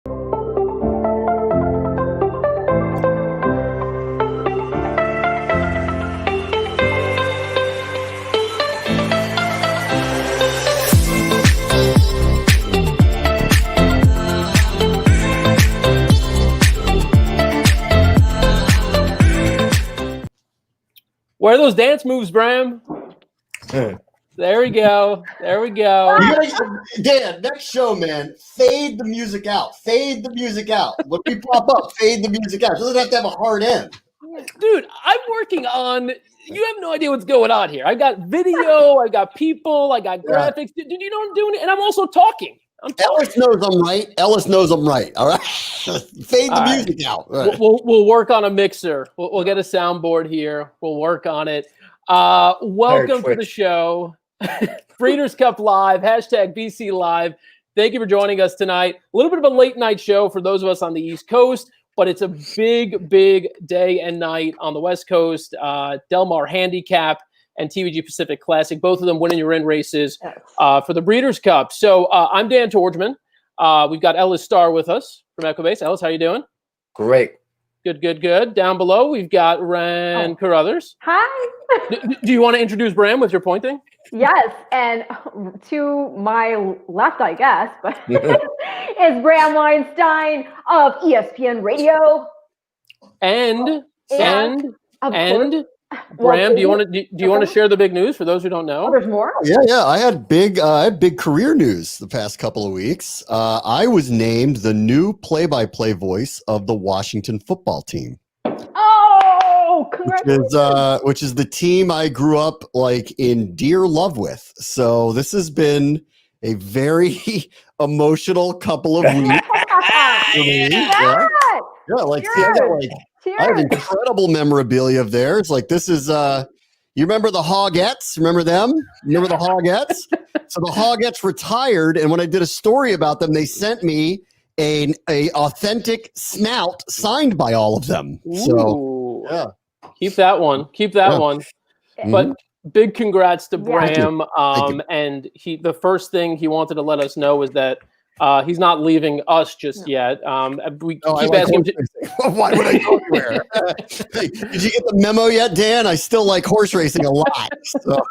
Where are those dance moves, Bram? There we go. There we go. Dan, next show, man, fade the music out. Fade the music out. When we pop up, fade the music out. It doesn't have to have a hard end. Dude, I'm working on – you have no idea what's going on here. I got video. I got people. I got graphics. Dude, you know what I'm doing? And I'm also talking. Ellis knows I'm right. Ellis knows I'm right. All right? Fade the music out. Right. We'll work on a mixer. We'll get a soundboard here. We'll work on it. Welcome to the show. Breeders Cup Live, hashtag BC Live. Thank you for joining us tonight. A little bit of a late night show for those of us on the East Coast, but it's a big, big day and night on the West Coast. Mar Handicap and TVG Pacific Classic, both of them winning your in races for the Breeders' Cup. So I'm Dan Tordjman. We've got Ellis Starr with us from Equibase. Ellis, how you doing? Great. Good. Down below, we've got Carothers. Hi. Do you want to introduce Bram with your pointing? Yes, and to my left, I guess, but is Bram Weinstein of ESPN Radio. And Well, Bram, do you want to share the big news for those who don't know? Oh, there's more? Yeah. I had big career news the past couple of weeks. I was named the new play-by-play voice of the Washington football team. Oh, congratulations! Which is the team I grew up like in dear love with. So this has been a very emotional couple of weeks for me. Yeah, like I have incredible memorabilia of theirs. Like this is you remember the Hogettes? Remember them? Remember the Hogettes? So the Hogettes retired, and when I did a story about them, they sent me a authentic snout signed by all of them. Ooh. So yeah. Keep that one. But big congrats to Bram. Thank you. And the first thing he wanted to let us know is that he's not leaving us just yet. We keep asking him why would I go anywhere? Hey, did you get the memo yet, Dan? I still like horse racing a lot. So.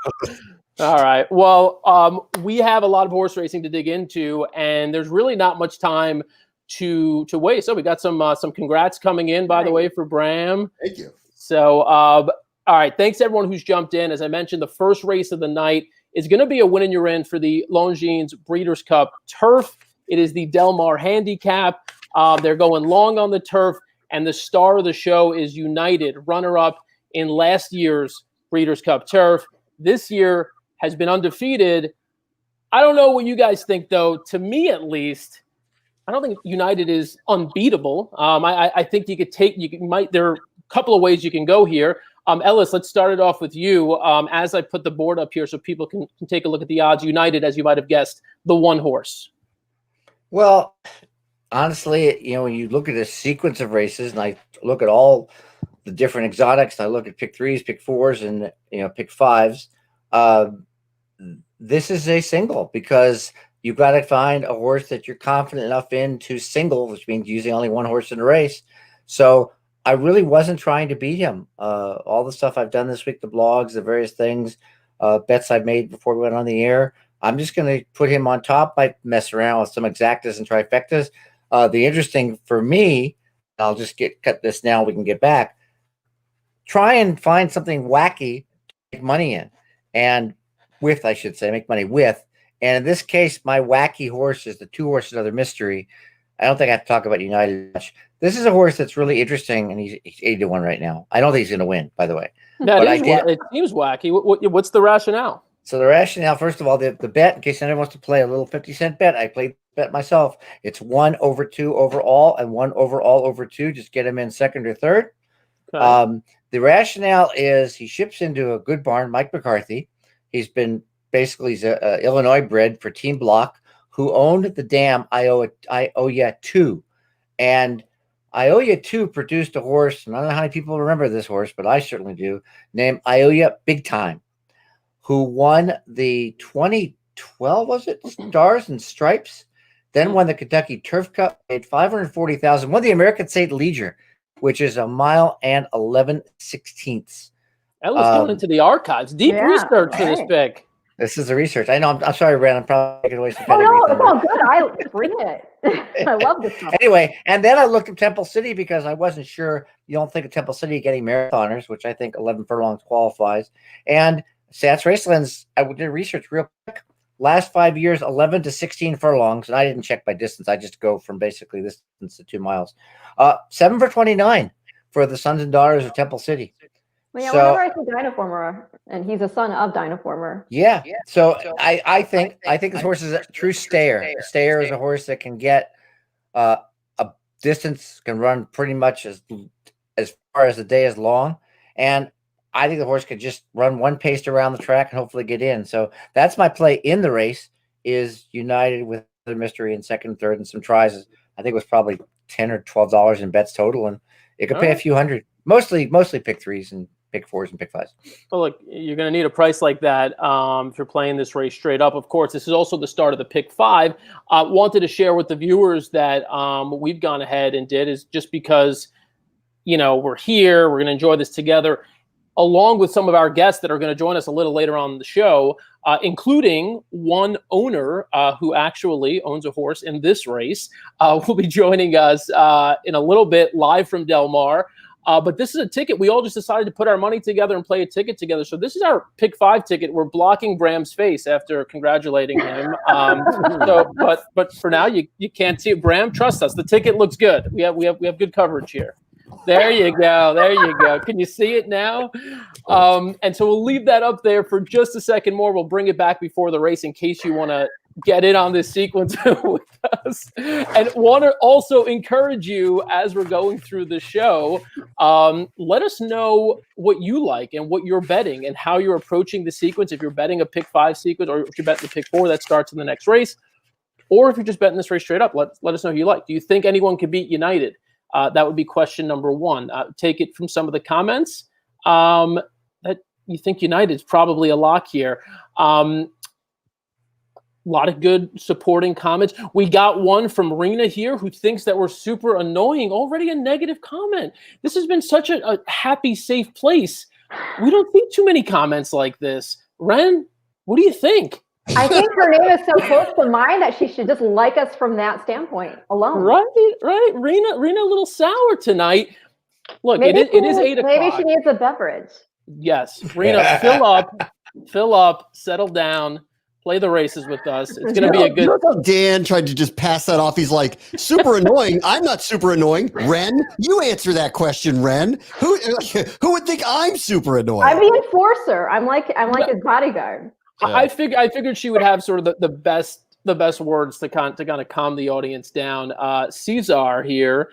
All right. Well, we have a lot of horse racing to dig into, and there's really not much time to waste. So we got some congrats coming in, by the way, for Bram. Thank you. So, all right. Thanks everyone who's jumped in. As I mentioned, the first race of the night is going to be a win in your end for the Longines Breeders Cup Turf. It is the Mar Handicap. They're going long on the turf, and the star of the show is United, runner-up in last year's Breeders' Cup Turf. This year has been undefeated. I don't know what you guys think, though. To me, at least, I don't think United is unbeatable. I think there are a couple of ways you can go here. Ellis, let's start it off with you. As I put the board up here so people can take a look at the odds. United, as you might have guessed, the one horse. Well, honestly, when you look at a sequence of races, and I look at all the different exotics, and I look at pick threes, pick fours, and pick fives, this is a single because you've got to find a horse that you're confident enough in to single, which means using only one horse in a race. So I really wasn't trying to beat him. All the stuff I've done this week, the blogs, the various things, bets I've made before we went on the air, I'm just going to put him on top. I mess around with some exactas and trifectas. The interesting for me, I'll just cut this now. We can get back. Try and find something wacky to make money in, and make money with. And in this case, my wacky horse is the two horses of the mystery. I don't think I have to talk about United much. This is a horse that's really interesting, and he's 8-1 right now. I don't think he's going to win, by the way. It seems wacky. What's the rationale? So the rationale, first of all, the bet, in case anyone wants to play a little 50-cent bet, I played bet myself. It's 1/2 overall and 1 overall over 2. Just get him in second or third. Okay. The rationale is he ships into a good barn, Mike McCarthy. He's an Illinois bred for Team Block, who owned the dam Ioya 2. And Ioya 2 produced a horse, and I don't know how many people remember this horse, but I certainly do, named Ioya Big Time, who won the 2012, was it, Stars and Stripes? then won the Kentucky Turf Cup, made $540,000, won the American State Leger, which is 1 mile and 11/16. Ellis going into the archives. Deep research for this pick. This is the research. I know. I'm sorry, Ren. I'm probably taking away some Oh, pedigree. no, it's all good. I bring it. I love this stuff. Anyway, and then I looked at Temple City because I wasn't sure. You don't think of Temple City getting marathoners, which I think 11 furlongs qualifies. And Stats Racelands, I did research real quick. Last 5 years, 11 to 16 furlongs. And I didn't check by distance. I just go from basically this distance to 2 miles. 7 for 29 for the sons and daughters of Temple City. Well, yeah, whenever I see Dynaformer, and he's a son of Dynaformer. Yeah. So I think this horse is a true stayer. A stayer is a horse that can get a distance, can run pretty much as far as the day is long. And I think the horse could just run one pace around the track and hopefully get in. So that's my play in the race, is United with the mystery in second, third, and some tries. I think it was probably $10 or $12 in bets total, and it could pay a few hundred. Mostly pick threes and pick fours and pick fives. Well, look, you're going to need a price like that if you're playing this race straight up. Of course, this is also the start of the pick five. Wanted to share with the viewers that what we've gone ahead and did is just because, we're here, we're going to enjoy this together, along with some of our guests that are going to join us a little later on in the show, including one owner who actually owns a horse in this race, will be joining us in a little bit live from Del Mar. But this is a ticket. We all just decided to put our money together and play a ticket together. So this is our pick five ticket. We're blocking Bram's face after congratulating him. But for now, you can't see it. Bram, trust us. The ticket looks good. We have good coverage here. There you go. There you go. Can you see it now? And so we'll leave that up there for just a second more. We'll bring it back before the race in case you want to get in on this sequence with us. And want to also encourage you as we're going through the show, let us know what you like and what you're betting and how you're approaching the sequence. If you're betting a pick five sequence, or if you're betting the pick four that starts in the next race, or if you're just betting this race straight up, let us know who you like. Do you think anyone can beat United? That would be question number one. Take it from some of the comments that you think United's probably a lock here. A lot of good supporting comments. We got one from Rena here who thinks that we're super annoying. Already a negative comment. This has been such a happy, safe place. We don't see too many comments like this. Ren, what do you think? I think her name is so close to mine that she should just like us from that standpoint alone. Right. Rena, a little sour tonight. Look, it is 8 o'clock. Maybe she needs a beverage. Yes, Rena, fill up, settle down. Play the races with us. It's going to be a good. Dan tried to just pass that off. He's like, super annoying. I'm not super annoying. Ren, you answer that question, Ren. Who would think I'm super annoying? I'm the enforcer. I'm like his bodyguard. Yeah. I figured she would have sort of the best words to kind of calm the audience down. Cesar here,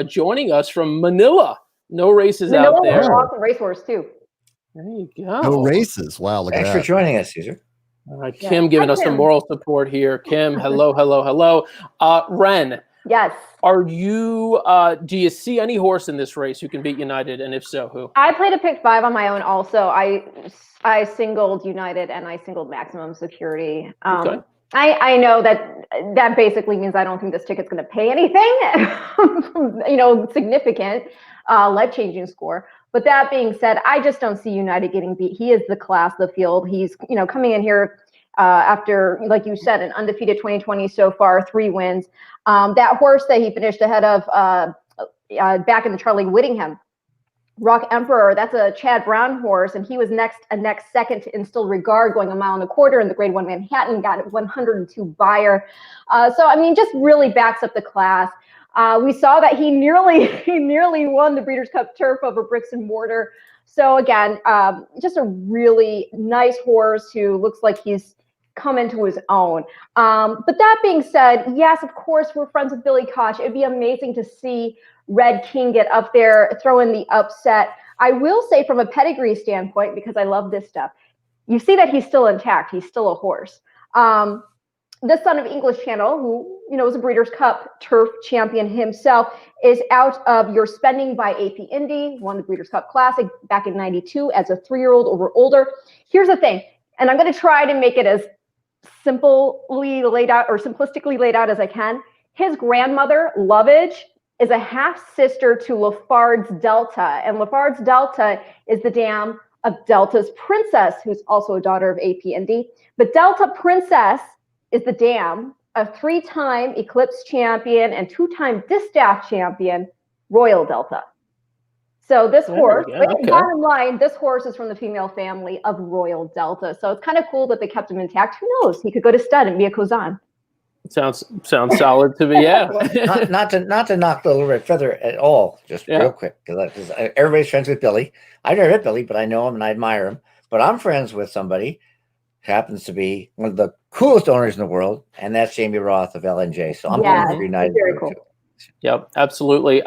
joining us from Manila. No races out there. Awesome racehorse too. There you go. No races. Wow, look at that. Thanks for joining us, Cesar. All right, Kim giving us some moral support here. Kim, hello. Ren. Yes. Are you? Do you see any horse in this race who can beat United, and if so, who? I played a pick five on my own. Also, I singled United and I singled Maximum Security. Okay. I know that basically means I don't think this ticket's going to pay anything, significant, life-changing score. But that being said, I just don't see United getting beat. He is the class of the field. He's, coming in here after, like you said, an undefeated 2020 so far, 3 wins. That horse that he finished ahead of back in the Charlie Whittingham, Rock Emperor, that's a Chad Brown horse, and he was next second to Instill Regard, going 1.25 miles in the Grade 1 Manhattan, got 102 buyer. Just really backs up the class. We saw that he nearly won the Breeders' Cup Turf over Bricks and Mortar. So again, just a really nice horse who looks like he's come into his own. But that being said, yes, of course, we're friends with Billy Koch. It'd be amazing to see Red King get up there, throw in the upset. I will say from a pedigree standpoint, because I love this stuff, you see that he's still intact. He's still a horse. The son of English Channel, who, is a Breeders' Cup Turf champion himself, is out of Your Spending by AP Indy, won the Breeders' Cup Classic back in '92 as a 3-year-old or older. Here's the thing, and I'm going to try to make it as simplistically laid out as I can. His grandmother, Lovage, is a half sister to Lafarde's Delta, and Lafarde's Delta is the dam of Delta's Princess, who's also a daughter of AP&D. But Delta Princess is the dam of 3-time Eclipse champion and 2-time Distaff champion, Royal Delta. So this horse, bottom line, this horse is from the female family of Royal Delta. So it's kind of cool that they kept him intact. Who knows? He could go to stud and be a Kozan. Sounds solid to me. Yeah. Well, not to knock Little Red Feather at all. Just real quick, because everybody's friends with Billy. I've never met Billy, but I know him and I admire him. But I'm friends with somebody who happens to be one of the coolest owners in the world, and that's Jamie Roth of LNJ. So I'm going for United. Very cool. Yep, absolutely.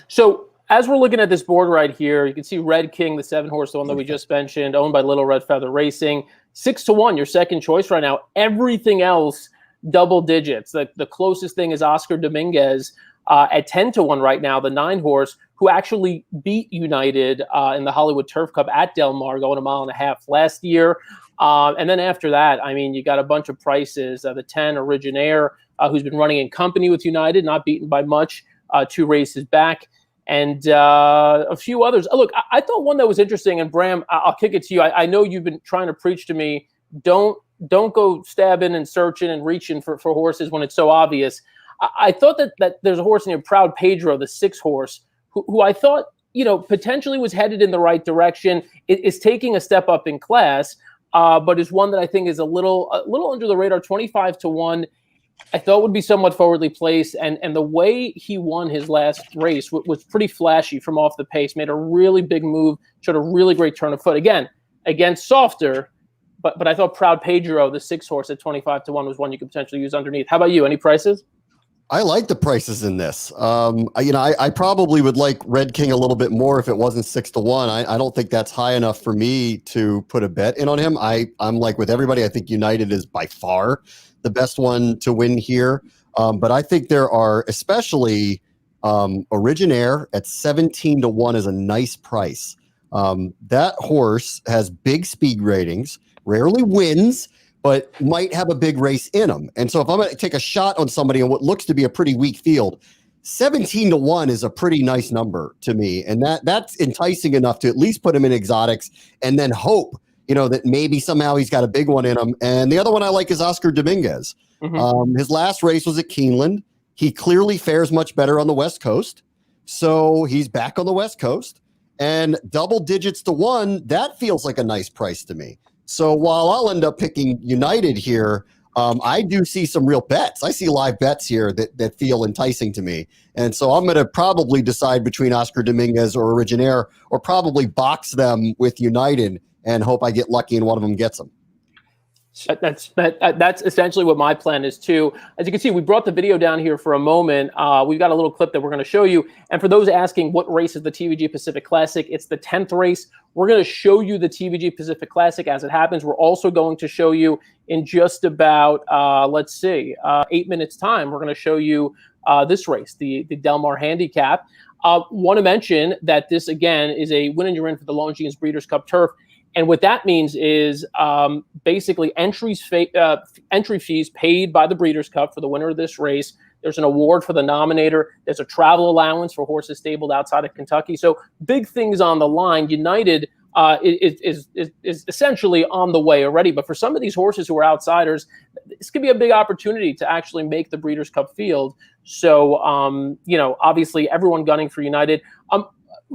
So as we're looking at this board right here, you can see Red King, the 7-horse, the one that we just mentioned, owned by Little Red Feather Racing, 6-1, your second choice right now. Everything else double digits. The closest thing is Oscar Dominguez at 10-1 right now, the 9-horse, who actually beat United in the Hollywood Turf Cup at Del Mar, going 1.5 miles last year. And then after that, I mean, you got a bunch of prices. The 10 Originaire, who's been running in company with United, not beaten by much, 2 races back. And a few others. Look, I thought one that was interesting, and Bram, I'll kick it to you. I know you've been trying to preach to me, don't go stabbing and searching and reaching for horses when it's so obvious. I thought that there's a horse in here, Proud Pedro, the 6-horse, who I thought, potentially was headed in the right direction. It is taking a step up in class, but is one that I think is a little under the radar, 25-1. I thought would be somewhat forwardly placed, and the way he won his last race was pretty flashy from off the pace, made a really big move, showed a really great turn of foot. Again, against softer, but I thought Proud Pedro, the 6-horse at 25-1, was one you could potentially use underneath. How about you? Any prices? I like the prices in this. I probably would like Red King a little bit more if it wasn't 6-1. I don't think that's high enough for me to put a bet in on him. I'm like with everybody. I think United is by far the best one to win here. But I think there are, especially Originaire at 17-1 is a nice price. That horse has big speed ratings, rarely wins, but might have a big race in him. And so if I'm going to take a shot on somebody on what looks to be a pretty weak field, 17-1 is a pretty nice number to me. And that's enticing enough to at least put him in exotics and then hope, that maybe somehow he's got a big one in him. And the other one I like is Oscar Dominguez. Mm-hmm. His last race was at Keeneland. He clearly fares much better on the West Coast. So he's back on the West Coast. And double digits to 1, that feels like a nice price to me. So while I'll end up picking United here, I do see some real bets. I see live bets here that feel enticing to me. And so I'm going to probably decide between Oscar Dominguez or Originaire, or probably box them with United and hope I get lucky and one of them gets them. That's essentially what my plan is too. As you can see, we brought the video down here for a moment. We've got a little clip that we're going to show you. And for those asking what race is the TVG Pacific Classic, it's the 10th race. We're going to show you the TVG Pacific Classic as it happens. We're also going to show you in just about, 8 minutes time, we're going to show you this race, the Del Mar Handicap. Want to mention that this, again, is a win and you're in for the Longines Breeders Cup Turf. And what that means is basically entry fees paid by the Breeders' Cup for the winner of this race. There's an award for the nominator. There's a travel allowance for horses stabled outside of Kentucky. So big things on the line. United is essentially on the way already. But for some of these horses who are outsiders, this could be a big opportunity to actually make the Breeders' Cup field. So, obviously everyone gunning for United.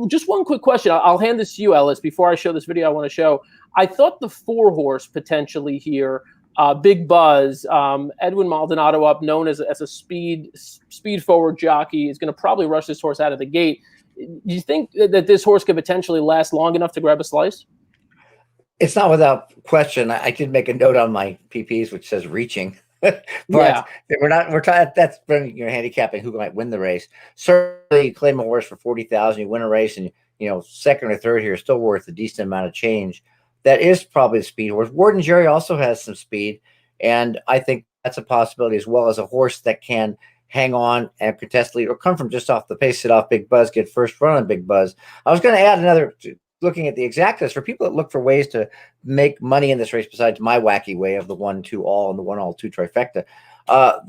Just one quick question. I'll hand this to you, Ellis, before I show this video I want to show. I thought the 4-horse potentially here, Big Buzz, Edwin Maldonado up, known as a speed forward jockey, is going to probably rush this horse out of the gate. Do you think that this horse could potentially last long enough to grab a slice? It's not without question. I did make a note on my PPs which says reaching. But we're trying. That's bringing your handicapping who might win the race. Certainly, you claim a horse for 40,000, you win a race, and second or third here is still worth a decent amount of change. That is probably the speed horse. Warden Jerry also has some speed, and I think that's a possibility as well as a horse that can hang on and contest lead or come from just off the pace, sit off Big Buzz, get first run on Big Buzz. I was going to add another looking at the exactas, for people that look for ways to make money in this race besides my wacky way of the 1-2 all and the 1-all-2 trifecta,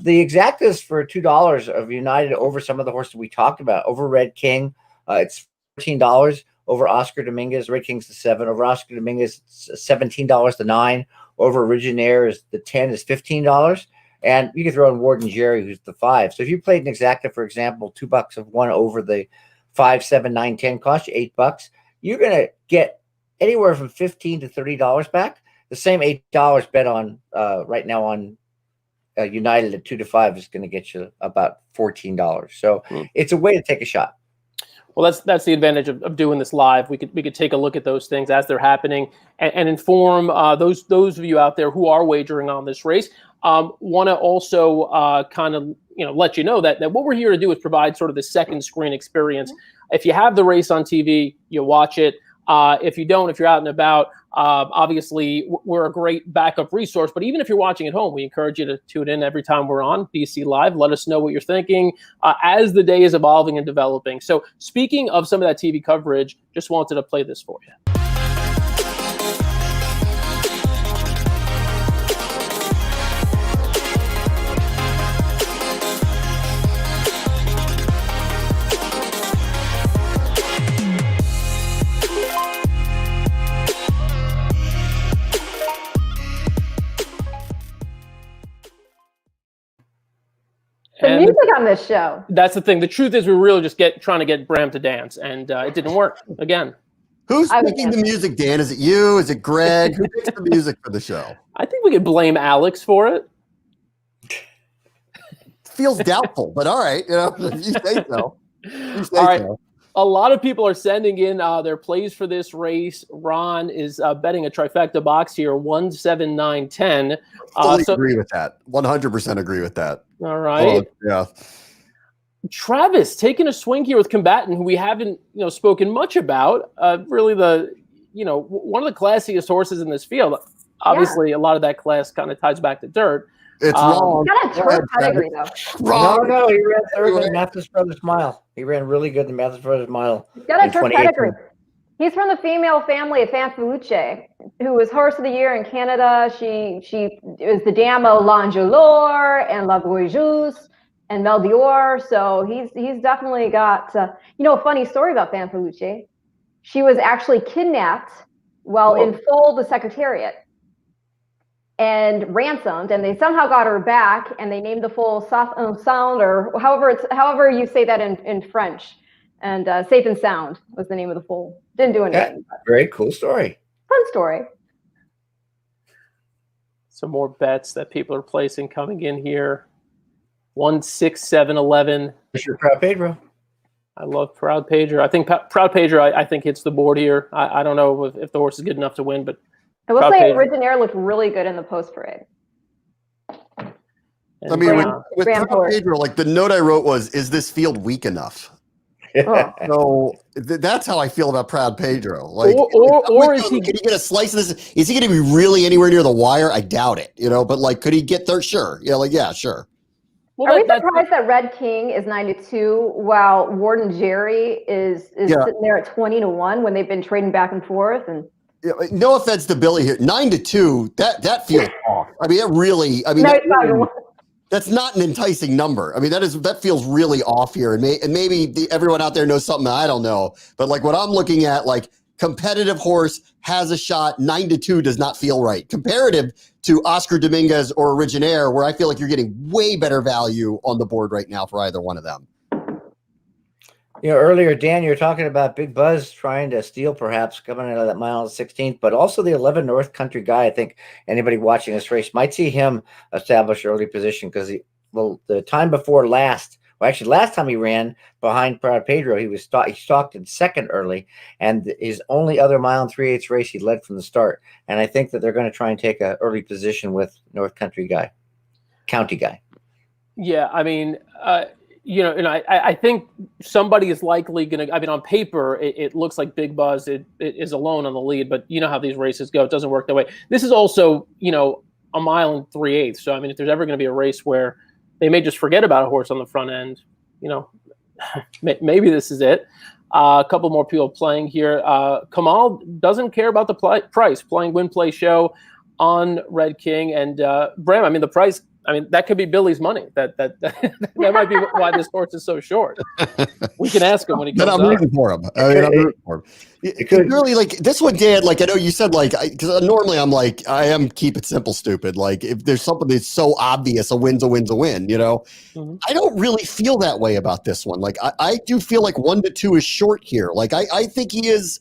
the exactas for $2 of United over some of the horses we talked about. Over Red King, it's $14. Over Oscar Dominguez, Red King's the 7. Over Oscar Dominguez, it's $17 to 9. Over Originaire is the 10 is $15. And you can throw in Warden Jerry, who's the 5. So if you played an exacta, for example, $2 of one over the 5, 7, 9, 10, cost you $8. You're going to get anywhere from $15 to $30 back. The same $8 bet on right now on United at 2 to 5 is going to get you about $14. So it's a way to take a shot. Well, that's the advantage of doing this live. We could take a look at those things as they're happening and inform those of you out there who are wagering on this race. Want to also kind of let you know that what we're here to do is provide sort of the second screen experience. If you have the race on TV, you watch it. If you don't, if you're out and about, obviously we're a great backup resource. But even if you're watching at home, we encourage you to tune in every time we're on BC Live. Let us know what you're thinking as the day is evolving and developing. So speaking of some of that TV coverage, just wanted to play this for you. The music on this show. That's the thing. The truth is, we're really just trying to get Bram to dance, and it didn't work again. Who's picking the music, Dan? Is it you? Is it Greg? Who picks the music for the show? I think we could blame Alex for it. Feels doubtful, but all right. If you say so. All right. A lot of people are sending in their plays for this race. Ron is betting a trifecta box here, 1, 7, 9, 10. Fully agree with that. 100% agree with that. All right. Yeah. Travis taking a swing here with Combatant, who we haven't spoken much about. Really one of the classiest horses in this field. Obviously, a lot of that class kind of ties back to dirt. It's wrong. Got a turf pedigree though. No, he ran third in Mathis Brothers Mile. He ran really good in Mathis Brothers Mile. He's got a turf pedigree. He's from the female family of Fanfaluce, who was Horse of the Year in Canada. She was the Damo L'Angelor and La Voyageuse and Meldior. So he's definitely got a funny story about Fanfaluce. She was actually kidnapped while in full the Secretariat and ransomed, and they somehow got her back, and they named the foal Sound, or however you say that in French, and Safe and Sound was the name of the foal. Didn't do anything. Very cool story. Fun story. Some more bets that people are placing coming in here. 1, 6, 7, 11. Mr. Proud Pedro. I love Proud Pedro. I think Proud Pedro, I think, hits the board here. I don't know if the horse is good enough to win, but I will say Originaire looked really good in the post parade. I mean, with Proud Pedro, the note I wrote was, is this field weak enough? So that's how I feel about Proud Pedro. Can he get a slice of this? Is he going to be really anywhere near the wire? I doubt it, but could he get there? Sure. Yeah, sure. Well, are we surprised that Red King is 9-2 while Warden Jerry is sitting there at 20-1 when they've been trading back and forth? And no offense to Billy here, 9-2. That feels off. I mean, that's not an enticing number. I mean, that feels really off here, and maybe everyone out there knows something I don't know. But what I'm looking at, competitive horse has a shot. 9-2 does not feel right. Comparative to Oscar Dominguez or Originaire, where I feel like you're getting way better value on the board right now for either one of them. Earlier, Dan, you were talking about Big Buzz trying to steal, perhaps coming out of that mile 16th, but also the 11 North Country Guy. I think anybody watching this race might see him establish early position because the time before last time he ran behind Proud Pedro, he stalked in second early, and his only other mile and 3/8 race he led from the start. And I think that they're going to try and take an early position with North Country Guy, County Guy. Yeah, I mean. And I think somebody is likely going to, on paper, it looks like Big Buzz it is alone on the lead, but you know how these races go. It doesn't work that way. This is also, a mile and 3/8. So, if there's ever going to be a race where they may just forget about a horse on the front end, maybe this is it. A couple more people playing here. Kamal doesn't care about the price, playing win play show on Red King. And Bram, I mean, the price, I mean, that could be Billy's money. That might be why this horse is so short. We can ask him when he comes up. I'm rooting for him. I'm rooting for him. It could really, like, this one, Dan, like, I know you said, like, because normally I'm like, I am keep it simple, stupid. Like, if there's something that's so obvious, a win's a win's a win, you know? Mm-hmm. I don't really feel that way about this one. Like, I do feel like 1 to 2 is short here. Like, I think he is.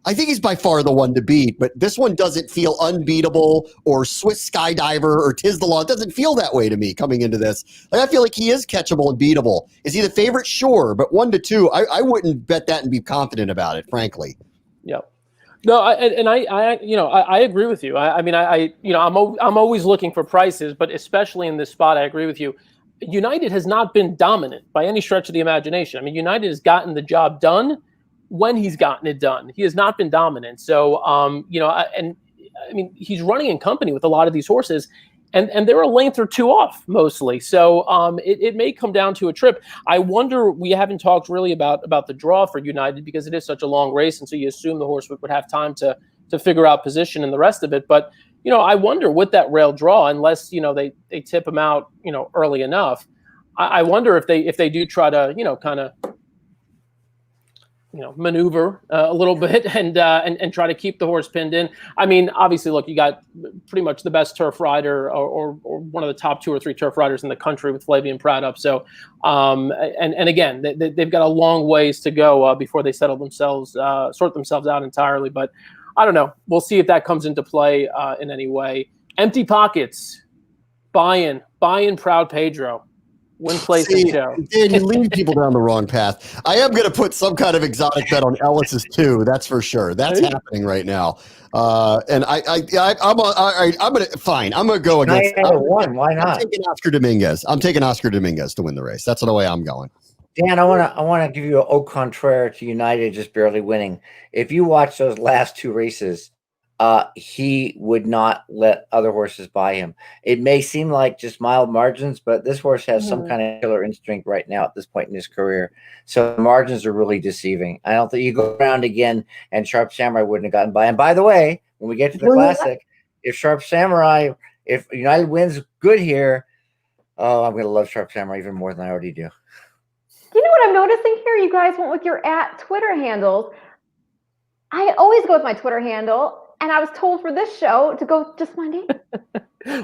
I think he's by far the one to beat, but this one doesn't feel unbeatable or Swiss Skydiver or Tis the Law. It doesn't feel that way to me coming into this. Like, I feel like he is catchable and beatable. Is he the favorite? Sure, but 1 to 2, I wouldn't bet that and be confident about it, frankly. Yeah. No, I agree with you. I'm always looking for prices, but especially in this spot, I agree with you. United has not been dominant by any stretch of the imagination. I mean, United has gotten the job done when he's gotten it done. He has not been dominant. So, he's running in company with a lot of these horses, and they're a length or 2 off mostly. So it may come down to a trip. I wonder, we haven't talked really about the draw for United because it is such a long race, and so you assume the horse would have time to figure out position and the rest of it. But, I wonder with that rail draw, unless, they tip him out, early enough, I wonder if they do try to, kind of, maneuver a little bit and try to keep the horse pinned in. I mean, obviously, look, you got pretty much the best turf rider or one of the top 2 or 3 turf riders in the country with Flavien Prat up. So, and again, they've got a long ways to go before they sort themselves out entirely. But I don't know. We'll see if that comes into play in any way. Empty Pockets, buy-in Proud Pedro. Win place and show. Dan, you lead people down the wrong path. I am going to put some kind of exotic bet on Ellis's too. That's for sure. That's happening right now. And I'm going to fine. I'm going to go against. Why not? I'm taking Oscar Dominguez. I'm taking Oscar Dominguez to win the race. That's the way I'm going. Dan, I want to give you an au contraire to United just barely winning. If you watch those last 2 races, he would not let other horses buy him. It may seem like just mild margins, but this horse has some kind of killer instinct right now at this point in his career. So the margins are really deceiving. I don't think you go around again and Sharp Samurai wouldn't have gotten by. And by the way, when we get to the Classic, if United wins good here, I'm going to love Sharp Samurai even more than I already do. You know what I'm noticing here? You guys went with your @Twitter handles. I always go with my Twitter handle. And I was told for this show to go just my name.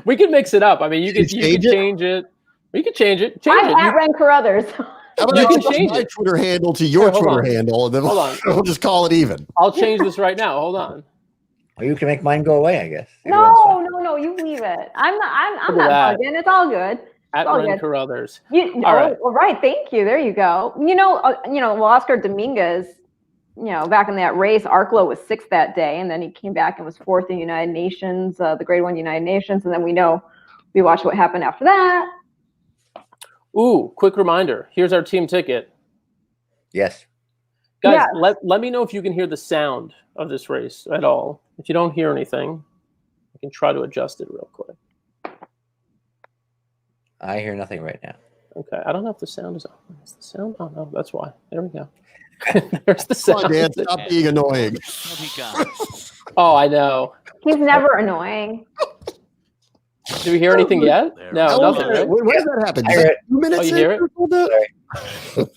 We can mix it up. I mean, you can change it. We can change it. I'm at Carothers. How about I change my Twitter handle to your Twitter handle, and then we'll just call it even. I'll change this right now. Hold on. Or you can make mine go away, I guess. No, you leave it. I'm not bugging. It's all good. At Ren Carothers. All right. Well, right. Thank you. There you go. Oscar Dominguez. Back in that race, Arklow was 6th that day, and then he came back and was 4th in United Nations, the Grade 1 United Nations, and then we watched what happened after that. Ooh, quick reminder. Here's our team ticket. Yes. Guys, let me know if you can hear the sound of this race at all. If you don't hear anything, I can try to adjust it real quick. I hear nothing right now. Okay, I don't know if the sound is on. Is the sound? Oh, no, that's why. There we go. There's the sound. Come on, Dan, stop being annoying. Oh, I know. He's never annoying. Did we hear anything yet? No, nothing. Right? When does that happen? 2 minutes you hear it?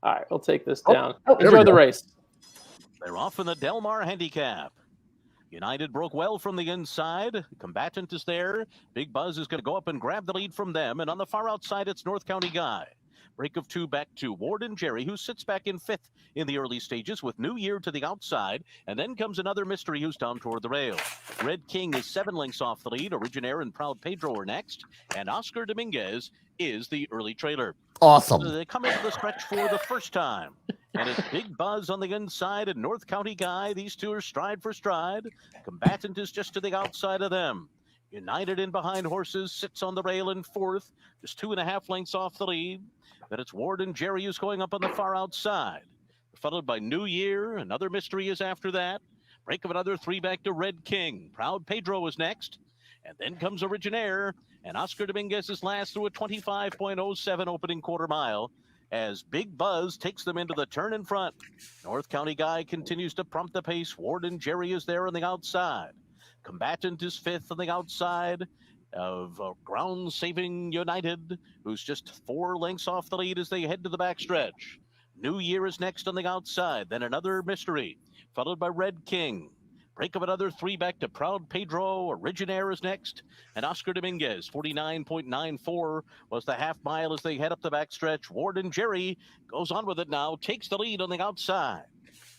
All right, we'll take this down. Enjoy the race. They're off in the Del Mar Handicap. United broke well from the inside. Combatant is there. Big Buzz is going to go up and grab the lead from them. And on the far outside, it's North County Guy. Break of 2 back to Warden Jerry, who sits back in 5th in the early stages with New Year to the outside. And then comes another mystery who's down toward the rail. Red King is 7 lengths off the lead. Originaire and Proud Pedro are next. And Oscar Dominguez is the early trailer. Awesome. So they come into the stretch for the first time. And it's Big Buzz on the inside and North County Guy. These 2 are stride for stride. Combatant is just to the outside of them. United in behind horses, sits on the rail in 4th, just 2.5 lengths off the lead. Then it's Warden Jerry who's going up on the far outside. Followed by New Year. Another mystery is after that. Break of another 3 back to Red King. Proud Pedro is next. And then comes Originaire. And Oscar Dominguez is last through a 25.07 opening quarter mile. as Big Buzz takes them into the turn in front. North County Guy continues to prompt the pace. Ward and Jerry is there on the outside. Combatant is fifth on the outside of Ground Saving United, who's just 4 lengths off the lead as they head to the backstretch. New Year is next on the outside, then another mystery, followed by Red King. Break of another 3 back to Proud Pedro. Originaire is next. And Oscar Dominguez, 49.94 was the half mile as they head up the backstretch. Ward and Jerry goes on with it now, takes the lead on the outside.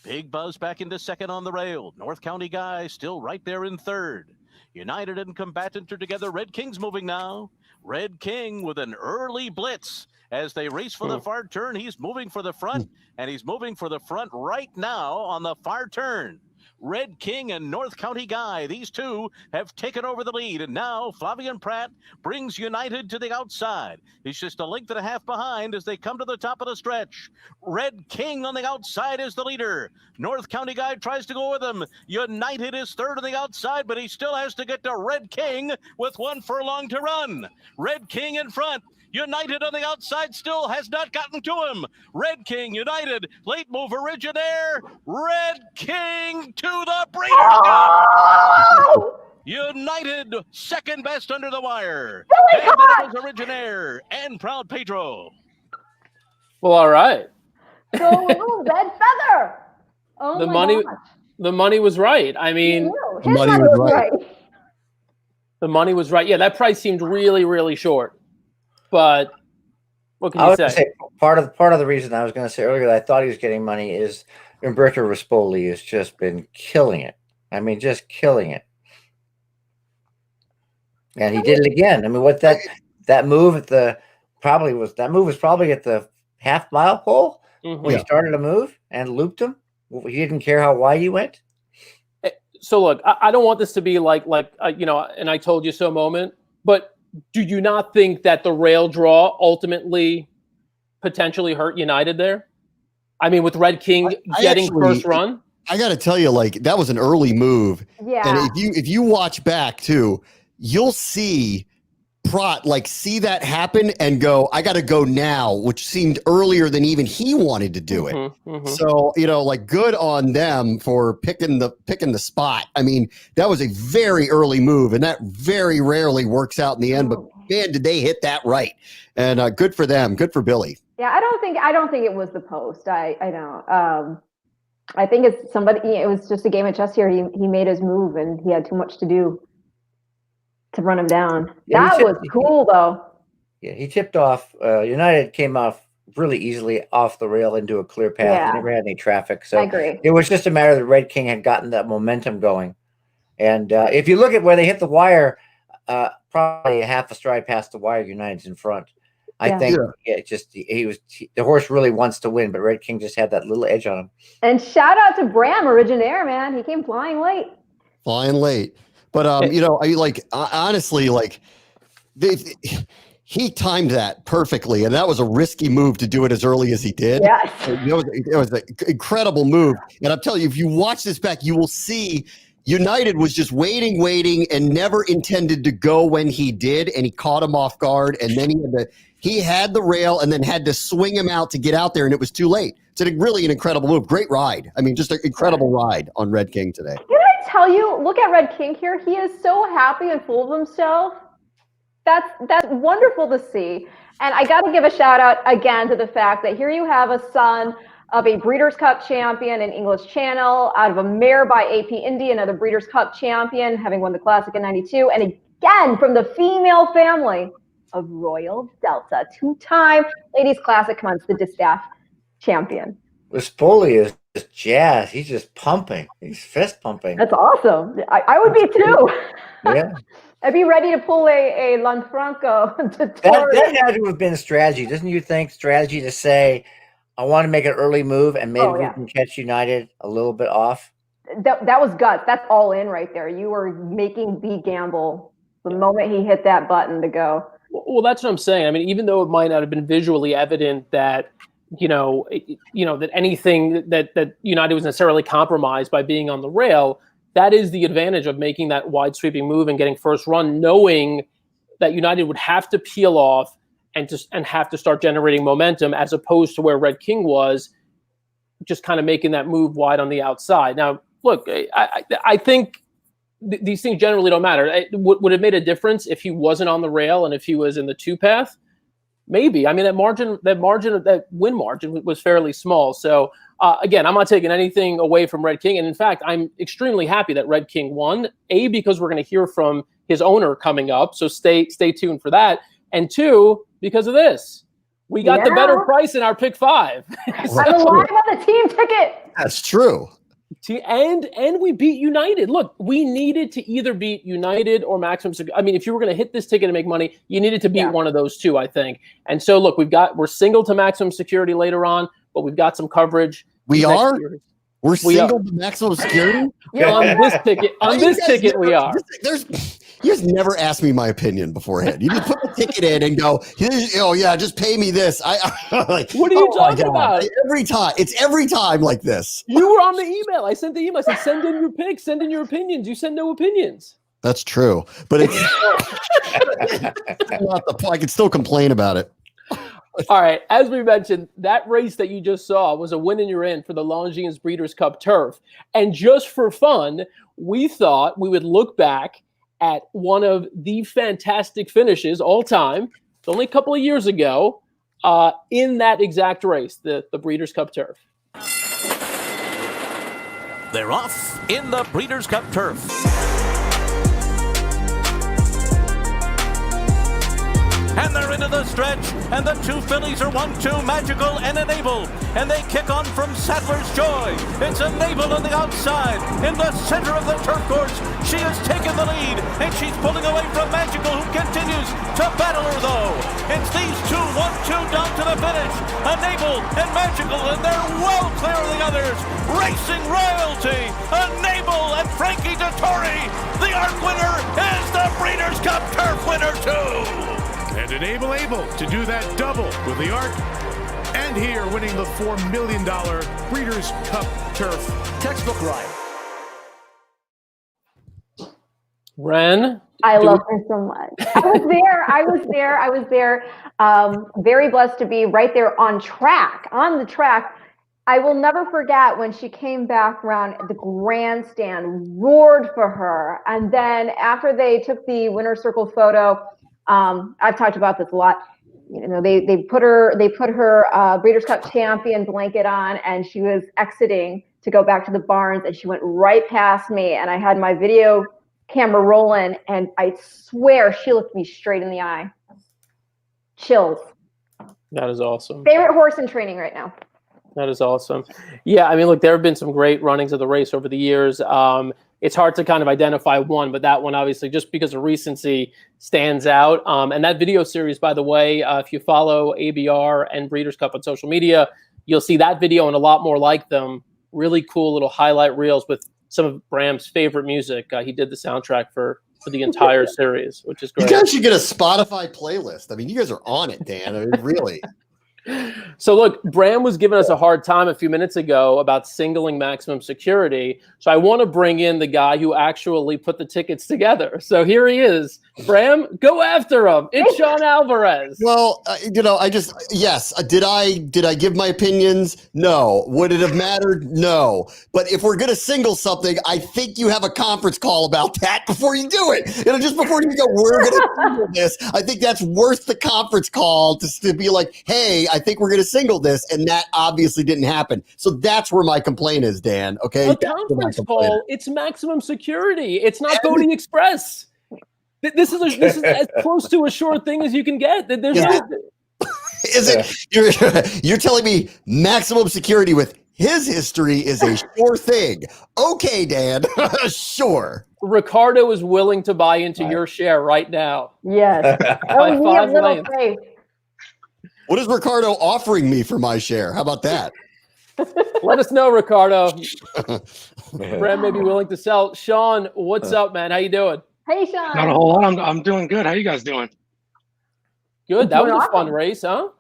Big Buzz back into second on the rail. North County Guy still right there in third. United and Combatant are together. Red King's moving now. Red King with an early blitz as they race for the far turn. He's moving for the front, and he's moving for the front right now on the far turn. Red King and North County Guy, these two have taken over the lead, and now Flavian Pratt brings United to the outside. He's just a length and a half behind as they come to the top of the stretch. Red King on the outside is the leader. North County Guy tries to go with him. United is third on the outside, but he still has to get to Red King with 1 furlong to run. Red King in front. United on the outside still has not gotten to him. Red King, United, late move, Originaire. Red King to the Breeders' Cup. United, second best under the wire. And then it was Originaire and Proud Pedro. Well, all right. So red feather. Oh The money was right. I mean, the money was right. The money was right. Yeah, that price seemed really, really short. But what can you say? Part of the reason I was going to say earlier that I thought he was getting money is Umberto Rispoli has just been killing it. I mean, just killing it. And he did it again. I mean, what that move was probably at the half mile pole when he started a move and looped him. He didn't care how wide he went. So look, I don't want this to be like and I told you so moment, but do you not think that the rail draw ultimately potentially hurt United there? I mean, with Red King getting first run? I got to tell you, that was an early move. Yeah. And if you watch back too, you'll see Pratt see that happen and go, I got to go now, which seemed earlier than even he wanted to do it. So, good on them for picking the spot. I mean, that was a very early move, and that very rarely works out in the end, but man, did they hit that right. And good for them. Good for Billy. Yeah, I don't think it was the post. I don't. I think it's somebody. It was just a game of chess here. He made his move, and he had too much to do to run him down. That was cool, though. Yeah, he tipped off. United came off really easily off the rail into a clear path. Yeah. He never had any traffic. So I agree. It was just a matter that Red King had gotten that momentum going. And if you look at where they hit the wire, probably a half a stride past the wire, United's in front. I think the horse really wants to win, but Red King just had that little edge on him. And shout out to Bram, Originaire, man. He came flying late. But honestly, he timed that perfectly, and that was a risky move to do it as early as he did. Yes. It was an incredible move. And I'm telling you, if you watch this back, you will see United was just waiting, and never intended to go when he did, and he caught him off guard, and then he had the rail and then had to swing him out to get out there, and it was too late. It's really an incredible move. Great ride. I mean, just an incredible ride on Red King today. Can I tell you, look at Red King here. He is so happy and full of himself. That's wonderful to see. And I got to give a shout out again to the fact that here you have a son of a Breeders' Cup champion in English Channel, out of a mare by AP Indy, another Breeders' Cup champion, having won the Classic in '92. And again, from the female family of Royal Delta, 2-time Ladies Classic the Distaff champion. Rispoli is just jazzed. He's just pumping. He's fist pumping. That's awesome. I would be too. Yeah. I'd be ready to pull a Lanfranco to that had to have been a strategy. Doesn't you think? Strategy to say, I want to make an early move and maybe we can catch United a little bit off. That was guts. That's all in right there. You were making the gamble the moment he hit that button to go. Well, that's what I'm saying. I mean, even though it might not have been visually evident that, that anything that United was necessarily compromised by being on the rail, that is the advantage of making that wide sweeping move and getting first run, knowing that United would have to peel off and have to start generating momentum, as opposed to where Red King was, just kind of making that move wide on the outside. Now, look, I think these things generally don't matter. Would it made a difference if he wasn't on the rail and if he was in the 2 path? Maybe. I mean, that win margin was fairly small. So again, I'm not taking anything away from Red King. And in fact, I'm extremely happy that Red King won, A, because we're going to hear from his owner coming up. So stay tuned for that. And 2, because of this, we got the better price in our pick 5. I'm alive on the team ticket. That's true. And we beat United. Look, we needed to either beat United or Maximum Security. I mean, if you were going to hit this ticket and make money, you needed to beat one of those 2, I think. And so, look, we're single to Maximum Security later on, but we've got some coverage. We're single to Maximum Security? On this ticket. On this ticket, we are. You just never asked me my opinion beforehand. You just put the ticket in and go, oh yeah, just pay me this. Like, what are you talking about? Every time. It's every time like this. You were on the email. I sent the email. I said, send in your picks, send in your opinions. You send no opinions. That's true. But it's I can still complain about it. All right. As we mentioned, that race that you just saw was a win and you're in for the Longines Breeders Cup Turf. And just for fun, we thought we would look back at one of the fantastic finishes all time. It's only a couple of years ago in that exact race, the Breeders' Cup Turf. They're off in the Breeders' Cup Turf. And they're into the stretch, and the 2 fillies are 1-2, Magical and Enable, and they kick on from Saddler's Joy. It's Enable on the outside, in the center of the turf course. She has taken the lead, and she's pulling away from Magical, who continues to battle her, though. It's these 2, 1-2 down to the finish. Enable and Magical, and they're well clear of the others. Racing Royalty, Enable, and Frankie Dettori. The ARC winner is the Breeders' Cup Turf winner, too. And Enable able to do that double with the ARC, and here winning the $4 million Breeders' Cup Turf textbook ride. Ren, I love her so much. I was there. Very blessed to be right there on the track. I will never forget when she came back around the grandstand, roared for her. And then after they took the winner's circle photo, I've talked about this a lot. You know, they put her Breeders' Cup champion blanket on, and she was exiting to go back to the barns, and she went right past me, and I had my video camera rolling, and I swear she looked me straight in the eye. Chills. That is awesome. Favorite horse in training right now. That is awesome. Yeah, I mean, look, there have been some great runnings of the race over the years. It's hard to kind of identify one, but that one, obviously, just because of recency, stands out. And that video series, by the way, if you follow ABR and Breeders' Cup on social media, you'll see that video and a lot more like them. Really cool little highlight reels with some of Bram's favorite music. He did the soundtrack for the entire series, which is great. You guys should get a Spotify playlist. I mean, you guys are on it, Dan. I mean, really. So look, Bram was giving us a hard time a few minutes ago about singling Maximum Security. So I want to bring in the guy who actually put the tickets together. So here he is. Bram, go after him. It's Sean Alvarez. Well, yes. Did I give my opinions? No. Would it have mattered? No. But if we're going to single something, I think you have a conference call about that before you do it. Just before you go, we're going to single this. I think that's worth the conference call to be like, hey, I think we're going to single this. And that obviously didn't happen. So that's where my complaint is, Dan. Okay. A conference call. It's Maximum Security. It's not Bodie Express. This is as close to a sure thing as you can get. There's Is it? You're telling me Maximum Security with his history is a sure thing? Okay, Dan. Sure. Ricardo is willing to buy into your share right now. Yes. By 5 lengths. What is Ricardo offering me for my share? How about that? Let us know, Ricardo. Bram may be willing to sell. Sean, what's up, man? How you doing? Hey, Sean. Not a whole lot. I'm doing good. How you guys doing? Good. That was a fun race, huh?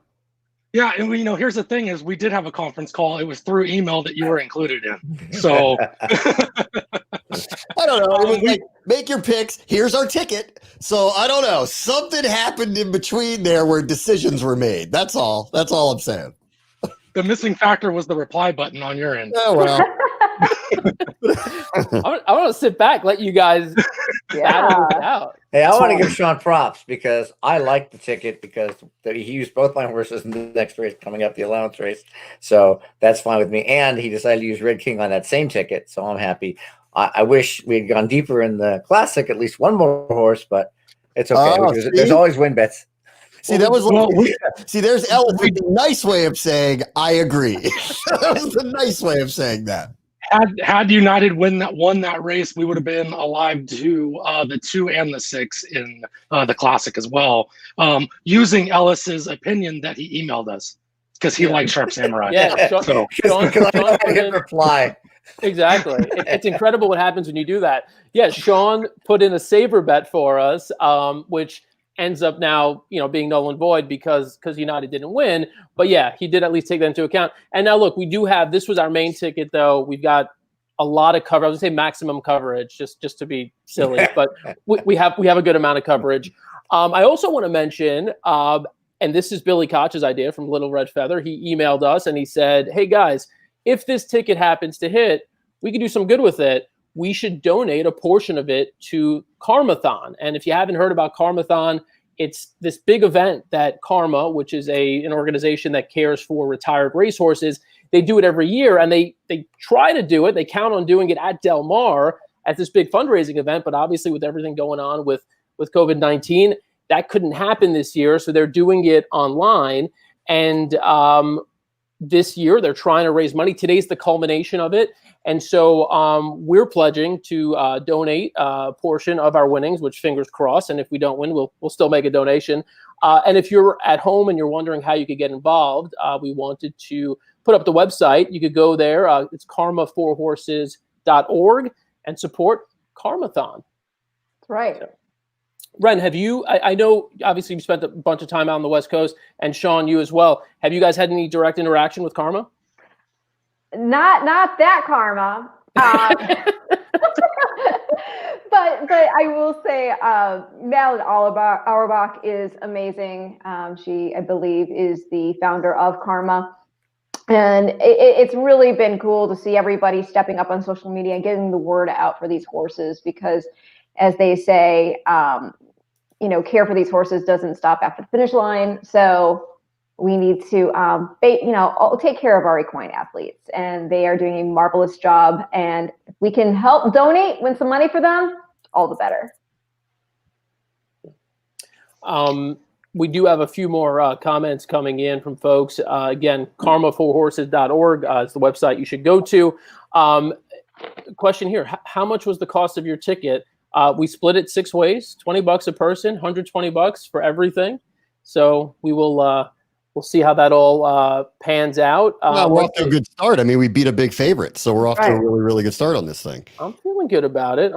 Yeah, and here's the thing: is we did have a conference call. It was through email that you were included in. So, I don't know. It was like, make your picks. Here's our ticket. So I don't know. Something happened in between there where decisions were made. That's all. That's all I'm saying. The missing factor was the reply button on your end. Oh, well. I want to sit back, let you guys battle it out. Hey, I want to give Sean props because I like the ticket because he used both my horses in the next race coming up, the allowance race. So that's fine with me. And he decided to use Red King on that same ticket. So I'm happy. I wish we had gone deeper in the Classic, at least one more horse, but it's okay. There's always win bets. See, that was see, there's Ellis with the nice way of saying I agree. That was the nice way of saying that. Had United won that race, we would have been alive to the 2 and the 6 in the Classic as well. Using Ellis's opinion that he emailed us because he likes Sharp Samurai. Yeah, So Sean Hit reply. Exactly. It's incredible what happens when you do that. Yeah, Sean put in a saver bet for us, which ends up now, being null and void because United didn't win. But yeah, he did at least take that into account. And now look, we do have, this was our main ticket though. We've got a lot of coverage. I was gonna say maximum coverage just to be silly, but we have a good amount of coverage. I also want to mention, and this is Billy Koch's idea from Little Red Feather. He emailed us and he said, hey guys, if this ticket happens to hit, we could do some good with it. We should donate a portion of it to Karmathon. And if you haven't heard about Karmathon, it's this big event that Karma, which is an organization that cares for retired racehorses, they do it every year, and they try to do it. They count on doing it at Del Mar at this big fundraising event, but obviously with everything going on with COVID-19, that couldn't happen this year. So they're doing it online, and this year they're trying to raise money. Today's the culmination of it. And so we're pledging to donate a portion of our winnings, which fingers crossed. And if we don't win, we'll still make a donation. And if you're at home and you're wondering how you could get involved, we wanted to put up the website. You could go there. It's karma4horses.org and support Karmathon. That's right. Ren, have you, I know obviously you spent a bunch of time out on the West Coast, and Sean, you as well. Have you guys had any direct interaction with Karma? Not that Karma. But I will say Malin Auerbach is amazing. She, I believe, is the founder of Karma. And it's really been cool to see everybody stepping up on social media and getting the word out for these horses because, as they say, care for these horses doesn't stop after the finish line. So we need to, take care of our equine athletes, and they are doing a marvelous job. And if we can help donate, win some money for them, all the better. We do have a few more comments coming in from folks. Again, karma4horses.org is the website you should go to. Question here: how much was the cost of your ticket? We split it 6 ways: $20 a person, $120 for everything. So we will. We'll see how that all pans out. We're off to a good start. I mean, we beat a big favorite, so we're off to a really, really good start on this thing. I'm feeling good about it.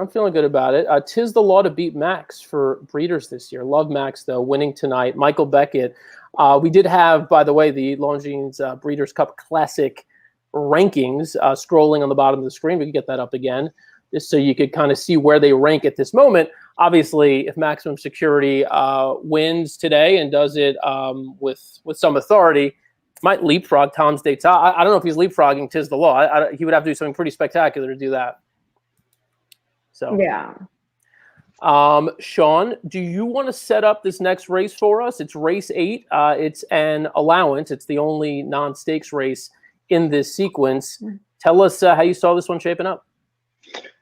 Tis the law to beat Max for breeders this year. Love Max, though, winning tonight. Michael Beckett. We did have, by the way, the Longines Breeders Cup Classic rankings scrolling on the bottom of the screen. We can get that up again, just so you could kind of see where they rank at this moment. Obviously, if Maximum Security wins today and does it with some authority, might leapfrog Tom's D'Etat. I don't know if he's leapfrogging Tis the Law. He would have to do something pretty spectacular to do that. So yeah. Sean, do you want to set up this next race for us? It's race 8. It's an allowance. It's the only non-stakes race in this sequence. Tell us how you saw this one shaping up.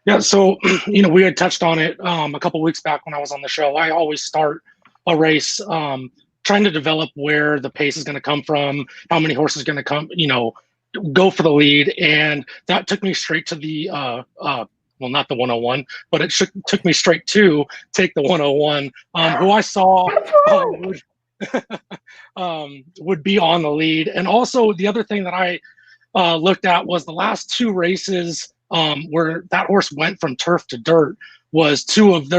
Yeah, so we had touched on it a couple weeks back when I was on the show. I always start a race trying to develop where the pace is going to come from, how many horses are going to come, go for the lead, and that took me straight to the well, not the 101, but it took me straight to take the 101, who I saw would be on the lead. And also the other thing that I looked at was the last 2 races where that horse went from turf to dirt was two of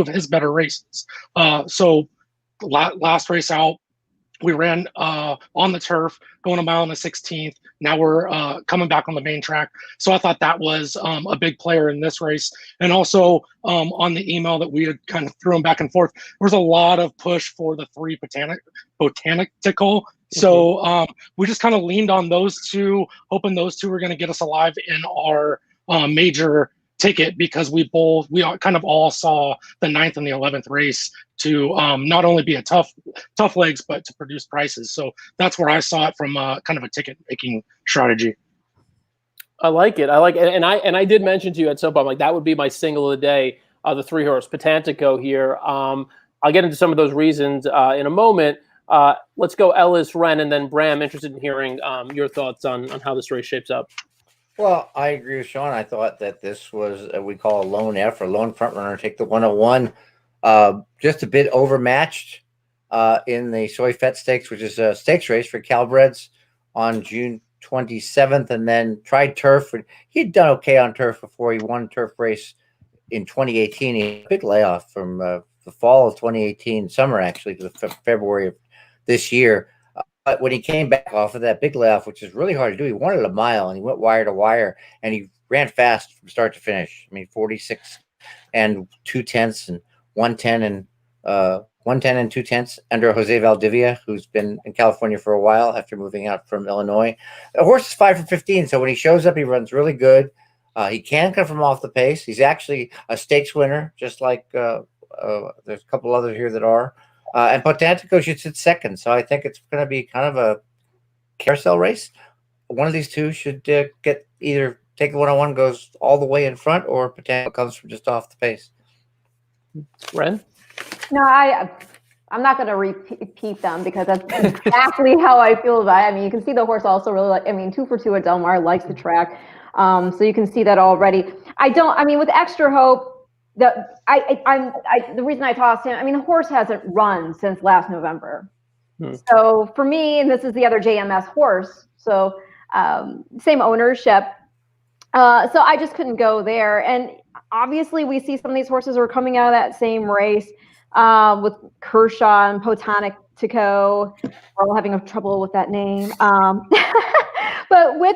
his better races. So last race out, we ran on the turf, going a mile and a 16th. Now we're coming back on the main track. So I thought that was a big player in this race. And also on the email that we had kind of thrown back and forth, there was a lot of push for the 3 Botanical. So we just kind of leaned on those two, hoping those two were going to get us alive in our major ticket, because we kind of all saw the 9th and the 11th race to not only be a tough legs, but to produce prices. So that's where I saw it from kind of a ticket making strategy. I like it. And I did mention to you at some point, like, that would be my single of the day, the 3-horse Potantico here. I'll get into some of those reasons in a moment. Let's go Ellis, Ren, and then Bram. Interested in hearing your thoughts on how this race shapes up. Well, I agree with Sean. I thought that this was we call a lone F or lone front runner. Take the 101. Just a bit overmatched in the Soy Fett Stakes, which is a stakes race for Calbreds on June 27th, and then tried turf. He'd done okay on turf before. He won turf race in 2018. He had a big layoff from the fall of 2018, summer actually, to the February of this year. But when he came back off of that big layoff, which is really hard to do, he wanted a mile, and he went wire to wire, and he ran fast from start to finish. I mean, 46 and 2/10 and 110 and 110 and 2/10 under Jose Valdivia, who's been in California for a while after moving out from Illinois. The horse is 5 for 15, so when he shows up, he runs really good. He can come from off the pace. He's actually a stakes winner, just like there's a couple others here that are. And Potantico should sit second, so I think it's going to be kind of a carousel race. One of these two should get either take the 101, goes all the way in front, or Potantico comes from just off the pace. Ren? No, I'm not going to repeat them, because that's exactly how I feel about it. I mean, you can see the horse also really like. I mean, 2 for 2 at Del Mar, likes the track, so you can see that already. I mean, with extra hope. The reason I tossed him, I mean, the horse hasn't run since last November. So for me, and this is the other JMS horse, so same ownership. So I just couldn't go there. And obviously we see some of these horses are coming out of that same race with Kershaw and Potantico. We're all having trouble with that name. But with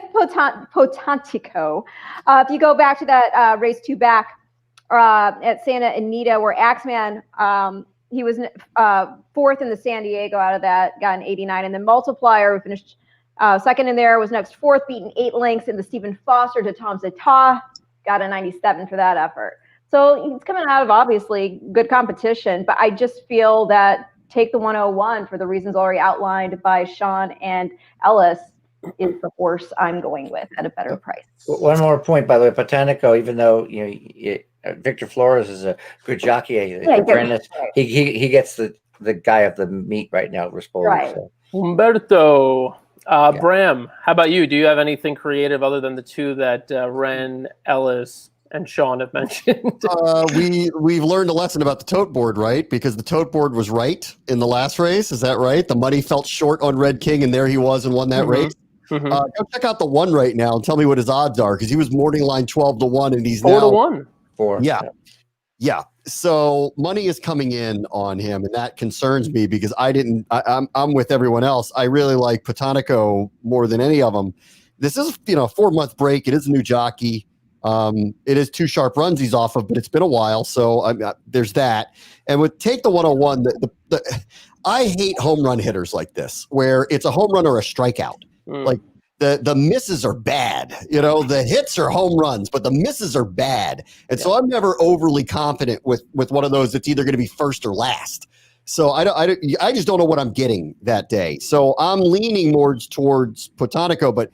Potantico, if you go back to that race 2 back, at Santa Anita, where Axeman, he was 4th in the San Diego out of that, got an 89, and then Multiplier, who finished second in there, was next 4th, beaten 8 lengths in the Stephen Foster to Tom Zata, got a 97 for that effort. So he's coming out of obviously good competition, but I just feel that take the 101 for the reasons already outlined by Sean and Ellis is the horse I'm going with at a better price. One more point, by the way, Potantico, even though Victor Flores is a good jockey, he gets the guy of the meet right now, Rispoli. Right. So. Umberto, Bram, how about you? Do you have anything creative other than the two that Ren, Ellis, and Sean have mentioned? We've learned a lesson about the tote board, right? Because the tote board was right in the last race. Is that right? The money felt short on Red King, and there he was and won that race. Mm-hmm. Go check out the 1 right now and tell me what his odds are, because he was morning line 12-1, and he's 4-1. 4. Yeah. So money is coming in on him, and that concerns me, because I'm with everyone else. I really like Potantico more than any of them. This is a 4-month break. It is a new jockey. It is 2 sharp runs he's off of, but it's been a while, so there's that. And with take the 101, I hate home run hitters like this, where it's a home run or a strikeout. Like the misses are bad. The hits are home runs, but the misses are bad. And so I'm never overly confident with one of those that's either going to be first or last. So I just don't know what I'm getting that day. So I'm leaning more towards Potantico, but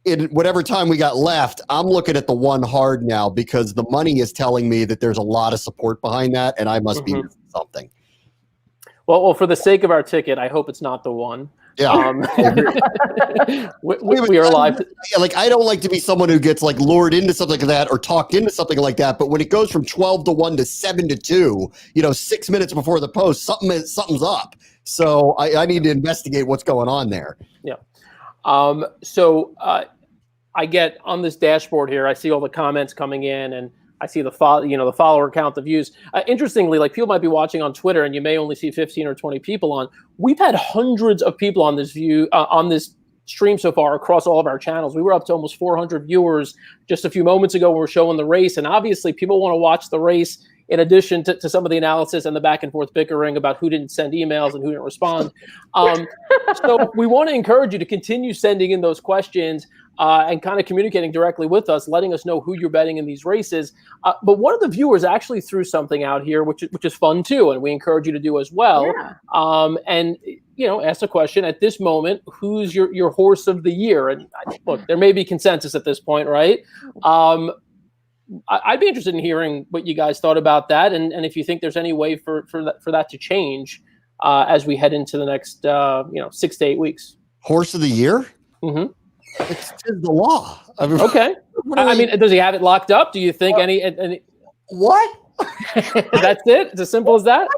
in whatever time we got left, I'm looking at the 1 hard now, because the money is telling me that there's a lot of support behind that, and I must be missing something. Well, for the sake of our ticket, I hope it's not the 1. Yeah. We are live. I don't like to be someone who gets lured into something like that or talked into something like that. But when it goes from 12-1 to 7-2, 6 minutes before the post, something's up. So I need to investigate what's going on there. Yeah. So I get on this dashboard here, I see all the comments coming in, and I see the follower count, the views. Interestingly, like people might be watching on Twitter, and you may only see 15 or 20 people on. We've had hundreds of people on this on this stream so far across all of our channels. We were up to almost 400 viewers just a few moments ago when we were showing the race, and obviously people want to watch the race in addition to some of the analysis and the back and forth bickering about who didn't send emails and who didn't respond. So we want to encourage you to continue sending in those questions and kind of communicating directly with us, letting us know who you're betting in these races. But one of the viewers actually threw something out here, which is fun too, and we encourage you to do as well. Yeah. And ask a question at this moment: who's your horse of the year? And look, there may be consensus at this point, right? I'd be interested in hearing what you guys thought about that, and if you think there's any way for that to change as we head into the next 6 to 8 weeks. Horse of the year? Mm-hmm. It's the law. I mean, okay. I mean, does he have it locked up? Do you think any? What? That's it? It's as simple as that?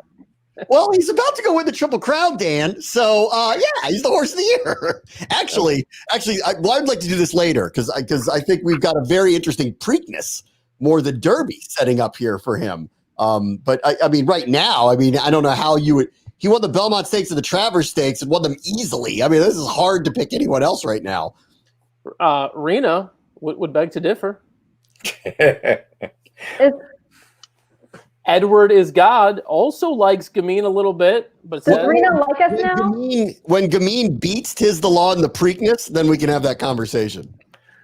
Well, he's about to go win the Triple Crown, Dan. So, yeah, he's the horse of the year. Actually, I'd like to do this later because I think we've got a very interesting Preakness, more the Derby setting up here for him. But I mean, right now, I don't know how you would. He won the Belmont Stakes and the Travers Stakes and won them easily. I mean, this is hard to pick anyone else right now. Rena would beg to differ. Edward is God also likes Gamine a little bit, but does Rena like us now? When Gamine beats Tis the Law in the Preakness, then we can have that conversation.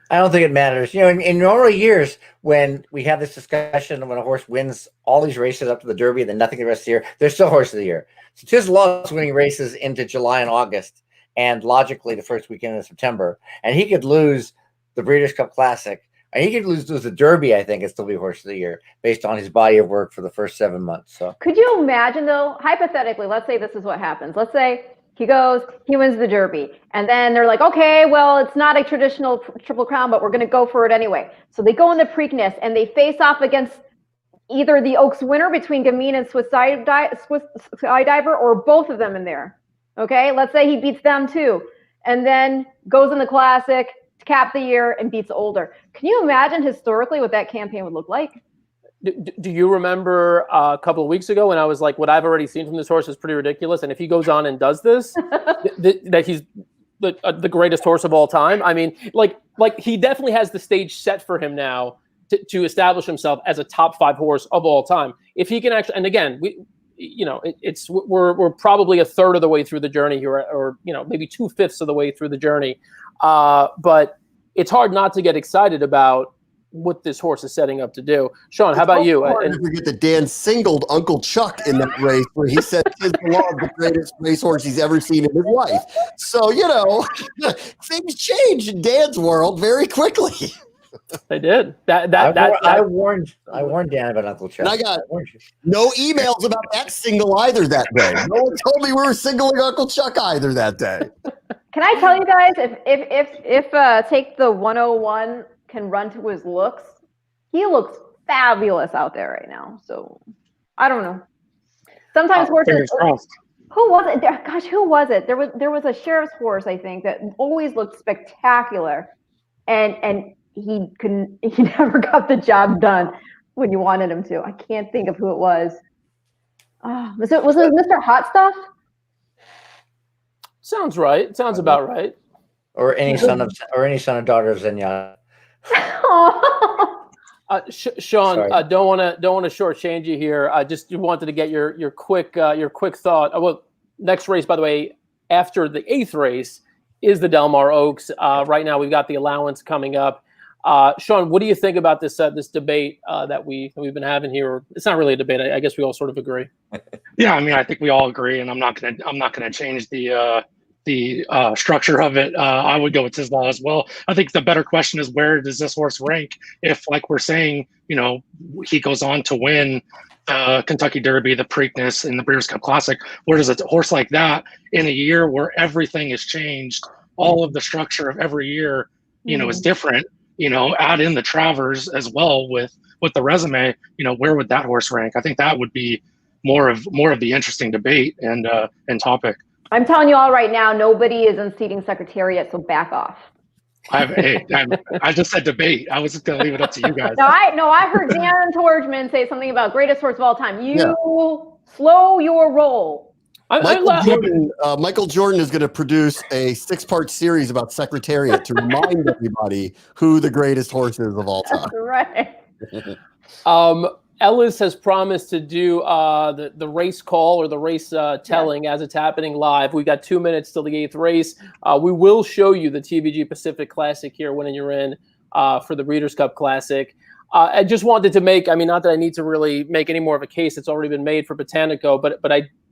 I don't think it matters. In normal years, when we have this discussion, when a horse wins all these races up to the Derby and then nothing the rest of the year, they're still horse of the year. So Tis the Law is winning races into July and August, and logically the first weekend of September. And he could lose the Breeders' Cup Classic. And he could lose the Derby, I think, and still be horse of the year based on his body of work for the first 7 months. So, could you imagine, though, hypothetically, let's say this is what happens. Let's say he wins the Derby, and then they're like, okay, well, it's not a traditional Triple Crown, but we're going to go for it anyway. So they go in the Preakness, and they face off against either the Oaks winner between Gamine and Swiss Skydiver, or both of them in there. Okay, let's say he beats them too, and then goes in the Classic to cap the year and beats Older. Can you imagine historically what that campaign would look like? Do you remember a couple of weeks ago when I was like, what I've already seen from this horse is pretty ridiculous, and if he goes on and does this, that he's the greatest horse of all time? I mean, like he definitely has the stage set for him now to establish himself as a top 5 horse of all time. If he can actually, and again, we're probably a third of the way through the journey here, or maybe 2/5 of the way through the journey, but it's hard not to get excited about what this horse is setting up to do. Sean, how about you? And forget that Dan singled Uncle Chuck in that race where he said Tis the Law is the greatest racehorse he's ever seen in his life. So, things change in Dan's world very quickly. They did. I warned Dan about Uncle Chuck. And I got no emails about that single either that day. No one told me we were singling Uncle Chuck either that day. Can I tell you guys, if Take the 101 can run to his looks, he looks fabulous out there right now. So I don't know. Sometimes horses. Who was it? Gosh, who was it? There was a sheriff's horse, I think, that always looked spectacular, and he never got the job done when you wanted him to. I can't think of who it was. Oh, was it Mr. Hot Stuff? Sounds right. Sounds about right. Or any son or daughter of Zenyatta. Sean, don't want to shortchange you here. I just wanted to get your quick thought. Well, next race, by the way, after the 8th race is the Del Mar Oaks. Right now, we've got the allowance coming up. Sean, what do you think about this debate that we've been having here? It's not really a debate. I guess we all sort of agree. Yeah, I mean, I think we all agree, and I'm not gonna change the structure of it. I would go with Tis the Law as well. I think the better question is, where does this horse rank if, like we're saying, he goes on to win Kentucky Derby, the Preakness, and the Breeders' Cup Classic? Where does a horse like that, in a year where everything has changed, all of the structure of every year, is different, add in the Travers as well with the resume, where would that horse rank? I think that would be more of the interesting debate and topic. I'm telling you all right now, nobody is in seating secretariat, so back off. I just said debate. I was just going to leave it up to you guys. No, I heard Dan Tordjman say something about greatest horse of all time. Slow your roll. Michael Jordan is going to produce a 6-part series about Secretariat to remind everybody who the greatest horse is of all time. That's right. Ellis has promised to do the race call or the race telling as it's happening live. We've got 2 minutes till the 8th race. We will show you the TVG Pacific Classic here when you're in for the Breeders' Cup Classic. I just wanted to make, not that I need to really make any more of a case. It's already been made for Botanico, but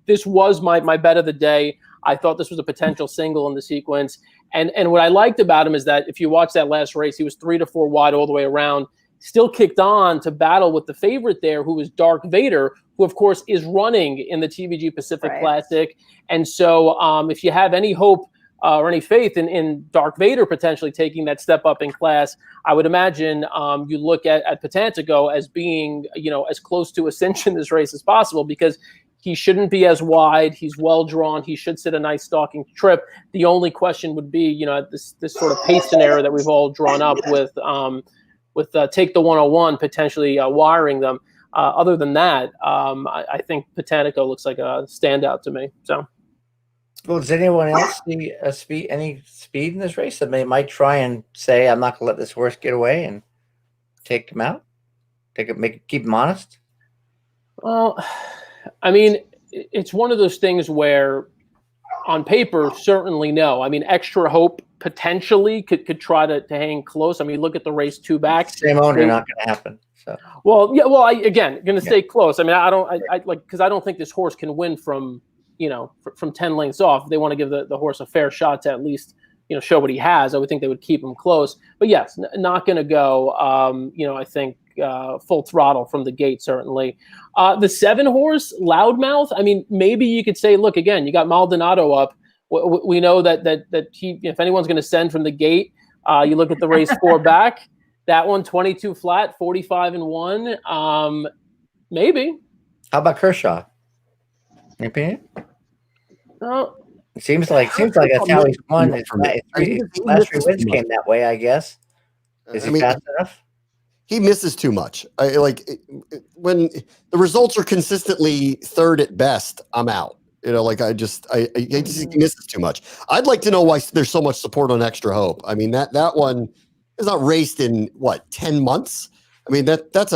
this was my bet of the day. I thought this was a potential single in the sequence. And what I liked about him is that if you watch that last race, he was 3 to 4 wide all the way around. Still kicked on to battle with the favorite there, who was Dark Vader, who, of course, is running in the TVG Pacific Classic. And so if you have any hope or any faith in Dark Vader potentially taking that step up in class, I would imagine you look at Botanico as being, as close to a cinch in this race as possible, because he shouldn't be as wide. He's well drawn. He should sit a nice stalking trip. The only question would be, this sort of pace scenario that we've all drawn up with Take the 101 potentially wiring them. Other than that, I think Botanico looks like a standout to me. So, well, does anyone else see any speed in this race that they might try and say, "I'm not going to let this horse get away," and take him out, keep him honest? Well, it's one of those things where, on paper, certainly no. Extra Hope potentially could try to hang close. Look at the race 2 back. Same owner, not going to happen. So. Well, yeah. Well, going to stay close. I don't think this horse can win from 10 lengths off. They want to give the horse a fair shot to at least show what he has. I would think they would keep him close. But yes, not going to go. I think full throttle from the gate, certainly. The 7 horse, Loudmouth. Maybe you could say, look, again, you got Maldonado up. We know that he, if anyone's going to send from the gate, you look at the race 4 back. That one, 22 flat, 45-1. Maybe. How about Kershaw? Your opinion? It seems like that's how he's won. His last 3 wins came that way, I guess. Is he fast enough? He misses too much. When the results are consistently 3rd at best, I'm out. He misses too much. I'd like to know why there's so much support on Extra Hope. That one is not raced in 10 months. That's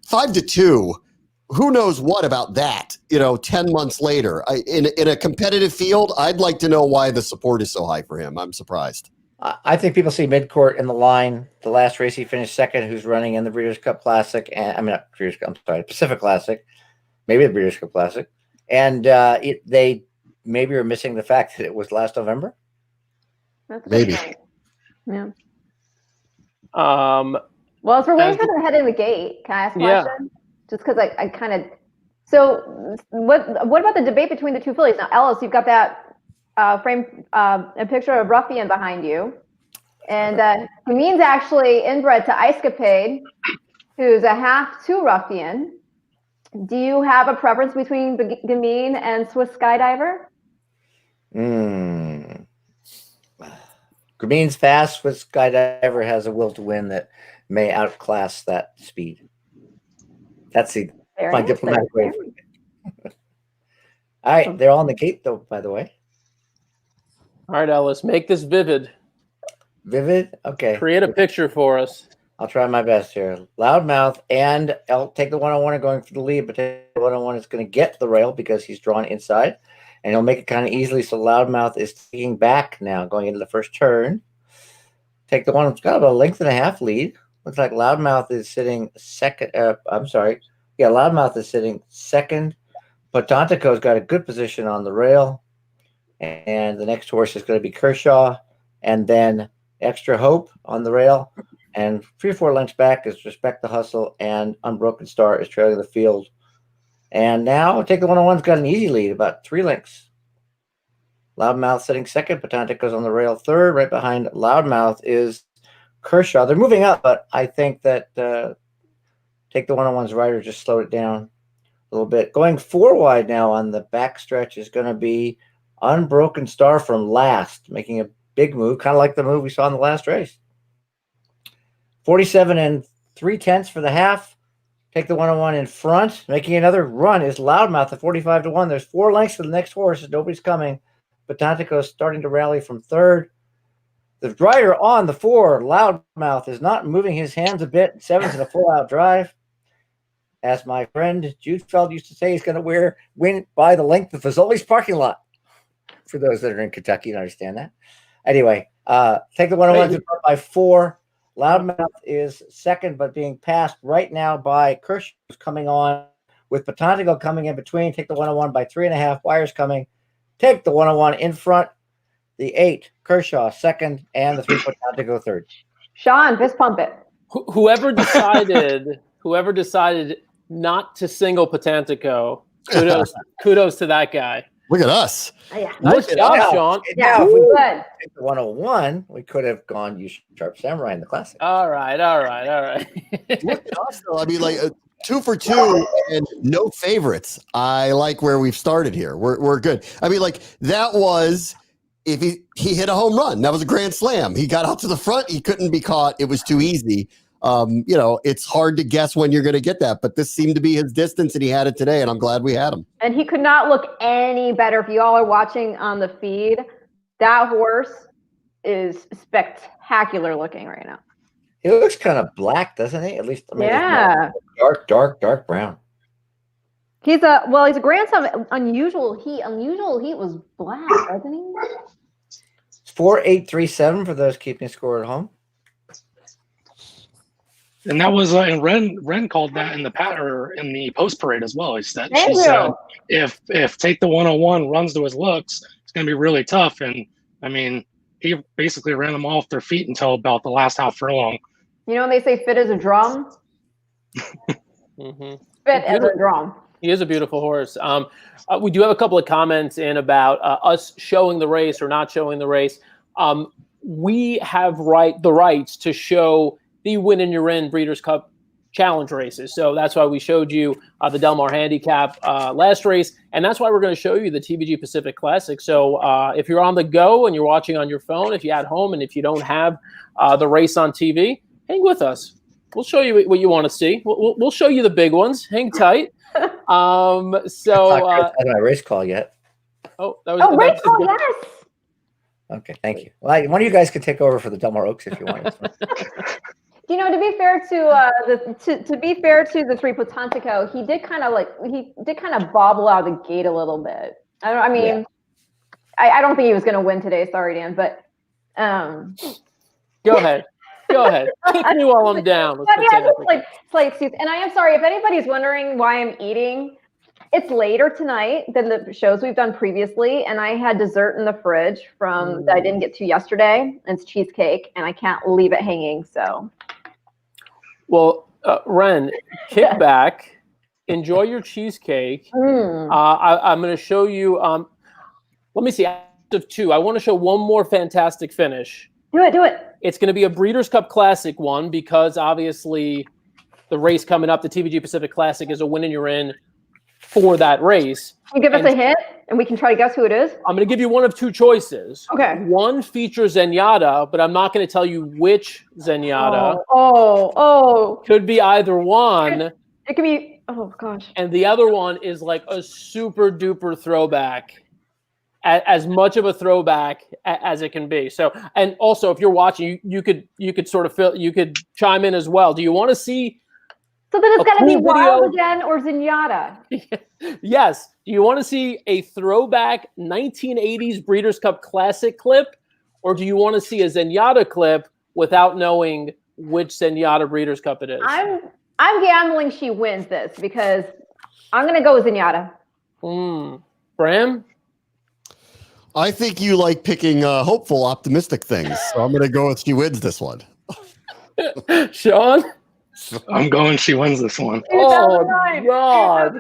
5 to 2. Who knows what about that? 10 months later, in a competitive field, I'd like to know why the support is so high for him. I'm surprised. I think people see midcourt in the line. The last race he finished 2nd, who's running in the Breeders' Cup Classic, and Pacific Classic, maybe the Breeders' Cup Classic, and they maybe are missing the fact that it was last November. Maybe. Yeah. Well, as we're waiting for them to head in the gate, can I ask a question? Just because I kind of. So what about the debate between the 2 fillies? Now, Ellis, you've got that frame, a picture of Ruffian behind you. And Gameen's actually inbred to Icecapade, who's a half to Ruffian. Do you have a preference between Gameen and Swiss Skydiver? Gameen's fast. Swiss Skydiver has a will to win that may outclass that speed. That's my diplomatic way. All right, they're all in the gate, though, by the way. All right, Ellis, make this vivid. Vivid? Okay. Create a picture for us. I'll try my best here. Loudmouth and Take the 101 are going for the lead, but Take the 101 is going to get to the rail because he's drawn inside, and he'll make it kind of easily. So Loudmouth is taking back now, going into the first turn. Take the 101's got about a 1.5 length lead. Looks like Loudmouth is sitting 2nd. Loudmouth is sitting 2nd. Potantico's got a good position on the rail. And the next horse is going to be Kershaw. And then Extra Hope on the rail. And 3 or 4 lengths back is Respect the Hustle. And Unbroken Starr is trailing the field. And now Take the 101's got an easy lead, about 3 lengths. Loudmouth sitting 2nd. Potantico's on the rail 3rd. Right behind Loudmouth is Kershaw. They're moving up, but I think that Take the 101's rider just slowed it down a little bit. Going 4 wide now on the back stretch is going to be Unbroken Starr from last, making a big move, kind of like the move we saw in the last race. 47 3/10 for the half. Take the 101 in front. Making another run is Loudmouth at 45-1. There's 4 lengths to the next horse. Nobody's coming. Botantico is starting to rally from third. The rider on the 4, Loudmouth, is not moving his hands a bit. 7's in a full-out drive. As my friend Judefeld used to say, he's going to win by the length of Fazoli's parking lot. For those that are in Kentucky and understand that. Anyway, take the 101 by 4. Loudmouth is second, but being passed right now by Kershaw, who's coming on, with Botantico coming in between. Take the 101 by 3.5. Wires coming. Take the 101 in front. The 8, Kershaw, second, and the 3, Botantico, third. Sean, fist pump it. Whoever decided not to single Botantico, kudos to that guy. Look at us. Yeah. Nice job, Sean. Yeah, if we good. Take the 101, we could have gone use Sharp Samurai in the Classic. All right. Look at us, though. I mean, like 2 for 2 and no favorites. I like where we've started here. We're good. I mean, like that was if he hit a home run. That was a grand slam. He got out to the front. He couldn't be caught. It was too easy. It's hard to guess when you're going to get that, but this seemed to be his distance, and he had it today, and I'm glad we had him. And he could not look any better. If you all are watching on the feed, that horse is spectacular looking right now. He looks kind of black, doesn't he? At least, I mean, Yeah. dark brown. He's a grandson. Unusual heat was black, wasn't he? It's 4-8-3-7 for those keeping score at home. And that was and Ren called that in the post parade as well. He said Thank you. said if Take the 101 runs to his looks, it's going to be really tough. And I mean, he basically ran them off their feet until about the last half furlong. You know when they say fit as a drum? Mm-hmm. Fit as a drum. He is a beautiful horse. We do have a couple of comments in about us showing the race or not showing the race. We have the rights to show the Win and You're In Breeders' Cup Challenge races. So that's why we showed you the Del Mar Handicap last race, and that's why we're going to show you the TVG Pacific Classic. So if you're on the go and you're watching on your phone, if you're at home and if you don't have the race on TV, hang with us. We'll show you what you want to see. We'll show you the big ones. Hang tight. I haven't had my race call yet. Race call, yes. Okay, thank you. Well, one of you guys could take over for the Del Mar Oaks if you want. To be fair to the 3 Botantico, he did kind of bobble out of the gate a little bit. I don't think he was going to win today. Sorry, Dan, but go ahead. Kick me while I'm down. Slight excuse. And I am sorry if anybody's wondering why I'm eating. It's later tonight than the shows we've done previously, and I had dessert in the fridge that I didn't get to yesterday. And it's cheesecake, and I can't leave it hanging. So, well, Ren, kick back, enjoy your cheesecake. I'm going to show you. Let me see. Out of 2, I want to show one more fantastic finish. Do it. It's going to be a Breeders' Cup Classic one because obviously the race coming up, the TVG Pacific Classic, is a Win and You're In for that race. Can you give us a hint and we can try to guess who it is? I'm going to give you one of 2 choices. Okay. One features Zenyatta, but I'm not going to tell you which Zenyatta. Oh. Could be either one. It could be, oh gosh. And the other one is like a super duper throwback. As much of a throwback as it can be. So, and also if you're watching, you could sort of you could chime in as well. Do you want to see? So then it's got to be cool Wild again or Zenyatta. Yes. Do you want to see a throwback 1980s Breeders' Cup Classic clip, or do you want to see a Zenyatta clip without knowing which Zenyatta Breeders' Cup it is? I'm gambling she wins this because I'm going to go with Zenyatta. Bram? I think you like picking hopeful, optimistic things. So I'm going to go with she wins this one. Sean? I'm going she wins this one. Oh, God.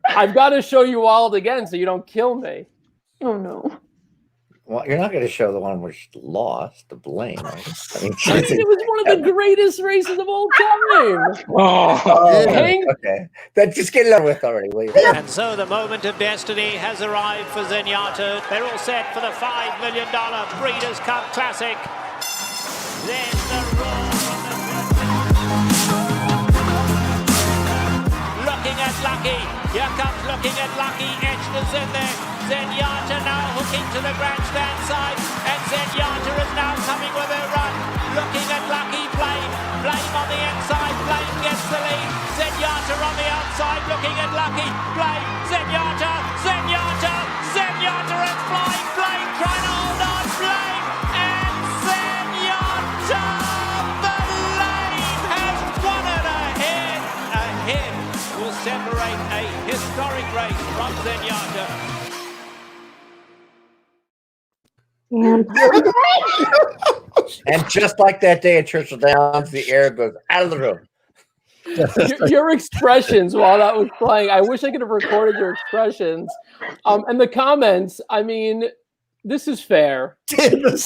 I've got to show you Wild again so you don't kill me. Oh, no. Well, you're not going to show the one where she lost to Blaine, right? I mean, It was one of the greatest races of all time. Okay. Then just get it over with already, will you? And so the moment of destiny has arrived for Zenyatta. They're all set for the $5 million Breeders' Cup Classic. There's the roar. Looking at Lucky. Here comes looking at Lucky. Edgener's in there. Zenyatta now hooking to the grandstand side. And Zenyatta is now coming with a run. Looking at Lucky. Blame on the inside. Blame gets the lead. Zenyatta on the outside. Looking at Lucky. Blame. Zenyatta. And flying. Blame trying to hold on. Blame. And Zenyatta. Blame has won it ahead. Ahead will separate a historic race from Zenyatta. And just like that day at Churchill Downs, the air goes out of the room. Your expressions while that was playing, I wish I could have recorded your expressions. And the comments, I mean, this is fair. I'm glad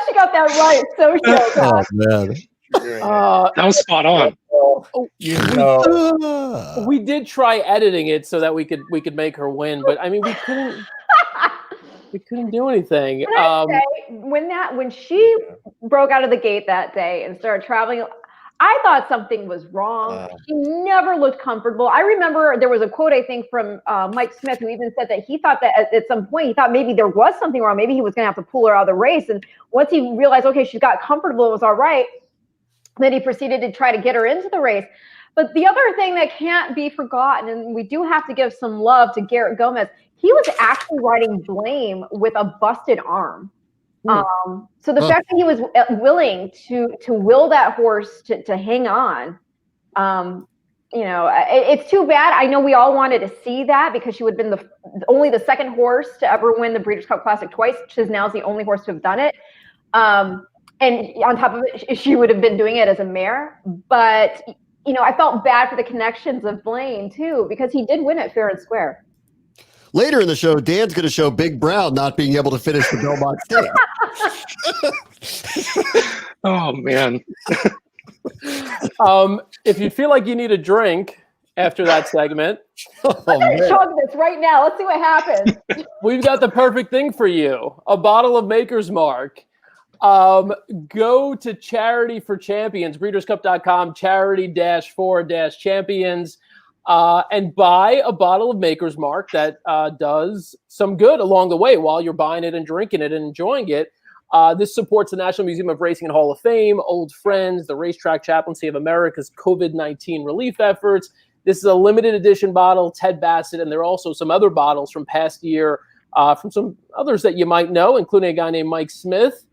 she got that right. So Oh, man. That was spot on. We did try editing it so that we could make her win, but I mean we couldn't do anything. When she broke out of the gate that day and started traveling, I thought something was wrong. She never looked comfortable. I remember there was a quote, I think, from Mike Smith, who even said that he thought that at some point, he thought maybe there was something wrong. Maybe he was going to have to pull her out of the race. And once he realized, okay, she got comfortable, it was all right, then he proceeded to try to get her into the race. But the other thing that can't be forgotten, and we do have to give some love to Garrett Gomez, he was actually riding Blame with a busted arm. So the fact that he was willing to will that horse to hang on, it's too bad. I know we all wanted to see that because she would have been only the second horse to ever win the Breeders' Cup Classic twice. Now is the only horse to have done it. And on top of it, she would have been doing it as a mare. But, I felt bad for the connections of Blaine, too, because he did win it fair and square. Later in the show, Dan's going to show Big Brown not being able to finish the Belmont State. Oh, man. If you feel like you need a drink after that segment, chug this right now. Let's see what happens. We've got the perfect thing for you. A bottle of Maker's Mark. Go to Charity for Champions, breederscup.com, charity-for-champions, and buy a bottle of Maker's Mark that does some good along the way while you're buying it and drinking it and enjoying it. This supports the National Museum of Racing and Hall of Fame, Old Friends, the Racetrack Chaplaincy of America's COVID-19 relief efforts. This is a limited edition bottle, Ted Bassett, and there are also some other bottles from past year, from some others that you might know, including a guy named Mike Smith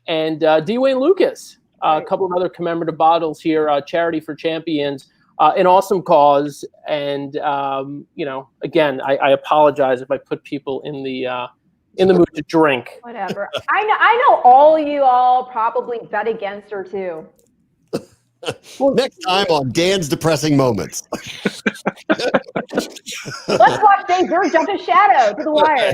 and D. Wayne Lucas. A couple of other commemorative bottles here, Charity for Champions, an awesome cause. And, again, I apologize if I put people in the mood to drink. Whatever. I know all you all probably bet against her, too. Next time on Dan's Depressing Moments. Let's watch Dave Bird jump his shadow to the wire.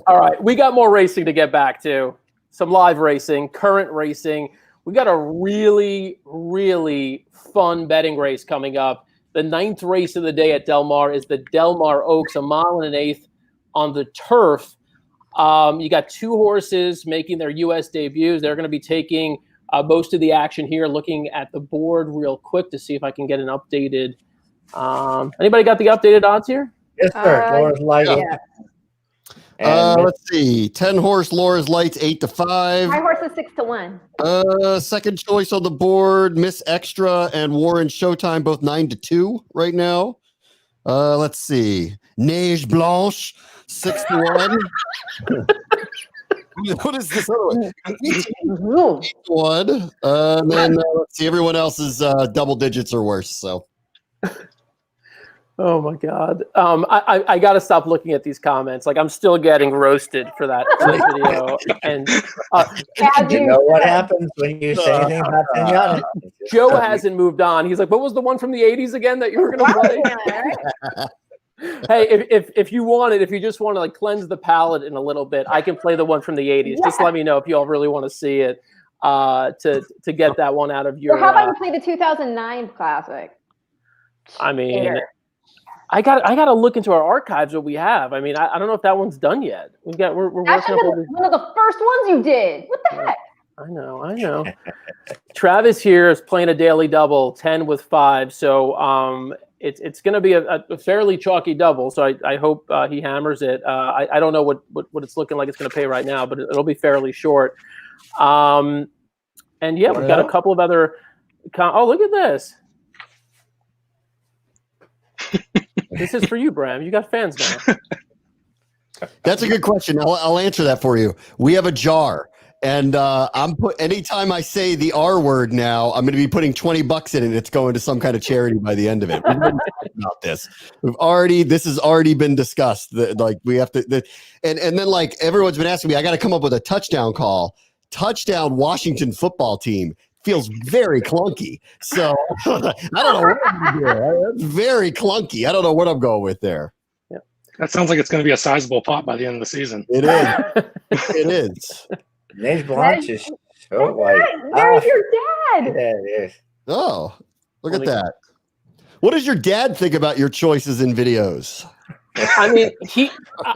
All right, we got more racing to get back to. Some live racing, current racing. We got a really, really fun betting race coming up. The 9th race of the day at Del Mar is the Del Mar Oaks, 1 1/8 miles on the turf. You got 2 horses making their U.S. debuts. They're going to be taking most of the action here. Looking at the board real quick to see if I can get an updated. Anybody got the updated odds here? Yes, sir. Laura's Light. Yeah. Let's see. 10-horse Laura's Lights 8-5. My horse is 6-1. Second choice on the board, Miss Extra and Warren Showtime, both 9-2 right now. Let's see. Neige Blanche 6-1. What is this other one? 8-1. And then let's see. Everyone else is double digits or worse. So. Oh my God. I got to stop looking at these comments. Like I'm still getting roasted for that video. And you know what happens when you say anything about Zenyatta? Joe hasn't moved on. He's like, what was the one from the 80s again that you were going to play? Hey, if you want it, if you just want to like cleanse the palate in a little bit, I can play the one from the 80s. Just let me know if you all really want to see it to get that one out of your. So how about you play the 2009 Classic? I mean, I got to look into our archives what we have. I mean, I don't know if that one's done yet. We're working on one of the first ones you did. What the heck? I know. Travis here is playing a daily double, 10 with 5. So it's going to be a fairly chalky double. So I hope he hammers it. I don't know what it's looking like it's going to pay right now, but it'll be fairly short. And yeah, we've got a couple of other. Oh, look at this. This is for you, Bram. You got fans now. That's a good question. I'll answer that for you. We have a jar. And anytime I say the R word now, I'm going to be putting $20 in it. It's going to some kind of charity by the end of it. We've been talking about this. This has already been discussed. We have to, and then like everyone's been asking me, I got to come up with a touchdown call. Touchdown Washington football team feels very clunky. So I don't know what I'm doing here. It's very clunky. I don't know what I'm going with there. Yeah. That sounds like it's going to be a sizable pot by the end of the season. It is. It is. Neige Blanche is so white. There's your dad. Yeah, it is. Oh, look at that. What does your dad think about your choices in videos? I mean,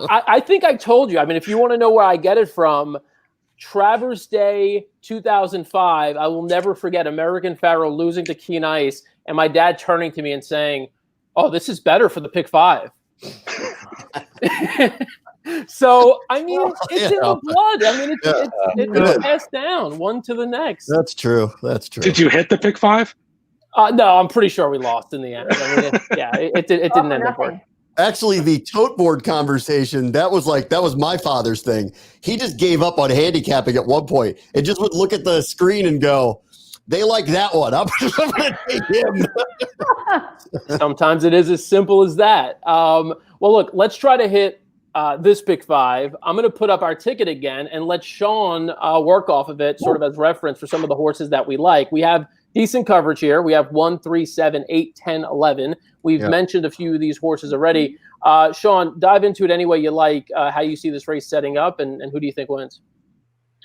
I think I told you. I mean, if you want to know where I get it from, Travers Day 2005, I will never forget American Pharoah losing to Keen Ice and my dad turning to me and saying, "Oh, this is better for the pick 5." So, I mean, it's in the blood. I mean, it's passed down one to the next. That's true. Did you hit the pick 5? No, I'm pretty sure we lost in the end. I mean, it didn't end up working. Actually, the tote board conversation, that was my father's thing. He just gave up on handicapping at one point and just would look at the screen and go, they like that one. I'm going to take him. Sometimes it is as simple as that. Well, look, let's try to hit this pick 5. I'm going to put up our ticket again and let Sean work off of it sort of as reference for some of the horses that we like. We have decent coverage here. We have 1, 3, 7, 8, 10, 11. We've mentioned a few of these horses already. Sean, dive into it any way you like, how you see this race setting up and who do you think wins?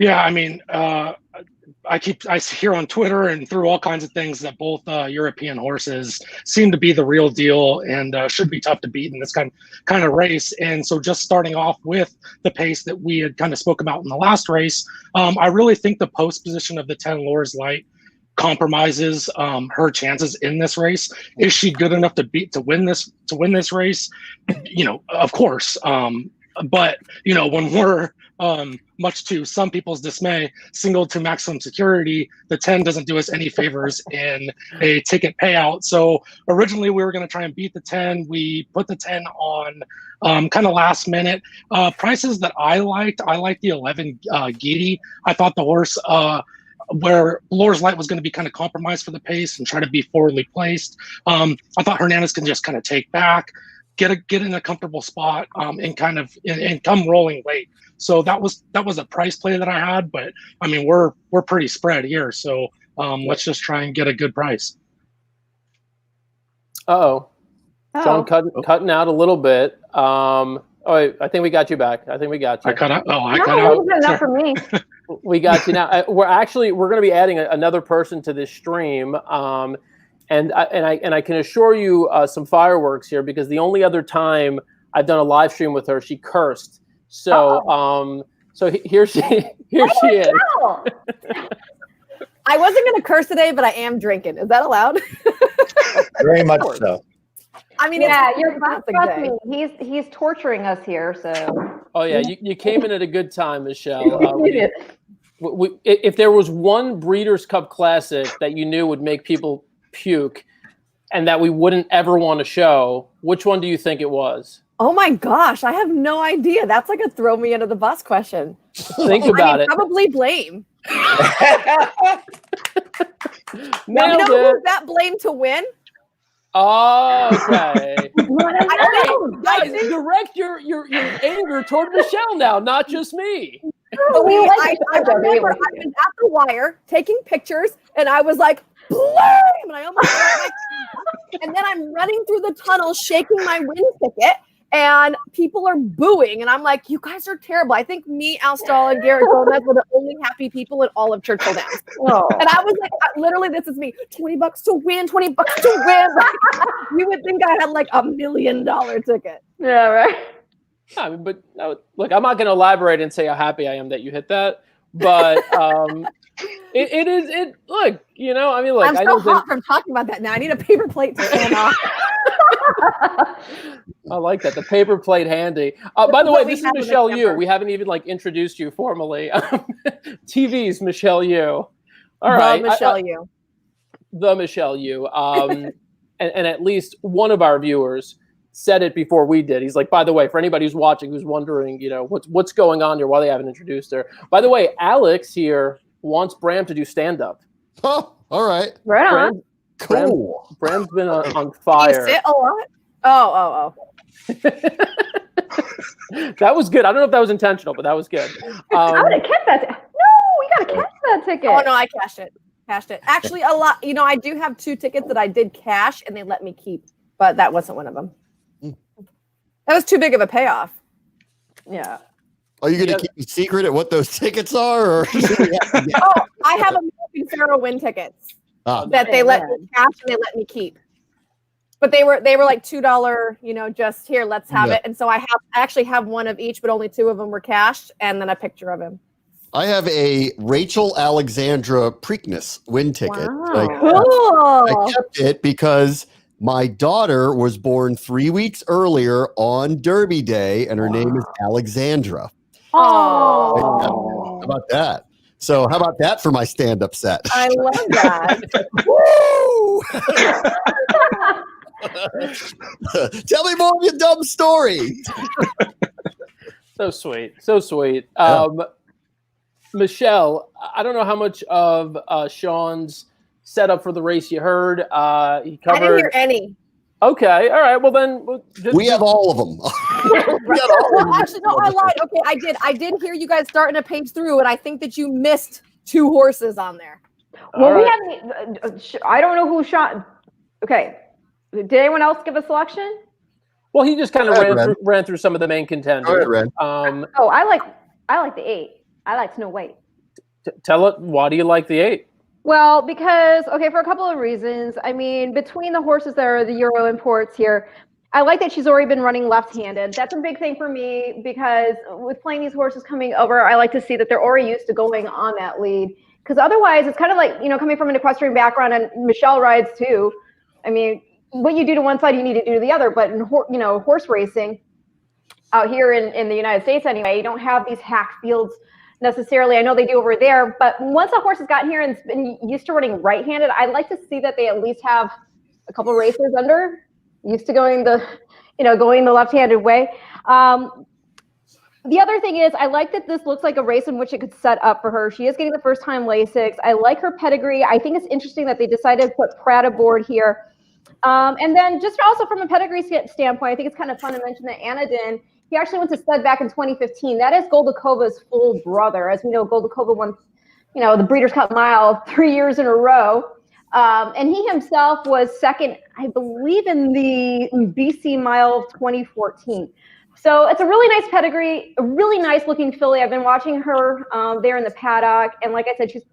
Yeah, I mean, I hear on Twitter and through all kinds of things that both European horses seem to be the real deal and should be tough to beat in this kind of race. And so just starting off with the pace that we had kind of spoke about in the last race, I really think the post position of the 10 Lures Light compromises her chances in this race. Is she good enough to win this race? Of course. But when we're much to some people's dismay, singled to maximum security, the 10 doesn't do us any favors in a ticket payout. So originally we were going to try and beat the 10. We put the 10 on kind of last minute. Prices that I liked the 11 Giddy. I thought the horse where Lures Light was going to be kind of compromised for the pace and try to be forwardly placed. I thought Hernandez can just kind of take back, get in a comfortable spot, and come rolling late. So that was a price play that I had, but I mean we're pretty spread here, so let's just try and get a good price. Sean cutting out a little bit. I think we got you back. I think we got you. I cut out. I cut out. Enough for me. We got you now. We're going to be adding another person to this stream. And I can assure you some fireworks here because the only other time I've done a live stream with her, she cursed. So so here she is. I wasn't going to curse today, but I am drinking. Is that allowed? Very much so. I mean, you're trust me. He's torturing us here. So. Oh yeah, you came in at a good time, Michelle. If there was one Breeders' Cup Classic that you knew would make people puke and that we wouldn't ever want to show, which one do you think it was? Oh my gosh, I have no idea. That's like a throw me under the bus question. Think about it. Probably Blame. Now, you know who's that Blame to win? Oh, okay. I Guys, direct your anger toward Michelle now, not just me. I remember I was at the wire taking pictures, and I was like, and I almost got and then I'm running through the tunnel, shaking my win ticket, and people are booing, and I'm like, "You guys are terrible." I think me, Al Stahl, and Garrett Gomez were the only happy people in all of Churchill Downs. Oh. And I was like, literally, this is me. $20 to win, $20 to win. Like, you would think I had like $1 million ticket. Yeah, right. I mean, but look, I'm not going to elaborate and say how happy I am that you hit that, but it is. Look, you know, I mean, look, I'm so hot from talking about that now. I need a paper plate to stand off. I like that. The paper plate handy. By the way, this is Michelle Yu. We haven't even like introduced you formally. TV's Michelle Yu. All right. Michelle Yu. The Michelle Yu. And at least one of our viewers said it before we did. He's like, by the way, for anybody who's watching, who's wondering, you know, what's going on here, why they haven't introduced her. By the way, Alex here wants Bram to do stand-up. Oh, all right. Right on. Cool. Bram's been on fire. You sit a lot? Oh. That was good. I don't know if that was intentional, but that was good. I would have kept that. No, we got to catch that ticket. Oh, no, I cashed it. Actually, a lot. You know, I do have 2 tickets that I did cash, and they let me keep, but that wasn't one of them. That was too big of a payoff. Yeah. Are you going to keep a secret at what those tickets are? Or? Oh, I have American Pharoah win tickets that they let me cash and they let me keep. But they were like $2, you know, just here, let's have it. And so I actually have one of each, but only 2 of them were cashed, and then a picture of him. I have a Rachel Alexandra Preakness win ticket. Wow. Cool. I kept it because my daughter was born 3 weeks earlier on Derby Day, and her name is Alexandra. Oh. How about that? So how about that for my stand-up set? I love that. Woo! Tell me more of your dumb story. So sweet. Michelle, I don't know how much of Sean's setup for the race you heard. He covered. I didn't hear any. Okay, all right. Well, then we have all of them. Actually, no, I lied. Okay, I did hear you guys starting to page through, and I think that you missed 2 horses on there. Well, we haven't. I don't know who shot. Okay, did anyone else give a selection? Well, he just kind of ran through some of the main contenders. Go ahead, Red. I like the 8. I like Snow White. Tell it. Why do you like the 8? Well, because, for a couple of reasons. I mean, between the horses that are the Euro imports here, I like that she's already been running left-handed. That's a big thing for me because with playing these horses coming over, I like to see that they're already used to going on that lead. Because otherwise, it's kind of like, coming from an equestrian background, and Michelle rides too. I mean, what you do to one side, you need to do to the other. But in horse racing out here in the United States anyway, you don't have these hack fields necessarily. I know they do over there, but once a horse has gotten here and been used to running right-handed, I'd like to see that they at least have a couple races under, used to going the left-handed way. The other thing is, I like that this looks like a race in which it could set up for her. She is getting the first-time Lasix. I like her pedigree. I think it's interesting that they decided to put Pratt aboard here. And then just also from a pedigree standpoint, I think it's kind of fun to mention that Anadin, he actually went to stud back in 2015. That is Goldakova's full brother. As we know, Goldakova won, the Breeders' Cup Mile 3 years in a row. And he himself was second, I believe, in the BC Mile of 2014. So it's a really nice pedigree, a really nice looking filly. I've been watching her there in the paddock. And like I said, she's,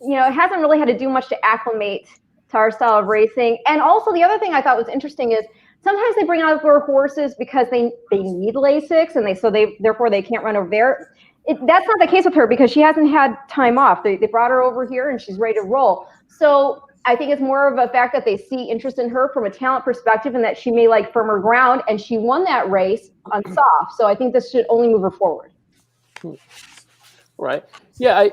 hasn't really had to do much to acclimate to our style of racing. And also the other thing I thought was interesting is sometimes they bring out their horses because they need Lasix, and therefore they can't run over there. That's not the case with her because she hasn't had time off. They brought her over here and she's ready to roll. So I think it's more of a fact that they see interest in her from a talent perspective and that she may like firmer ground, and she won that race on soft. So I think this should only move her forward. Right. Yeah.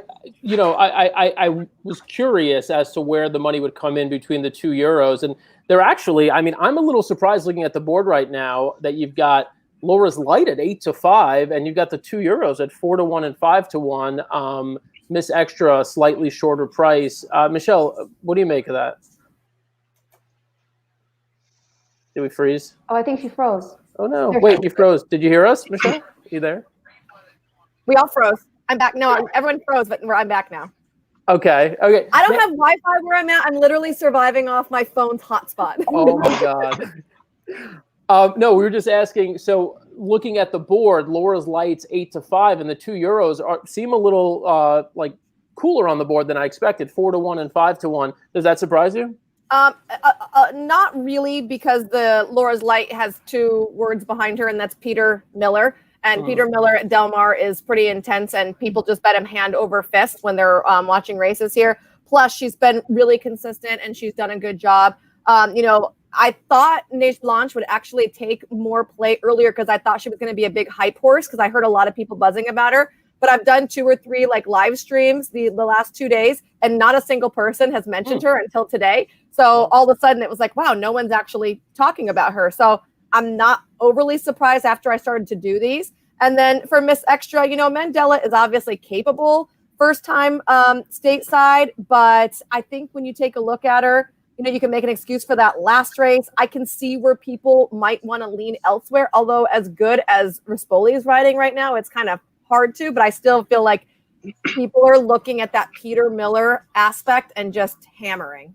I was curious as to where the money would come in between the 2 Euros, and they're actually, I'm a little surprised looking at the board right now that you've got Laura's Light at 8-5, and you've got the 2 Euros at 4-1 and 5-1. Miss Extra, slightly shorter price. Michelle, what do you make of that? Did we freeze? Oh, I think she froze. Oh no! Wait, you froze. Did you hear us, Michelle? You there? We all froze. I'm back. No, everyone froze, but I'm back now. Okay. Okay. I don't have Wi-Fi where I'm at. I'm literally surviving off my phone's hotspot. Oh my God. No, we were just asking. So, looking at the board, Laura's Light's 8-5, and the 2 euros seem a little like cooler on the board than I expected. 4-1 and 5-1. Does that surprise you? Not really, because the Laura's Light has 2 words behind her, and that's Peter Miller. And Peter Miller at Del Mar is pretty intense, and people just bet him hand over fist when they're watching races here. Plus, she's been really consistent, and she's done a good job. I thought Neige Blanche would actually take more play earlier because I thought she was going to be a big hype horse because I heard a lot of people buzzing about her. But I've done 2 or 3 like live streams the last 2 days, and not a single person has mentioned her until today. So all of a sudden it was like, wow, no one's actually talking about her. So I'm not overly surprised after I started to do these. And then for Miss Extra, Mandela is obviously capable first time stateside, but I think when you take a look at her, you can make an excuse for that last race. I can see where people might want to lean elsewhere, although as good as Rispoli is riding right now, it's kind of hard to, but I still feel like people are looking at that Peter Miller aspect and just hammering.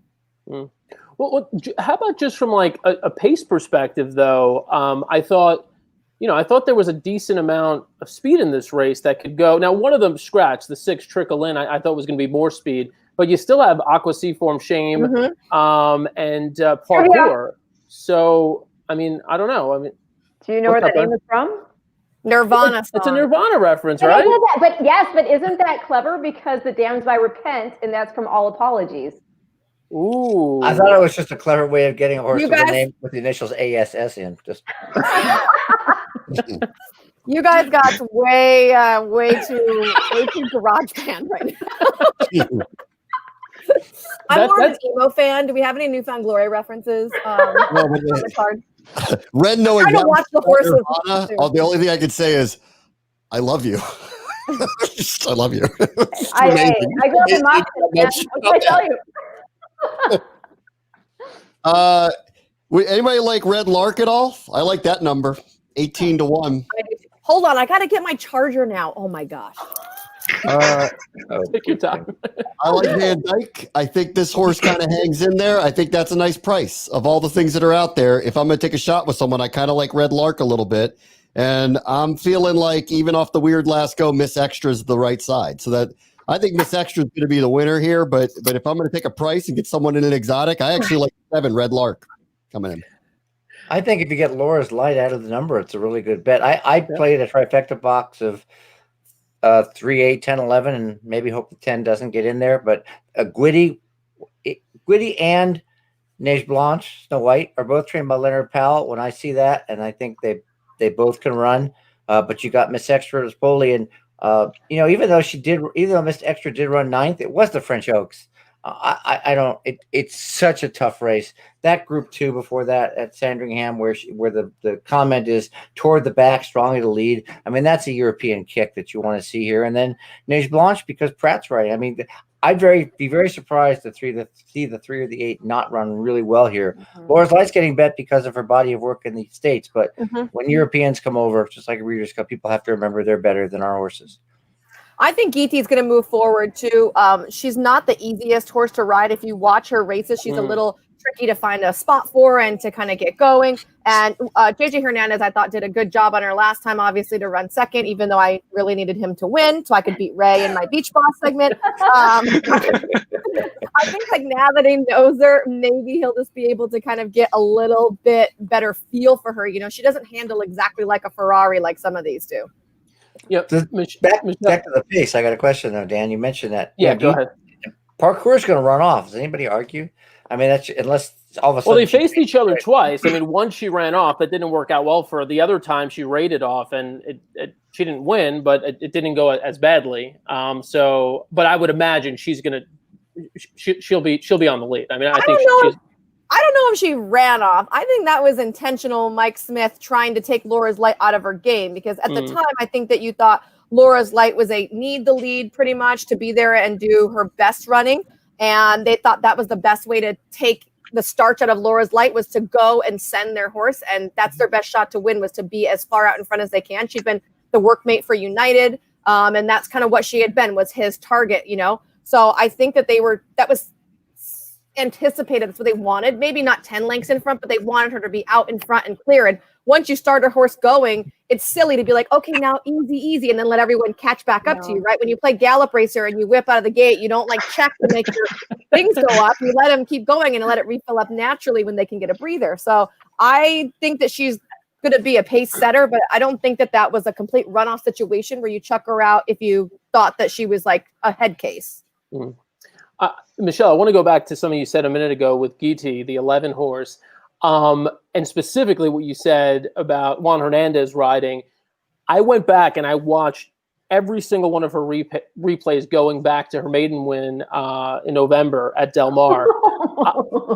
Well, how about just from like a pace perspective, though? I thought there was a decent amount of speed in this race that could go. Now, one of them scratched, the 6 trickle in. I thought was going to be more speed, but you still have Aqua Seaform Shame and Parkour. So, I mean, I don't know. I mean, do you know where that name is from? Nirvana song. It's a Nirvana reference, but right? But isn't that clever? Because the damned by repent, and that's from All Apologies. Ooh. I thought it was just a clever way of getting a horse with a name with the initials ASS in. Just. You guys got way too garage band right now. I'm more of an emo fan. Do we have any Newfound Glory references? Ren knowing to watch the horses. The only thing I could say is, I love you. I love you. I grew up in Moxon, man. What can I tell you? Anybody like Red Lark at all? I like that number, 18-1. Hold on, I got to get my charger now. Oh my gosh. Take your time. I like Van Dyke. I think this horse kind of hangs in there. I think that's a nice price. Of all the things that are out there, if I'm going to take a shot with someone, I kind of like Red Lark a little bit. And I'm feeling like even off the weird last go, Miss Extra is the right side. So that I think Miss Extra is going to be the winner here. But if I'm going to take a price and get someone in an exotic, I actually like 7 Red Lark coming in. I think if you get Laura's Light out of the number, it's a really good bet. I played a trifecta box of 3, 8, 10, 11, and maybe hope the 10 doesn't get in there. But Gwitty and Neige Blanche, Snow White, are both trained by Leonard Powell. When I see that, and I think they both can run. But you got Miss Extra Rispoli, and even though Miss Extra did run 9th, it was the French Oaks. It's such a tough race. That group 2 before that at Sandringham, where the comment is toward the back, strongly to lead. I mean, that's a European kick that you want to see here. And then Neige Blanche, because Pratt's right. I mean, I'd be very surprised to see the 3 or the 8 not run really well here. Laura's Light's getting bet because of her body of work in the States, but when Europeans come over, just like a Breeders' Cup, people have to remember they're better than our horses. I think Geethy's going to move forward too. She's not the easiest horse to ride. If you watch her races, she's a little tricky to find a spot for and to kind of get going. And JJ Hernandez, I thought, did a good job on her last time, obviously, to run second, even though I really needed him to win so I could beat Ray in my Beach Boss segment. I think like now that he knows her, maybe he'll just be able to kind of get a little bit better feel for her. She doesn't handle exactly like a Ferrari like some of these do. Yep. Back to the pace. I got a question though, Dan. You mentioned that. Yeah, go ahead. Parkour is going to run off. Does anybody argue? I mean, that's unless all of a sudden. Well, they faced each other twice. I mean, once she ran off, that didn't work out well for her. The other time she rated off, and she didn't win, but it didn't go as badly. But I would imagine she'll be on the lead. I mean, I don't know if she ran off. I think that was intentional, Mike Smith trying to take Laura's Light out of her game, because at the time, I think that you thought Laura's Light was need the lead pretty much to be there and do her best running. And they thought that was the best way to take the starch out of Laura's Light, was to go and send their horse. And that's their best shot to win, was to be as far out in front as they can. She's been the workmate for United. And that's kind of what she had been, was his target, So I think that that was anticipated. That's what they wanted. Maybe not 10 lengths in front, but they wanted her to be out in front and clear. And once you start a horse going, it's silly to be like, okay, now easy, and then let everyone catch back up to you, right? When you play Gallop Racer and you whip out of the gate, you don't like check to make sure things go up. You let them keep going and let it refill up naturally when they can get a breather. So I think that she's going to be a pace setter, but I don't think that that was a complete runoff situation where you chuck her out if you thought that she was like a head case. Mm-hmm. Michelle, I want to go back to something you said a minute ago with Giti, the 11 horse, and specifically what you said about Juan Hernandez riding. I went back and I watched every single one of her replays going back to her maiden win in November at Del Mar.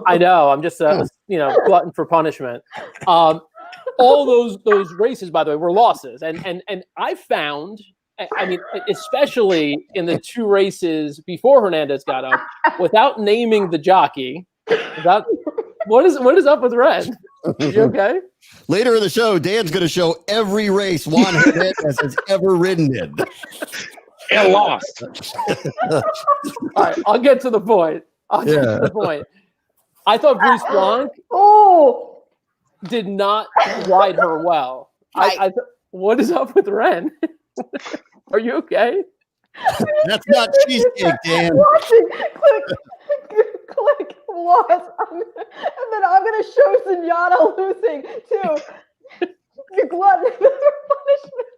I know, I'm just glutton for punishment. All those races, by the way, were losses, and I found. I mean, especially in the 2 races before Hernandez got up, without naming the jockey. What is up with Red? You okay? Later in the show, Dan's going to show every race Juan Hernandez has ever ridden in. And lost. All right, I'll get to the point. I thought Bruce Blanc did not ride her well. What is up with Ren? Are you okay? That's not cheesecake, Dan. Click, lost. And then I'm going to show Zenyatta losing, too. You're glutton for punishment.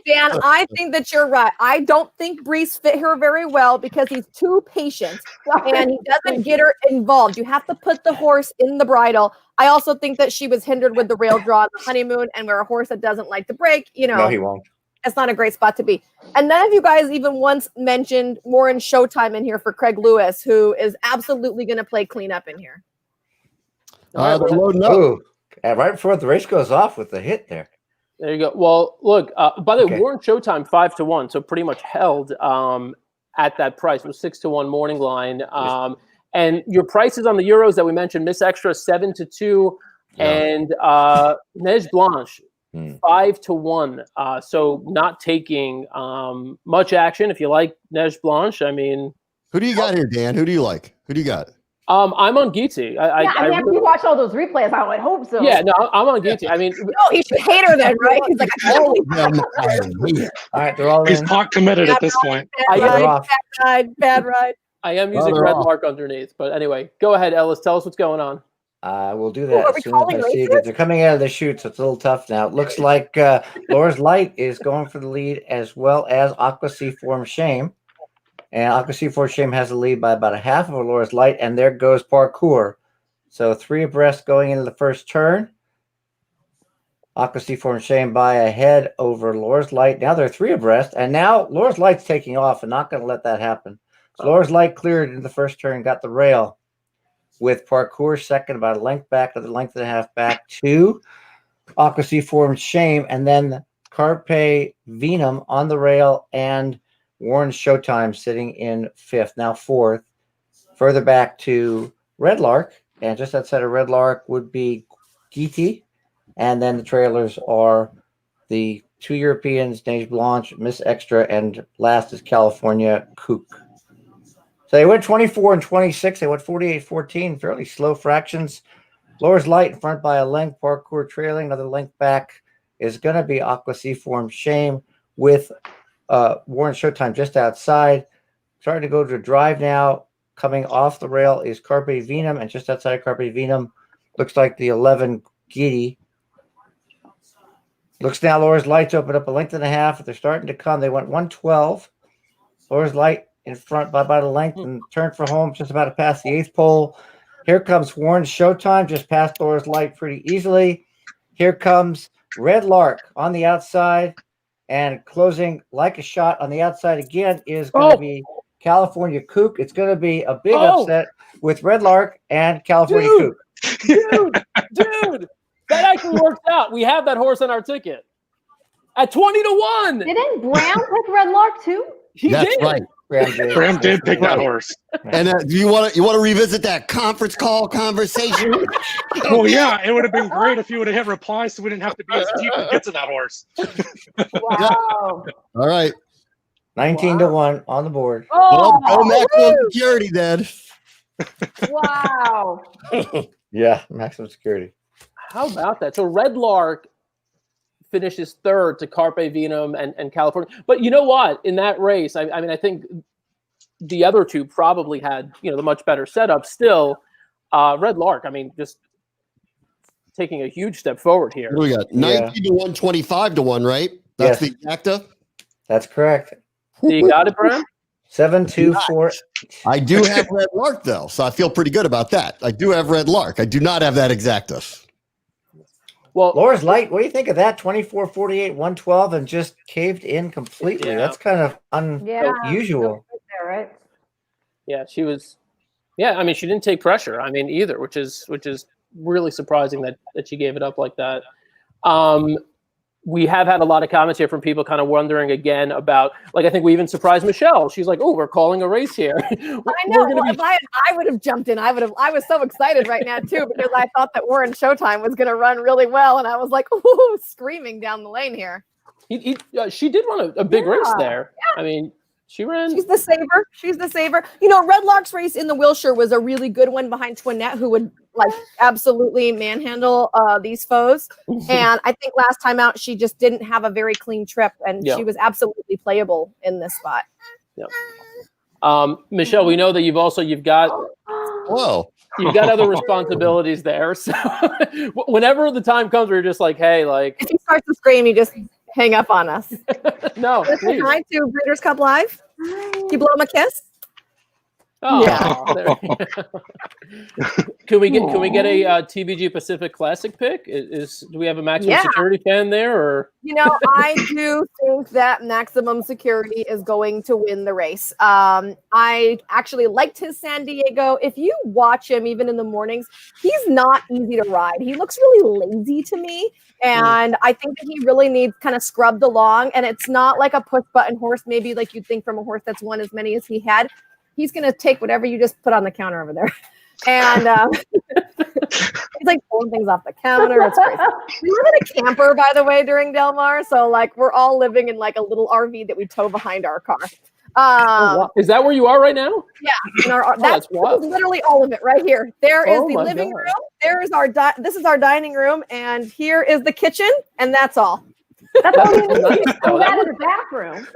Dan, I think that you're right. I don't think Brees fit her very well because he's too patient and he doesn't get her involved. You have to put the horse in the bridle. I also think that she was hindered with the rail draw on the honeymoon, and where a horse that doesn't like to break, No, he won't. It's not a great spot to be. And none of you guys even once mentioned Warren Showtime in here for Craig Lewis, who is absolutely going to play cleanup in here. They're loading up. Right before the race goes off with the hit there. There you go. Well, look, by the way, Warren Showtime 5-1, so pretty much held at that price. It was 6-1 morning line. And your prices on the Euros that we mentioned, Miss Extra 7-2, and Neige Blanche 5-1. So not taking much action. If you like Neige Blanche, I mean, who do you got here, Dan? Who do you like? Who do you got? I'm on Giti. After you watch all those replays, I would hope so. Yeah, no, I'm on Giti. I mean, he should hate her then, right? He's like, all right, they're all He's pot committed at this point. Bad ride. I am using red mark underneath, but anyway, go ahead, Ellis. Tell us what's going on. We'll do that as soon as I see it. They're coming out of the chute, so it's a little tough now. It looks like Laura's Light is going for the lead, as well as Aqua Seaform Shame. And Aqua Seaform Shame has the lead by about a half of Laura's Light, and there goes Parkour. So 3 abreast going into the first turn. Aqua Seaform Shame by a head over Laura's Light. Now they're 3 abreast, and now Laura's Light's taking off and not going to let that happen. So Laura's Light cleared in the first turn, got the rail, with Parkour second, about a length back, to the length and a half back to Aqua Seaform Shame, and then Carpe Venum on the rail, and Warren Showtime sitting in 5th, now 4th. Further back to Red Lark, and just outside of Red Lark would be Giti, and then the trailers are the 2 Europeans, Neige Blanche, Miss Extra, and last is California Kook. So they went 24 and 26. They went 48-14, fairly slow fractions. Laura's Light in front by a length, Parkour trailing. Another length back is going to be Aqua Seaform Shame with Warren Showtime just outside. Starting to go to drive now. Coming off the rail is Carpe Venum, and just outside Carpe Venum looks like the 11 Giddy. Looks now Laura's Light's open up a length and a half. They're starting to come. They went 112. Laura's Light in front by about a length and turned for home, just about to pass the 8th pole. Here comes Warren Showtime, just past Laura's Light pretty easily. Here comes Red Lark on the outside, and closing like a shot on the outside again is going to be California Kook. It's going to be a big upset with Red Lark and California Kook. Dude, that actually works out. We have that horse on our ticket at 20-1. Didn't Bram pick Red Lark too? That's did. Right. Bram did pick that horse. And do you want to revisit that conference call conversation? Well, yeah, it would have been great if you would have hit replies, so we didn't have to be as deep to get to that horse. Wow. All right. 19 to 1 on the board. Well, go maximum security then. Wow. Yeah, maximum security. How about that? So Red Lark finishes third to Carpe Venum and California. But you know what? In that race, I mean, I think the other two probably had, the much better setup. Still, Red Lark, I mean, just taking a huge step forward here. What do we got? 19 to 1, 25 to 1, right? That's the exacta? That's correct. So you got it, Bram? 7, 2, 4. I do have Red Lark, though, so I feel pretty good about that. I do have Red Lark. I do not have that exacta. Well, Laura's light. What do you think of that? 24, 48, 112, and just caved in completely. Yeah. That's kind of unusual. Right? Yeah, she was. Yeah, I mean, she didn't take pressure. I mean, either, which is really surprising that she gave it up like that. We have had a lot of comments here from people kind of wondering again about, like, I think we even surprised Michelle. She's like, "Oh, we're calling a race here." I know. Well, if I would have jumped in. I was so excited right now too, because I thought that Warren Showtime was going to run really well, and I was like, "Ooh," screaming down the lane here. She did run a big race there. Yeah. I mean, she ran. She's the saver. Red Lark's race in the Wilshire was a really good one behind Twinette, who would absolutely manhandle these foes. And I think last time out, she just didn't have a very clean trip, and she was absolutely playable in this spot. Yeah. Michelle, we know that you've got other responsibilities there. So whenever the time comes where you're just like, hey, if he starts to scream, you just hang up on us. No, listen, hi to Breeders' Cup Live. You blow him a kiss. Oh, yeah. Can we get a TVG Pacific Classic pick? Do we have a maximum security fan there, or? I do think that maximum security is going to win the race. I actually liked his San Diego. If you watch him, even in the mornings, he's not easy to ride. He looks really lazy to me, and I think that he really needs kind of scrubbed along. And it's not like a push button horse, maybe like you'd think from a horse that's won as many as he had. He's going to take whatever you just put on the counter over there. And he's pulling things off the counter. It's crazy. We live in a camper, by the way, during Del Mar. So we're all living in a little RV that we tow behind our car. Is that where you are right now? Yeah. That's literally all of it right here. There is the living room. There is this is our dining room. And here is the kitchen. And that's all. That's all you need. That is a bathroom.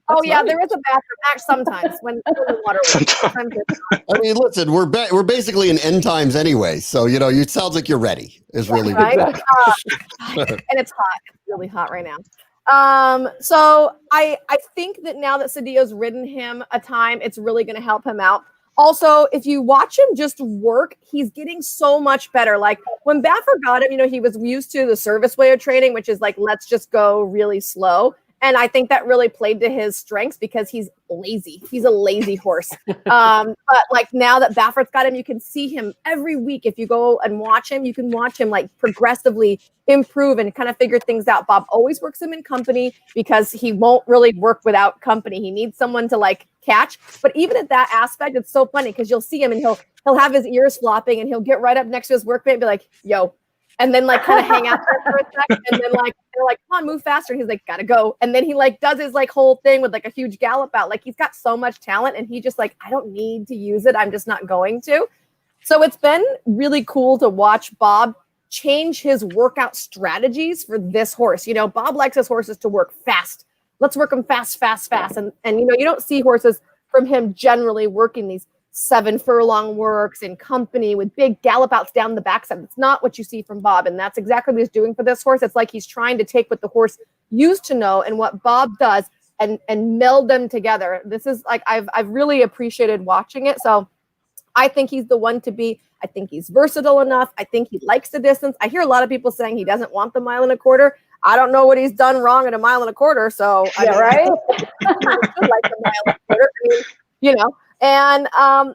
Nice. There is a bathroom. Sometimes when the water. I mean, listen, we're basically in end times anyway, so it sounds like you're ready. Is really right. And it's hot. It's really hot right now. So I think that now that Cedillo's ridden him a time, it's really going to help him out. Also, if you watch him just work, he's getting so much better. Like when Baffert got him, he was used to the service way of training, which is let's just go really slow. And I think that really played to his strengths because he's lazy. He's a lazy horse. But now that Baffert's got him, you can see him every week. If you go and watch him, you can watch him progressively improve and kind of figure things out. Bob always works him in company because he won't really work without company. He needs someone to catch. But even at that aspect, it's so funny because you'll see him and he'll have his ears flopping and he'll get right up next to his workmate and be like, yo. And then kind of hang out there for a sec. And then they're like, come on, move faster. And he's like, gotta go. And then he does his whole thing with a huge gallop out. He's got so much talent and he just I don't need to use it. I'm just not going to. So it's been really cool to watch Bob change his workout strategies for this horse. Bob likes his horses to work fast. Let's work them fast. And you don't see horses from him generally working these 7 furlong works in company with big gallop outs down the backside. It's not what you see from Bob. And that's exactly what he's doing for this horse. It's he's trying to take what the horse used to know and what Bob does and meld them together. This is I've really appreciated watching it. So I think he's the one to be. I think he's versatile enough. I think he likes the distance. I hear a lot of people saying he doesn't want the 1.25 miles. I don't know what he's done wrong at a 1.25 miles. So right. Like the 1.25 miles. And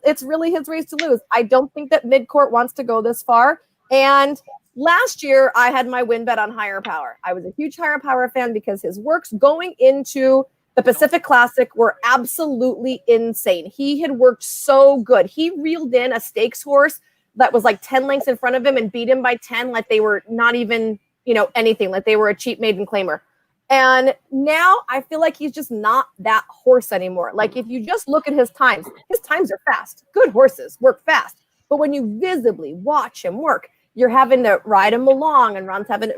it's really his race to lose. I don't think that midcourt wants to go this far. And last year, I had my win bet on Higher Power. I was a huge Higher Power fan because his works going into the Pacific Classic were absolutely insane. He had worked so good. He reeled in a stakes horse that was 10 lengths in front of him and beat him by 10 like they were not even, anything, like they were a cheap maiden claimer. And now I feel like he's just not that horse anymore. Like if you just look at his times are fast. Good horses work fast. But when you visibly watch him work, you're having to ride him along, and one's having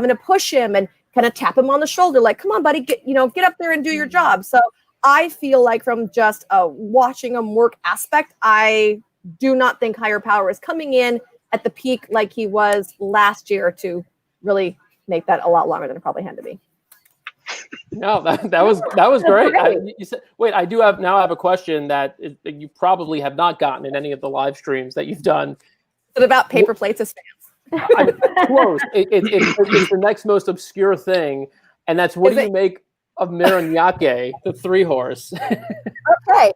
to push him and kind of tap him on the shoulder, like, come on, buddy, get up there and do your job. So I feel like from just a watching him work aspect, I do not think Higher Power is coming in at the peak like he was last year to really make that a lot longer than it probably had to be. No, that was great. I have a question that you probably have not gotten in any of the live streams that you've done. Is it about paper plates as fans? I'm close. It's the next most obscure thing, and that's what do you make of Marignac, the 3-horse? Okay.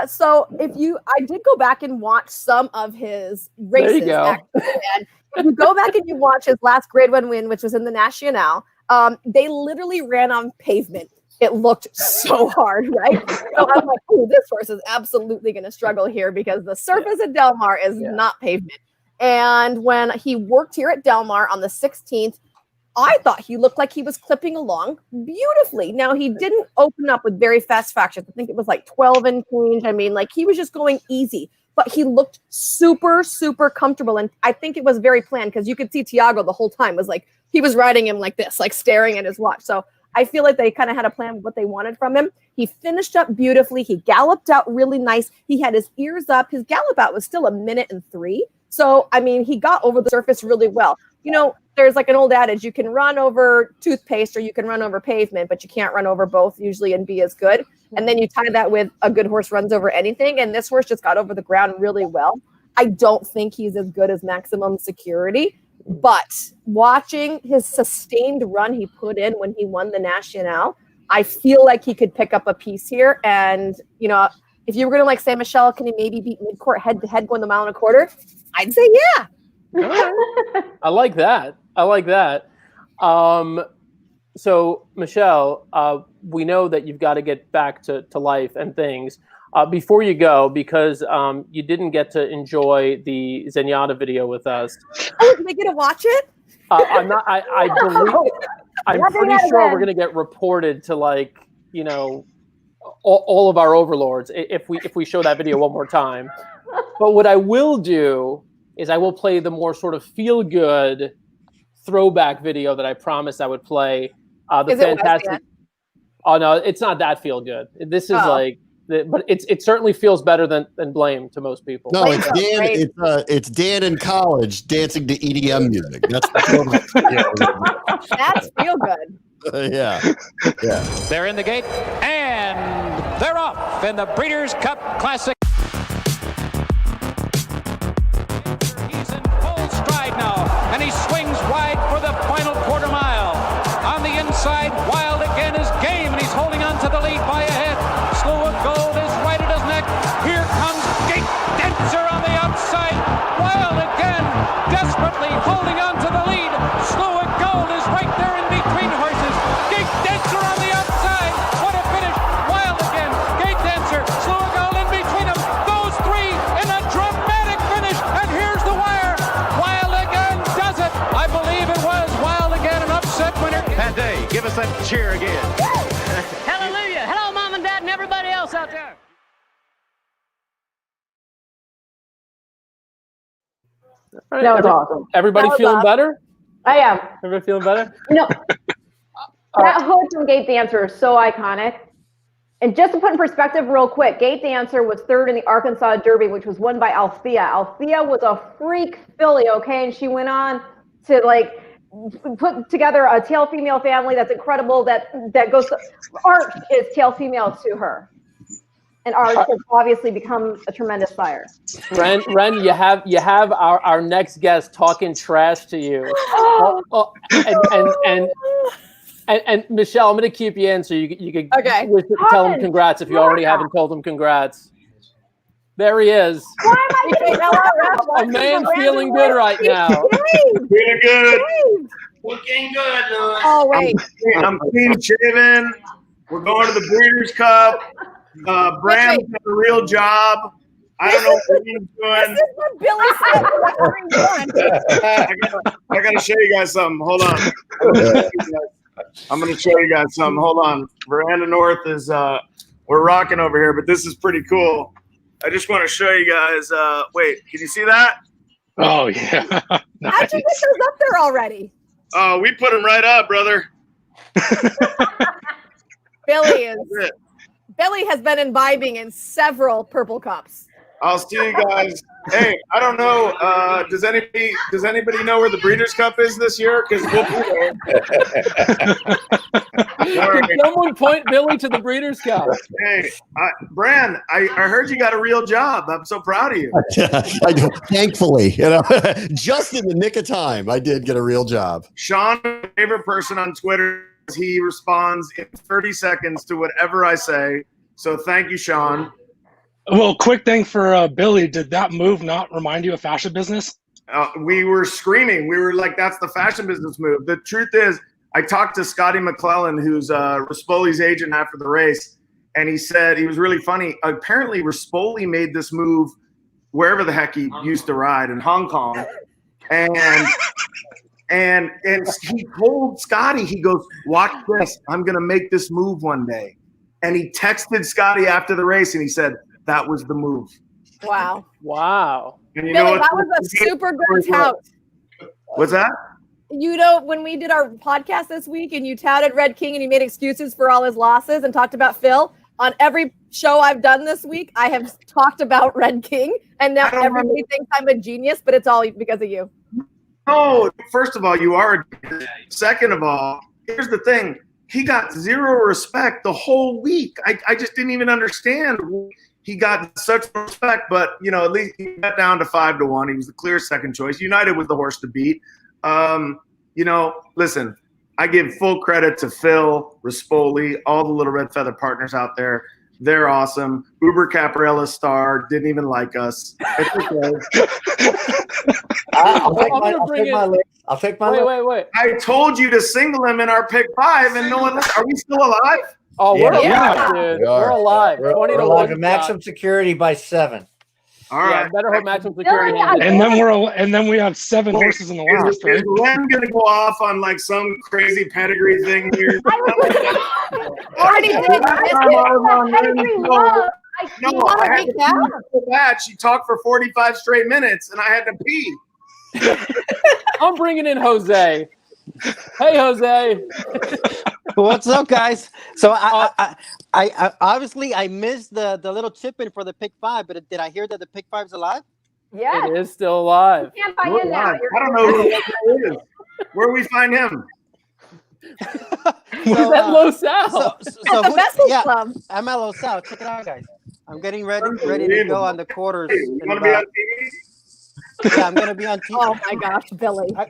So I did go back and watch some of his races. There you go. And if you go back and you watch his last Grade 1 win, which was in the Nacional, they literally ran on pavement. It looked so hard, right? So I'm like, oh, this horse is absolutely going to struggle here because the surface at Del Mar is not pavement. And when he worked here at Del Mar on the 16th, I thought he looked like he was clipping along beautifully. Now, he didn't open up with very fast fractions. I think it was like 12 and change. I mean, like he was just going easy, but he looked super, super comfortable. And I think it was very planned because you could see Tiago the whole time was like, he was riding him like this, like staring at his watch. So I feel like they kind of had a plan with what they wanted from him. He finished up beautifully. He galloped out really nice. He had his ears up. His gallop out was still 1 minute and 3. So, I mean, he got over the surface really well. You know, there's like an old adage, you can run over toothpaste or you can run over pavement, but you can't run over both usually and be as good. And then you tie that with a good horse runs over anything. And this horse just got over the ground really well. I don't think he's as good as Maximum Security, but watching his sustained run he put in when he won the Nacional, I feel like he could pick up a piece here. And, you know, if you were going to like say, Michelle, can he maybe beat midcourt head to head going the 1.25 miles? I'd say, yeah. I like that. So Michelle, we know that you've got to get back to life and things. Before you go, because you didn't get to enjoy the Zenyatta video with us. Oh, did I get to watch it? I'm not. I'm pretty sure we're going to get reported to, like, you know, all of our overlords if we show that video one more time. But what I will do is I will play the more sort of feel good throwback video that I promised I would play. The fantastic. Oh no, it's not that feel good. This is but it certainly feels better than Blame to most people. No, it's Dan. It's Dan in college dancing to EDM music. That's that's feel good. Yeah. They're in the gate and they're off in the Breeders' Cup Classic. He's in full stride now, and he swings wide for the final quarter mile. On the inside, Wild again is game, and he's holding on to the lead by a head. Slew of Gold is right at his neck. Here comes Gate Dancer on the outside. Wild again, desperately holding on to the lead. Slew of Gold is right there in between horses. Gate Dancer on the outside. What a finish. Wild again. Gate Dancer, Slew of Gold in between them. Those three in a dramatic finish. And here's the wire. Wild again does it. I believe it was Wild again, an upset winner. Pate, give us that cheer again. Hallelujah. Hello, Mom and Dad and everybody else out there. Right, that was awesome. Everybody feeling better? I am. Everybody feeling better? You know, that hook from Gate Dancer is so iconic. And just to put in perspective real quick, Gate Dancer was third in the Arkansas Derby, which was won by Althea. Althea was a freak filly, okay? And she went on to, like, put together a tail female family that's incredible. That goes to, Art is tail female to her. And Art has obviously become a tremendous sire. Ren, you have our next guest talking trash to you. And Michelle, I'm going to keep you in so you can tell him congrats if you already haven't told him congrats. There he is. A man feeling good right now. Feeling good. Looking good, Lewis. Oh, wait. I'm clean shaven. We're going to the Breeders' Cup. Bram's done a real job. I don't know what he's doing. This is what Billy said. I gotta show you guys something. Hold on. I'm going to show you guys something. Hold on. Veranda North is, we're rocking over here, but this is pretty cool. I just want to show you guys. Wait, can you see that? Oh, yeah. Nice. How'd you get those up there already? Oh, we put them right up, brother. Billy has been imbibing in several purple cups. I'll see you guys. Hey, I don't know. Does anybody know where the Breeders' Cup is this year? Because we'll be there. Can someone point Billy to the Breeders' Cup? Hey, Bram, I heard you got a real job. I'm so proud of you. I do. Thankfully, just in the nick of time, I did get a real job. Sean, my favorite person on Twitter, he responds in 30 seconds to whatever I say. So thank you, Sean. Well, quick thing for Billy. Did that move not remind you of fashion business? We were screaming. We were like, that's the fashion business move. The truth is, I talked to Scotty McClellan, who's Rispoli's agent after the race, and he said, he was really funny. Apparently, Rispoli made this move wherever the heck he used to ride, in Hong Kong. And he told Scotty, he goes, watch this. I'm going to make this move one day. And he texted Scotty after the race, and he said, that was the move. Wow. Wow. And you Billy, know what? that was a super good tout. What's that? You know, when we did our podcast this week and you touted Red King and you made excuses for all his losses and talked about Phil, on every show I've done this week, I have talked about Red King, and now everybody thinks I'm a genius, but it's all because of you. Oh, first of all, you are. Second of all, here's the thing. He got zero respect the whole week. I just didn't even understand. He got such respect, but, at least he got down to 5-1. He was the clear second choice. United was the horse to beat. Listen, I give full credit to Phil, Rispoli, all the Little Red Feather partners out there. They're awesome. Uber Caparella Starr didn't even like us. It's okay. I'll take my Wait. I told you to single him in our pick 5, and no one. Are we still alive? Oh, we're alive, dude. We're alive. We're alive. Maximum security by 7. All right. Yeah, better hope maximum security. And then we have 7 horses in the last. Is Len gonna go off on like some crazy pedigree thing here? Already did. She talked for 45 straight minutes, and I had to pee. I'm bringing in Jose. Hey, Jose. What's up, guys? So I obviously I missed the little chip in for the pick 5, but did I hear that the pick 5's alive? Yeah, it is still alive. You can't find him now. I don't know who that is. Where do we find him? He's at Los Al. At the Vessel Club. I'm at Los Al. Check it out, guys. I'm getting ready to go on the quarters. You want to be on TV? Yeah, I'm gonna be on TV. Oh my gosh, Billy! I'm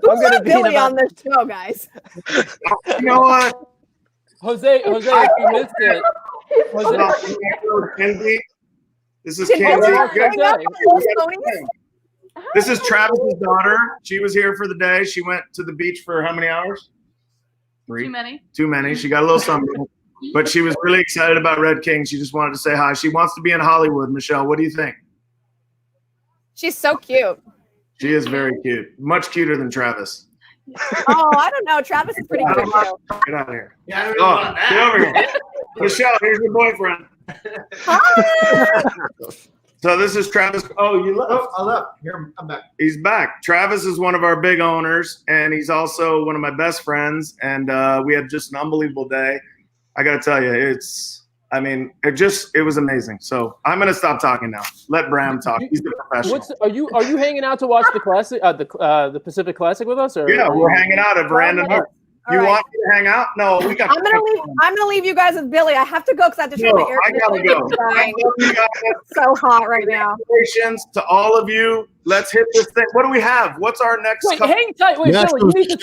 gonna be Billy on this show, guys. You know what, Jose, if you missed it, Kenzie. This is Kenzie. This is Travis's daughter. She was here for the day. She went to the beach for how many hours? 3. Too many. She got a little something, but she was really excited about Red King. She just wanted to say hi. She wants to be in Hollywood. Michelle, what do you think? She's so cute. She is very cute. Much cuter than Travis. Oh, I don't know. Travis is pretty cute too. Get out of here. Get over here. Michelle, here's your boyfriend. Hi. So this is Travis. Oh, you left. Oh, I left. Here, I'm back. He's back. Travis is one of our big owners, and he's also one of my best friends. And we had just an unbelievable day. I got to tell you, it was amazing. So I'm going to stop talking now. Let Bram talk. He's the professional. Are you hanging out to watch the classic, the Pacific Classic with us? Or yeah, we're hanging out at Veranda North. You want me to hang out? No, we got. I'm gonna leave you guys with Billy. I have to go because I have to turn my air conditioning. I gotta go. It's so hot right now. Congratulations to all of you. Let's hit this thing. What do we have? What's our next? Wait, hang tight. Wait, Billy, you need to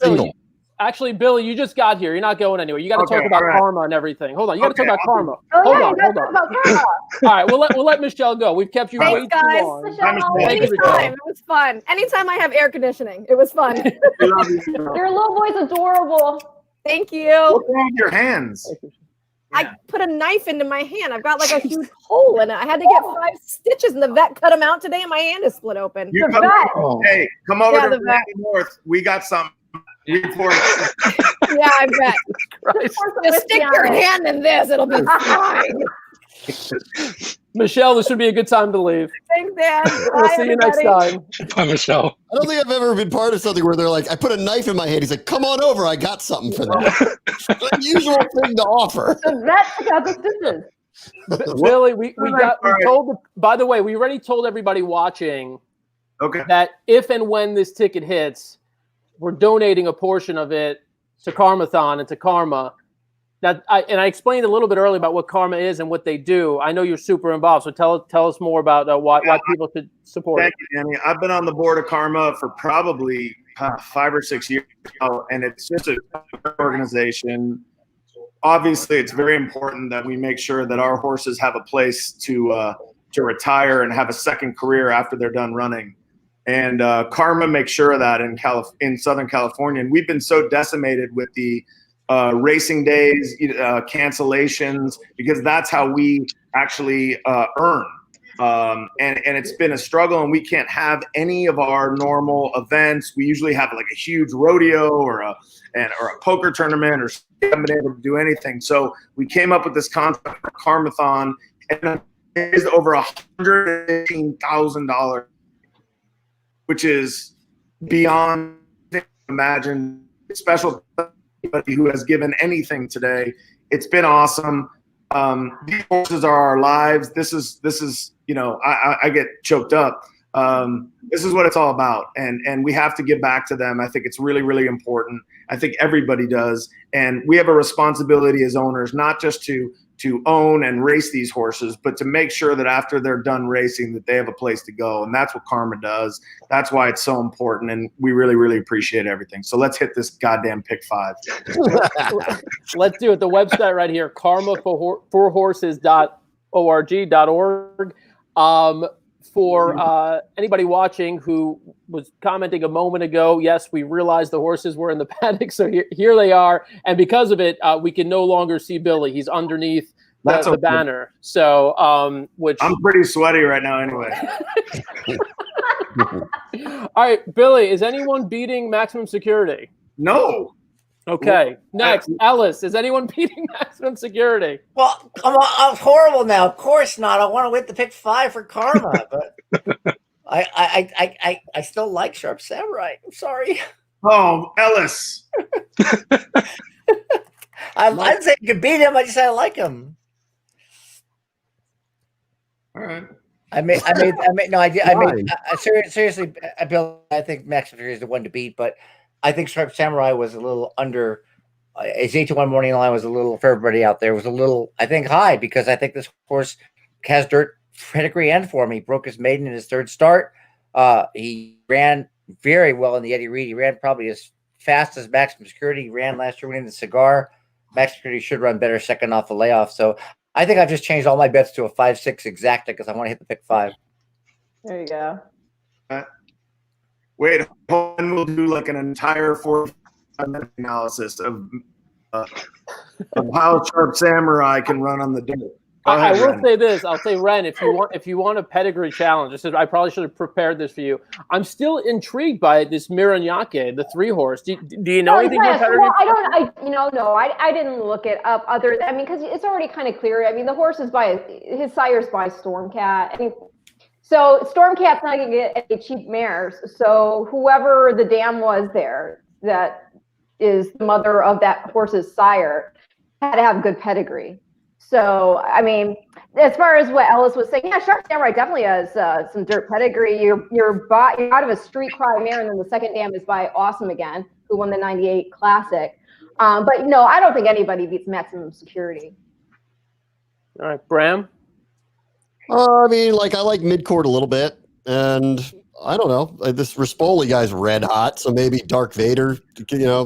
Billy. Actually, Billy, you just got here. You're not going anywhere. You got to talk about karma and everything. Hold on. You got to talk about karma. Hold on. All right, we'll let Michelle go. We've kept you way too long. Anytime. It was fun. Anytime I have air conditioning, it was fun. Your little boy's adorable. Thank you. What's wrong with your hands? I put a knife into my hand. I've got like a huge hole in it. I had to get 5 stitches, and the vet cut them out today, and my hand is split open. Hey, come over to Veranda North. We got something. Yeah, I bet. Just stick your hand in this; it'll be fine. Michelle, this would be a good time to leave. Thanks, Dan. We'll see you next time. Bye, Michelle. I don't think I've ever been part of something where they're like, I put a knife in my hand. He's like, come on over. I got something for that. Unusual thing to offer. The vet got the stitches. Billy, we told. By the way, we already told everybody watching. Okay. That if and when this ticket hits, we're donating a portion of it to Karmathon and to Karma. I explained a little bit earlier about what Karma is and what they do. I know you're super involved, so tell us more about why people should support Thank you, Danny. I've been on the board of Karma for probably 5 or 6 years now, and it's just an organization. Obviously, it's very important that we make sure that our horses have a place to retire and have a second career after they're done running. And Karma makes sure of that in Southern California. And we've been so decimated with the racing days, cancellations, because that's how we actually earn. And it's been a struggle, and we can't have any of our normal events. We usually have like a huge rodeo or a poker tournament, or haven't been able to do anything. So we came up with this concept for Karmathon, and it is over $115,000, which is beyond imagine. Special. Anybody who has given anything today. It's been awesome. These horses are our lives. This is I get choked up. This is what it's all about, and we have to give back to them. I think it's really, really important. I think everybody does, and we have a responsibility as owners, not just to own and race these horses, but to make sure that after they're done racing that they have a place to go. And that's what Karma does. That's why it's so important. And we really, really appreciate everything. So let's hit this goddamn pick 5. Let's do it. The website right here, karmaforhorses.org. For anybody watching who was commenting a moment ago, yes, we realized the horses were in the paddock, so here they are. And because of it, we can no longer see Billy. He's underneath the banner. So, which I'm pretty sweaty right now anyway. All right, Billy, is anyone beating maximum security? No. Okay. Next, Ellis, is anyone beating maximum security? Well, I'm horrible now. Of course not. I want to win the pick 5 for Karma, but I still like Sharp Samurai. I'm sorry. Oh, Ellis. I'd say you could beat him. I just say I like him. All right. Seriously, Bill, I think maximum security is the one to beat, but I think Sharp Samurai was a little under. His 8-1 morning line was a little, for everybody out there, was a little, I think, high, because I think this horse has dirt pedigree and form. He broke his maiden in his 3rd start. He ran very well in the Eddie Reed. He ran probably as fast as maximum security. He ran last year winning the Cigar. Maximum security should run better second off the layoff. So I think I've just changed all my bets to a 5-6 exacta because I want to hit the pick 5. There you go. Wait, we'll do like an entire 4-minute analysis of how Sharp Samurai can run on the dirt. I will say this. I'll say, Ren, if you want a pedigree challenge, I probably should have prepared this for you. I'm still intrigued by this Miranyake, the 3-horse. Do you know anything about pedigree? Well, I didn't look it up. Because it's already kind of clear. I mean, the horse is his sire's by Stormcat. So Stormcat's not going to get any cheap mares. So whoever the dam was there that is the mother of that horse's sire had to have good pedigree. So, I mean, as far as what Ellis was saying, yeah, Sharp Samurai definitely has some dirt pedigree. You're out of a street cry mare, and then the second dam is by Awesome Again, who won the 98 Classic. But no, I don't think anybody beats maximum security. All right, Bram? I mean, I like midcourt a little bit, and I don't know. This Rispoli guy's red hot, so maybe Dark Vader,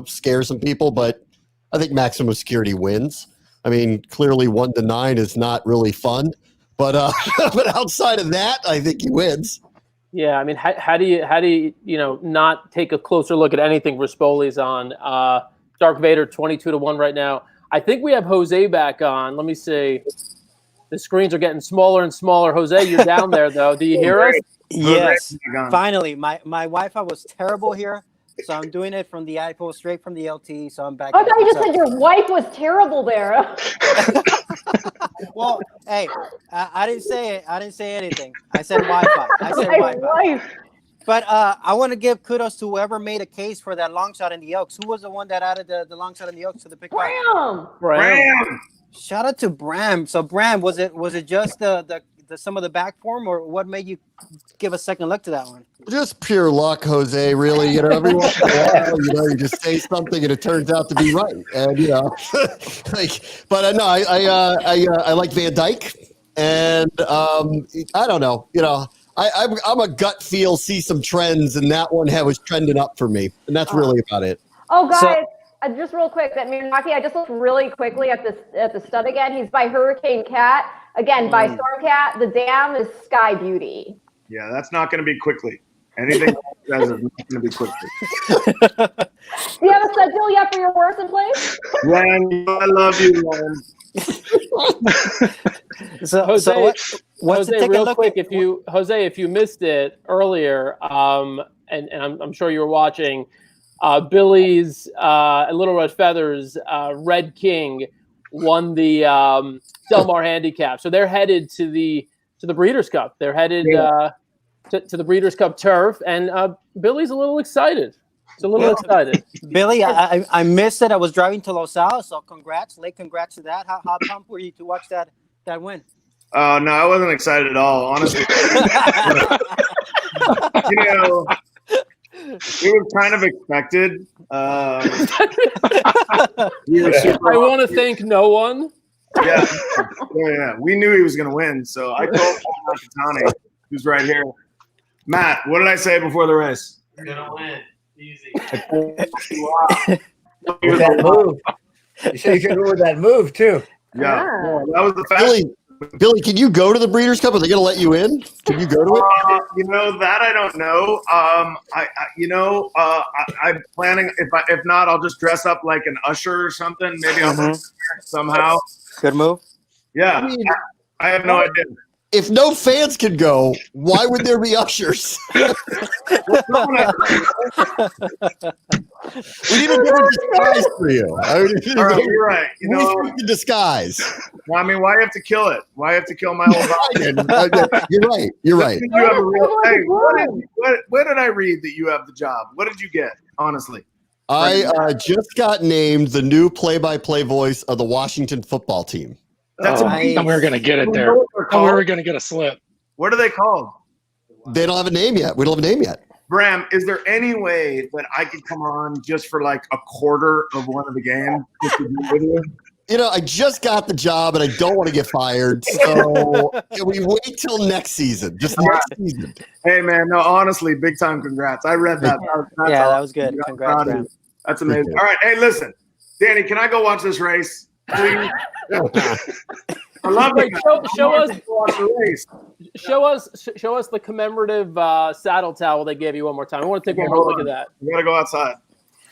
scare some people, but I think maximum security wins. I mean, clearly 1-9 is not really fun, but but outside of that, I think he wins. Yeah, I mean, how do you not take a closer look at anything Rispoli's on? Dark Vader 22-1 right now. I think we have Jose back on. Let me see. The screens are getting smaller and smaller. Jose, you're down there though. Do you hear us? Yes. Finally, my Wi-Fi was terrible here. So I'm doing it from the iPhone, straight from the LT. So I'm back. I thought you just said your wife was terrible there. Well, hey, I didn't say it. I didn't say anything. I said Wi-Fi. I said My Wi-Fi. wife. But I want to give kudos to whoever made a case for that long shot in the Oaks. Who was the one that added the long shot in the Oaks to the pick five? Bram. Shout out to Bram. So Bram, was it just the some of the back form, or what made you give a second look to that one? Just pure luck, Jose. Really, every once in a while, you just say something and it turns out to be right. And but no, I like Van Dyke, and I don't know, I'm a gut feel, see some trends, and that one was trending up for me, and that's really about it. Oh, guys, just real quick, that Miranaki, I just looked really quickly at the stud again. He's by Hurricane Cat. Again, by Storm Cat. The dam is Sky Beauty. Yeah, that's not going to be quickly. Anything that is not going to be quickly. Do you have a stud deal yet for your horse in place? Len, I love you, Len. So Jose, what's the ticket real look quick, if you missed it earlier, and I'm sure you were watching, Billy's Little Red Feathers Red King won the Del Mar Handicap, so they're headed to the Breeders' Cup. They're headed to the Breeders' Cup Turf, and Billy's a little excited. It's a little excited. Billy, I missed it. I was driving to Los Al, so late congrats to that. How pumped were you to watch that win? Oh, no, I wasn't excited at all, honestly. It was kind of expected. I want to thank no one. Yeah. We knew he was going to win, so I told Makatani, who's right here. Matt, what did I say before the race? You're going to win. Easy. With that move. You said you could go with that move, too. Yeah. That was the fastest. Billy, can you go to the Breeders' Cup? Are they going to let you in? Can you go to it? That I don't know. I'm planning. If not, I'll just dress up like an usher or something. Maybe I'll somehow. Good move. Yeah, I have no idea. If no fans can go, why would there be ushers? We need a different disguise for you. You're right. We disguise. Well, I mean, why have to kill it? Why have to kill my whole body? You're right. You're right. You have a real, hey, what did I read that you have the job? What did you get? Honestly, I just got named the new play-by-play voice of the Washington football team. That's amazing. We were going to get it there. We were going to get a slip. What are they called? They don't have a name yet. We don't have a name yet. Bram, is there any way that I could come on just for like a quarter of one of the games just to be with you? I just got the job and I don't want to get fired. So can we wait till next season? Just next season. Hey, man. No, honestly, big time congrats. I read that. That was good. Congrats, Bram. That's amazing. All right. Hey, listen. Danny, can I go watch this race? Please? I love it. Show us the commemorative saddle towel they gave you one more time. I want to take one more look at that. We gotta go outside.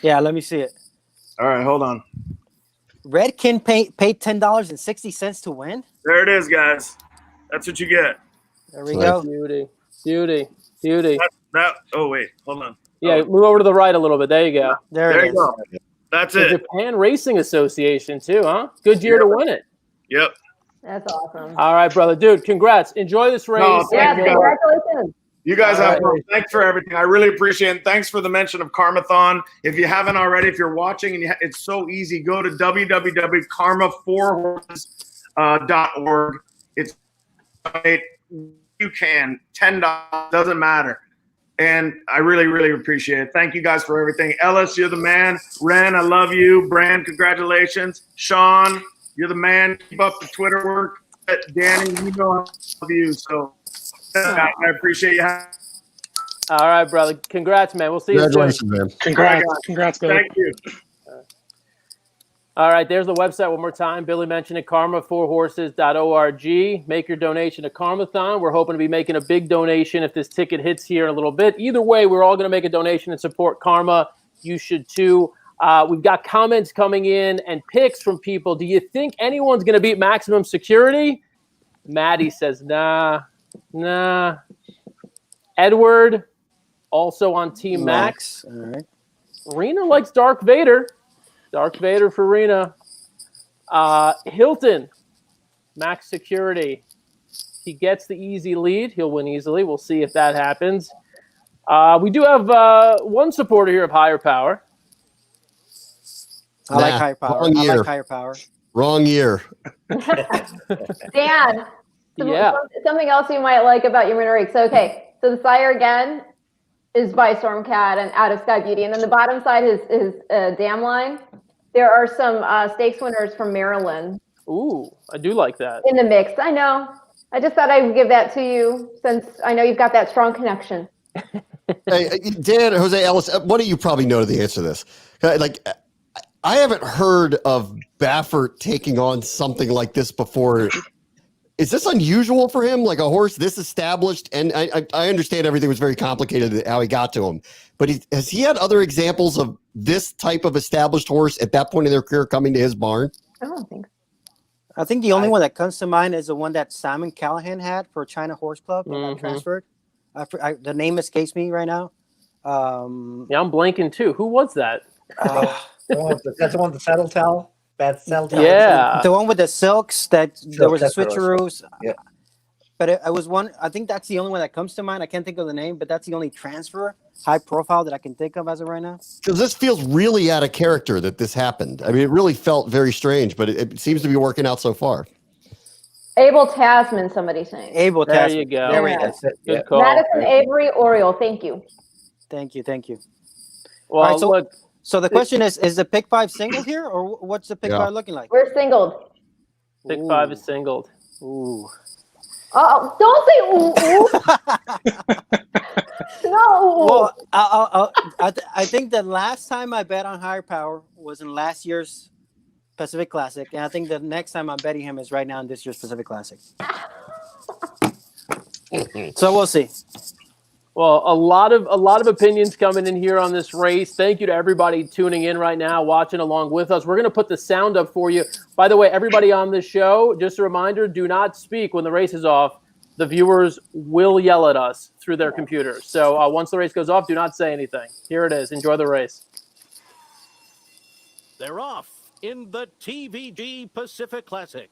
Yeah, let me see it. All right, hold on. Redkin paid $10.60 to win. There it is, guys. That's what you get. There we go. Beauty. Oh wait, hold on. Yeah, move over to the right a little bit. There you go. There it is. Go. That's the it. Japan Racing Association too, huh? Good year to win it. Yep. That's awesome. All right, brother. Dude, congrats. Enjoy this race. Congratulations. You guys have fun. Thanks for everything. I really appreciate it. Thanks for the mention of Karmathon. If you haven't already, if you're watching, and it's so easy, go to www.karma4horses.org. It's you can $10 doesn't matter. And I really, really appreciate it. Thank you guys for everything. Ellis, you're the man. Ren, I love you. Brand, congratulations. Sean, you're the man. Keep up the Twitter work. Danny, you know I love you. So I appreciate you. All right, brother. Congrats, man. We'll see you soon. Congratulations, man. Congrats, Billy. Thank you. All right, there's the website one more time. Billy mentioned it, karma4horses.org. Make your donation to Karmathon. We're hoping to be making a big donation if this ticket hits here in a little bit. Either way, we're all going to make a donation and support Karma. You should too. We've got comments coming in and picks from people. Do you think anyone's going to beat Maximum Security? Maddie says, nah. Edward, also on Team Max. All right. Rena likes Dark Vader. Dark Vader for Rena. Hilton, Max Security. He gets the easy lead. He'll win easily. We'll see if that happens. We do have one supporter here of Higher Power. I like Higher Power. Wrong year. I like Higher Power. Wrong year. Dan, Yeah. something else you might like about your winner rake. So the sire again is by Stormcat and Out of Sky Beauty, and then the bottom side is Dam Line. There are some stakes winners from Maryland. Ooh, I do like that. In the mix. I know. I just thought I would give that to you since I know you've got that strong connection. Hey, Dan, Jose, Ellis, one of you probably know the answer to this. Like, I haven't heard of Baffert taking on something like this before. Is this unusual for him? Like a horse this established? And I understand everything was very complicated how he got to him. But has he had other examples of this type of established horse at that point in their career coming to his barn? I don't think so. I think the only one that comes to mind is the one that Simon Callahan had for China Horse Club that got transferred. The name escapes me right now. Yeah, I'm blanking too. Who was that? That's the one with the saddle towel. Bad saddle towel. Yeah, the one with the silks that there was a switcheroos. Yeah. But it was one. I think that's the only one that comes to mind. I can't think of the name, but that's the only transfer high profile that I can think of as of right now. Because this feels really out of character that this happened. I mean, it really felt very strange, but it seems to be working out so far. Abel Tasman, somebody's saying. Abel there Tasman. you go. There we go. Good call. Madison Avery Oriole, thank you. Thank you. Well, All right, so, look. So the question is the pick 5 single here, or what's the pick 5 looking like? We're singled. Pick 5 is singled. Ooh. Oh, don't say ooh. No. Well, I think the last time I bet on Higher Power was in last year's Pacific Classic, and I think the next time I'm betting him is right now in this year's Pacific Classic. So we'll see. Well, a lot of opinions coming in here on this race. Thank you to everybody tuning in right now, watching along with us. We're going to put the sound up for you. By the way, everybody on this show, just a reminder, do not speak when the race is off. The viewers will yell at us through their computers. So once the race goes off, do not say anything. Here it is. Enjoy the race. They're off in the TVG Pacific Classic.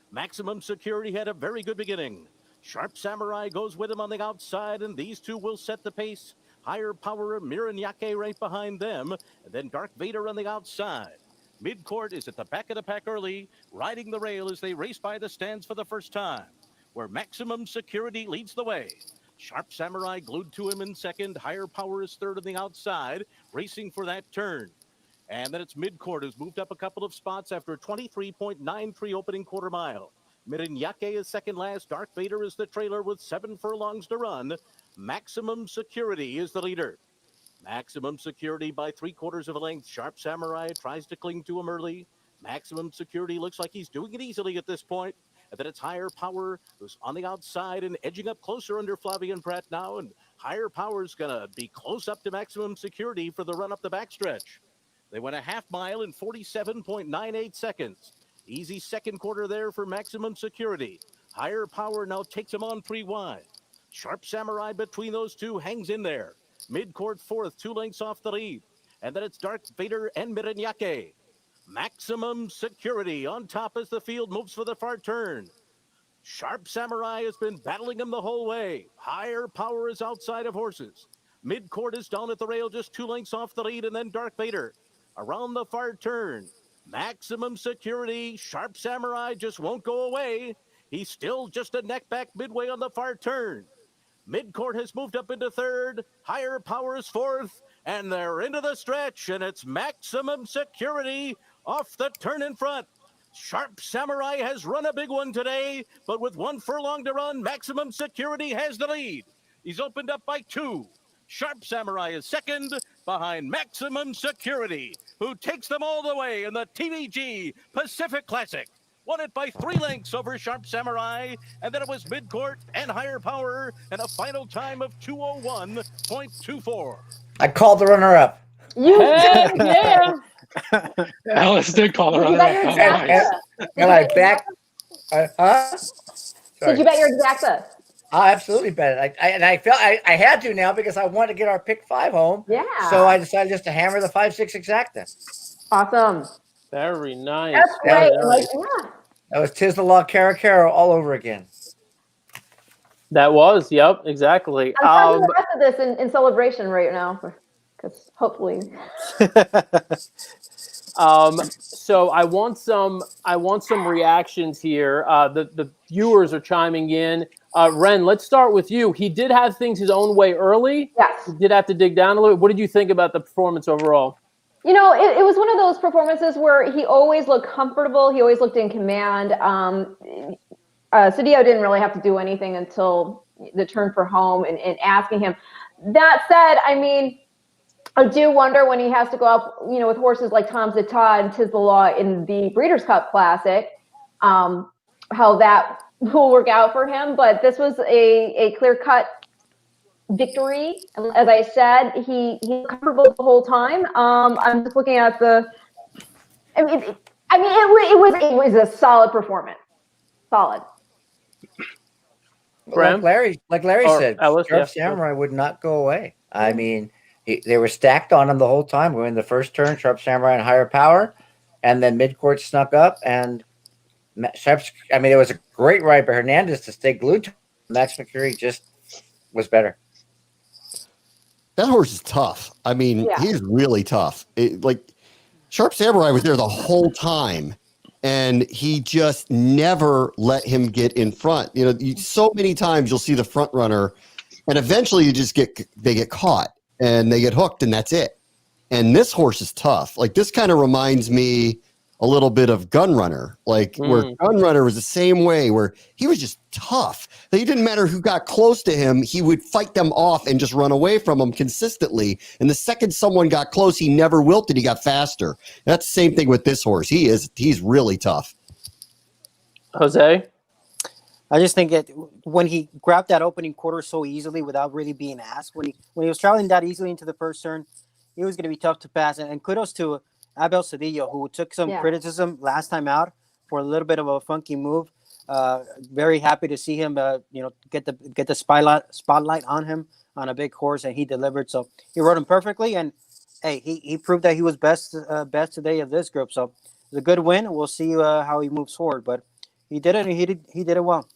Maximum Security had a very good beginning. Sharp Samurai goes with him on the outside, and these two will set the pace. Higher Power, Miranyake right behind them, and then Dark Vader on the outside. Midcourt is at the back of the pack early, riding the rail as they race by the stands for the first time, where Maximum Security leads the way. Sharp Samurai glued to him in second. Higher Power is third on the outside, racing for that turn. And then it's Midcourt, who's moved up a couple of spots after a 23.93 opening quarter mile. Miranyake is second last. Dark Vader is the trailer with 7 furlongs to run. Maximum Security is the leader. Maximum Security by 3/4 of a length. Sharp Samurai tries to cling to him early. Maximum Security looks like he's doing it easily at this point. And then it's Higher Power, who's on the outside and edging up closer under Flavian Pratt now. And Higher Power's going to be close up to Maximum Security for the run up the backstretch. They went a half mile in 47.98 seconds. Easy second quarter there for Maximum Security. Higher Power now takes him on 3 wide. Sharp Samurai between those two hangs in there. Midcourt fourth, 2 lengths off the lead. And then it's Dark Vader and Miranyake. Maximum Security on top as the field moves for the far turn. Sharp Samurai has been battling him the whole way. Higher Power is outside of horses. Midcourt is down at the rail, just 2 lengths off the lead, and then Dark Vader. Around the far turn. Maximum Security, Sharp Samurai just won't go away. He's still just a neck back midway on the far turn. Midcourt has moved up into third. Higher Power is fourth. And they're into the stretch. And it's Maximum Security off the turn in front. Sharp Samurai has run a big one today. But with 1 furlong to run, Maximum Security has the lead. He's opened up by 2. Sharp Samurai is second behind Maximum Security, who takes them all the way in the TVG Pacific Classic. Won it by 3 lengths over Sharp Samurai, and then it was Midcourt and Higher Power, and a final time of 2:01.24. I called the runner-up. Heck yeah. Ellis did call the runner-up. And I back. Huh? Did you bet your exacta? I absolutely bet it. I felt I had to now because I wanted to get our pick 5 home. Yeah. So I decided just to hammer the 5-6 exacta. Awesome. Very nice. That's Very great. nice. That was Tis the Law, Caro all over again. That was, yep, exactly. I'm trying the rest of this in celebration right now, because hopefully. So I want some reactions here. The viewers are chiming in. Ren, let's start with you. He did have things his own way early. Yes. He did have to dig down a little bit. What did you think about the performance overall? You know, it was one of those performances where he always looked comfortable. He always looked in command. Cedillo didn't really have to do anything until the turn for home and asking him. That said, I mean, I do wonder when he has to go up, you know, with horses like Tom Zita and Tis the Law in the Breeders' Cup Classic, how that will work out for him. But this was a clear-cut victory. As I said, he was comfortable the whole time. I'm just looking at the. I mean, it was a solid performance. Solid. Bram? Like Larry said, Ellis, Sharp Samurai would not go away. I mean, they were stacked on him the whole time. We were in the first turn, Sharp Samurai and higher power, and then midcourt snuck up. And it was a great ride by Hernandez to stay glued to him. Max McCurry just was better. That horse is tough. I mean, he's really tough. Sharp Samurai was there the whole time, and he just never let him get in front. You know, so many times you'll see the front runner, and eventually they get caught and they get hooked, and that's it. And this horse is tough. Like, this kind of reminds me a little bit of Gunrunner, where Gunrunner was the same way, where he was just tough. It didn't matter who got close to him, he would fight them off and just run away from them consistently. And the second someone got close, he never wilted, he got faster. That's the same thing with this horse. He's really tough. Jose? I just think that when he grabbed that opening quarter so easily without really being asked, when he was traveling that easily into the first turn, he was going to be tough to pass. And kudos to Abel Cedillo, who took some criticism last time out for a little bit of a funky move. Very happy to see him, get the spotlight on him on a big horse, and he delivered. So he rode him perfectly, and hey, he proved that he was best today of this group. So it's a good win. We'll see how he moves forward, but he did it. And he did it well.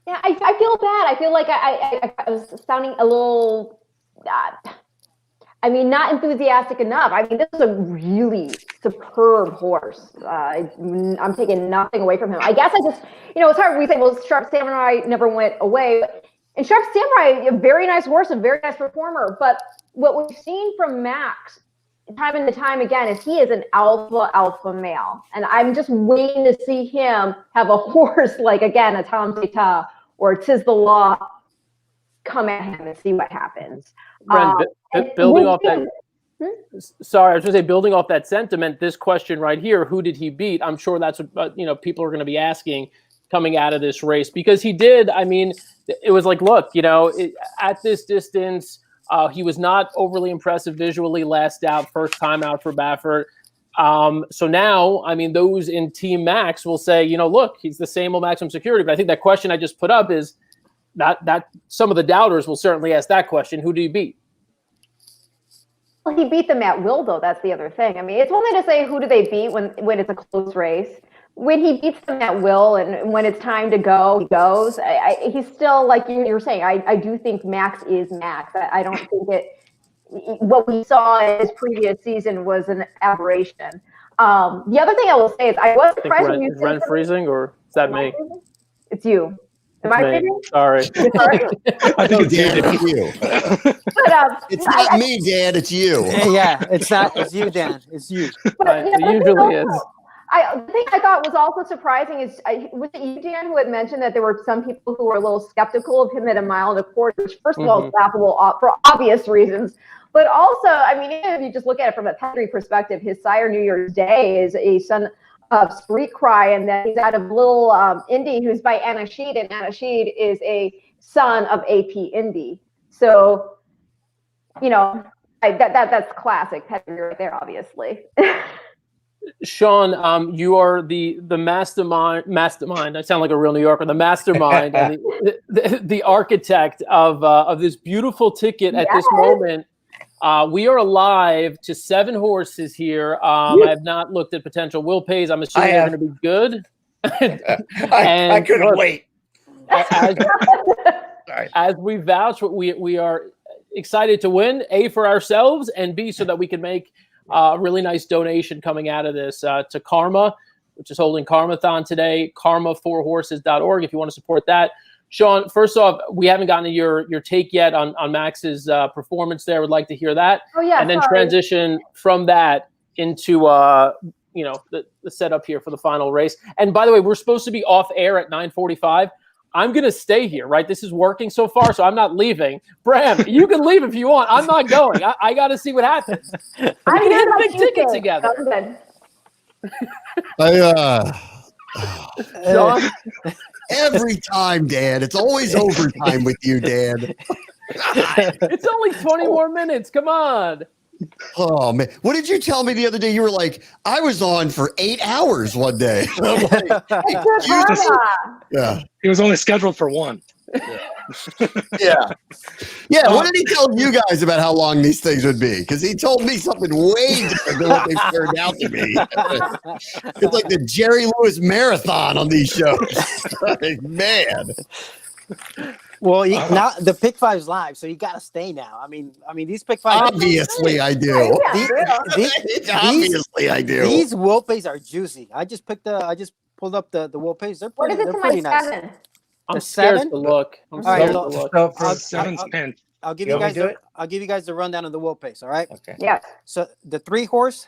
Yeah, I feel bad. I feel like I was sounding a little. Not enthusiastic enough. I mean, this is a really superb horse. I'm taking nothing away from him. I guess I just, it's hard. We say, well, Sharp Samurai never went away. And Sharp Samurai, a very nice horse, a very nice performer. But what we've seen from Max time and time again is he is an alpha male. And I'm just waiting to see him have a horse like, again, a Tom Zita or Tis the Law come at him and see what happens. Building off that, sorry, I was going to say, building off that sentiment, this question right here, who did he beat? I'm sure that's what people are going to be asking coming out of this race, because he did. I mean, it was like, look, at this distance, he was not overly impressive visually last out, first time out for Baffert. So now, I mean, those in Team Max will say, look, he's the same old maximum security. But I think that question I just put up is that some of the doubters will certainly ask that question. Who do you beat? Well, he beat them at will, though. That's the other thing. I mean, it's one thing to say who do they beat when it's a close race. When he beats them at will and when it's time to go, he goes. He's still, like you were saying, I do think Max is Max. I don't think what we saw in his previous season was an aberration. The other thing I will say is I was surprised when you said Ren freezing, or is that me? It's you. Am I freezing? Sorry. I think it's you. But, it's not me, Dan. It's you. Yeah, it's not. It's you, Dan. It's you. But, it usually is. The thing I thought was also surprising is, was it you, Dan, who had mentioned that there were some people who were a little skeptical of him at a mile and a quarter, which first of all is laughable for obvious reasons. But also, I mean, even if you just look at it from a pedigree perspective, his sire New Year's Day is a son of Street Cry, and then he's out of Little Indy, who's by Anna Sheed, and Anna Sheed is a son of AP Indy. So, that's classic pedigree right there, obviously. Sean, you are the mastermind. I sound like a real New Yorker. The mastermind and the architect of this beautiful ticket at this moment. We are alive to 7 horses here. I have not looked at potential will pays. I'm assuming they're going to be good. I couldn't wait. As we vouch, we are excited to win, A, for ourselves, and B, so that we can make a really nice donation coming out of this to Karma, which is holding Karmathon today, karma4horses.org if you want to support that. Sean, first off, we haven't gotten to your take yet on Max's performance there. Would like to hear that. Oh, yeah. And then transition from that into the setup here for the final race. And by the way, we're supposed to be off air at 9:45. I'm going to stay here, right? This is working so far, so I'm not leaving. Bram, you can leave if you want. I'm not going. I got to see what happens. I'm going to here get a big ticket together. Sean? Every time, Dan. It's always overtime with you, Dan. It's only 20 more minutes. Come on. Oh, man. What did you tell me the other day? You were like, I was on for 8 hours one day. Yeah. He was only scheduled for 1. Yeah. What did he tell you guys about how long these things would be? Because he told me something way different than what they turned out to be. It's like the Jerry Lewis marathon on these shows. Like, man. Well, now the Pick 5's live, so you got to stay now. I mean, these Pick 5. Obviously, I do. Obviously, I do. These will pays are juicy. I just pulled up the will pays. They're pretty, they're pretty nice. 7? I'm scared to look. I'm scared to look. I'll give you guys. I'll give you guys the rundown of the will pays. All right. Okay. Yeah. So the 3 horse,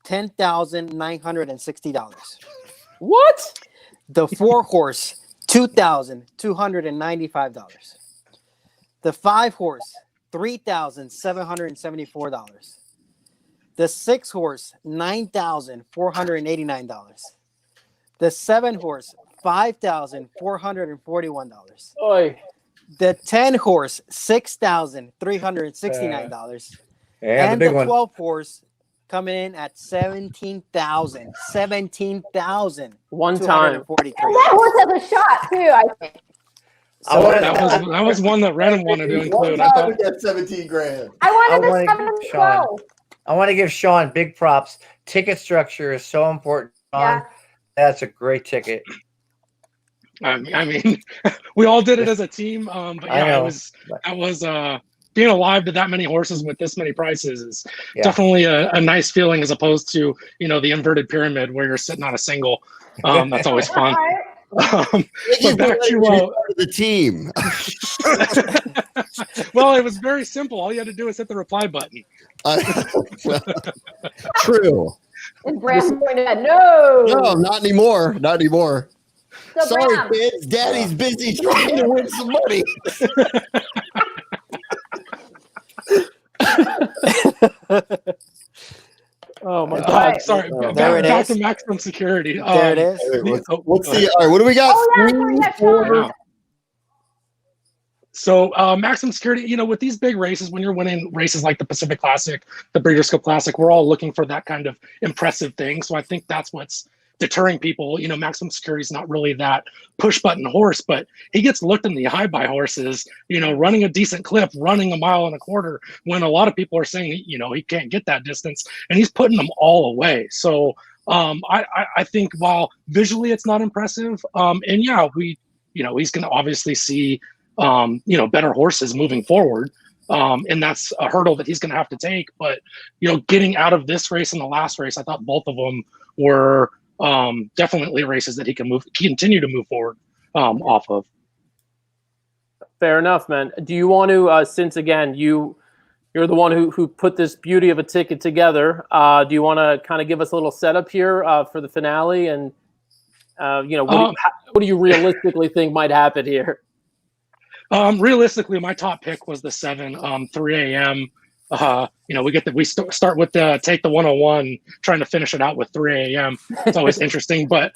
$10,960. What? The 4 horse, $2,295. The 5 horse, $3,774. The 6 horse, $9,489. The 7 horse, $5,441. Oi. The 10 horse, $6,369. And the big 12 horse coming in at $17,000. $17,000. One time. And that horse has a shot too, I think. So that was one that Renan wanted to include. I thought we got 17 grand. I wanted the 7 as well. I want to give Sean big props. Ticket structure is so important. Sean. That's a great ticket. I mean, we all did it as a team. But yeah, it was being alive to that many horses with this many prices is definitely a nice feeling, as opposed to, the inverted pyramid where you're sitting on a single. That's always fun. But back to the team. Well, it was very simple. All you had to do was hit the reply button. True. And Bram's pointed at no, not anymore. Not anymore. So sorry, Bram. kids. Daddy's busy trying to win some money. Oh my God! Sorry. Back to maximum security. There it is. What's the? All right. What do we got? So maximum security, with these big races, when you're winning races like the Pacific Classic, the Breeders' Cup Classic, we're all looking for that kind of impressive thing. So I think that's what's deterring people. Maximum security is not really that push button horse, but he gets looked in the eye by horses, running a decent clip, running 1.25 miles, when a lot of people are saying, he can't get that distance, and he's putting them all away. So I think while visually it's not impressive, and yeah, he's going to obviously see better horses moving forward. And that's a hurdle that he's going to have to take. But, getting out of this race and the last race, I thought both of them were definitely races that he can continue to move forward off of. Fair enough, man. Do you want to, since again, you're the one who put this beauty of a ticket together, do you want to kind of give us a little setup here for the finale? And, what do you realistically think might happen here? Realistically, my top pick was the 7, 3 a.m. We start with take the 101, trying to finish it out with 3 a.m. It's always interesting, but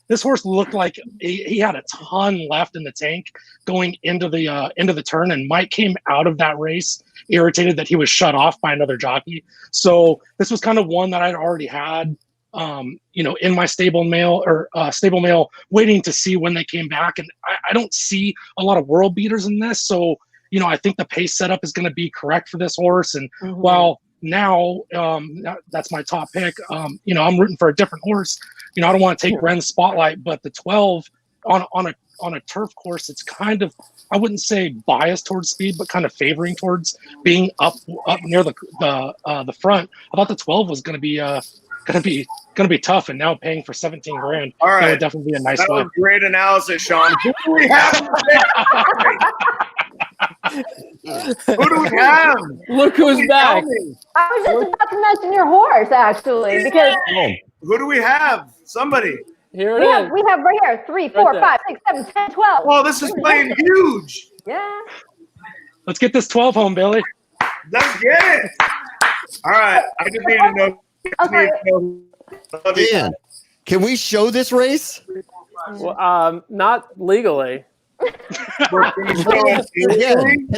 this horse looked like he had a ton left in the tank going into the turn, and Mike came out of that race irritated that he was shut off by another jockey. So this was kind of one that I'd already had in my stable mail waiting to see when they came back. And I don't see a lot of world beaters in this. So, I think the pace setup is going to be correct for this horse. And while now that's my top pick, I'm rooting for a different horse. I don't want to take Ren's spotlight, but the 12 on a turf course, it's kind of, I wouldn't say biased towards speed, but kind of favoring towards being up near the front. I thought the 12 was going to be tough, and now paying for 17 grand. All right, that would definitely be a nice that one. was great analysis, Sean. Who do we have? Who do we have? Look who's back. I was just about to mention your horse, actually, because who do we have? Somebody. Here we have right here 3, 4, 5, 6, 7, 10, 12. Oh, this is playing huge. Yeah. Let's get this 12 home, Billy. Let's get it. All right. I just need to know. Dan, can we show this race? Well, not legally. Can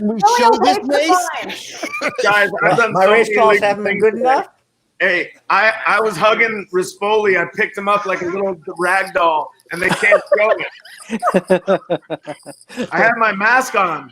we show this race? Guys, I've done my race calls haven't been good enough. Hey, I was hugging Rispoli. I picked him up like a little rag doll, and they can't show it. I had my mask on.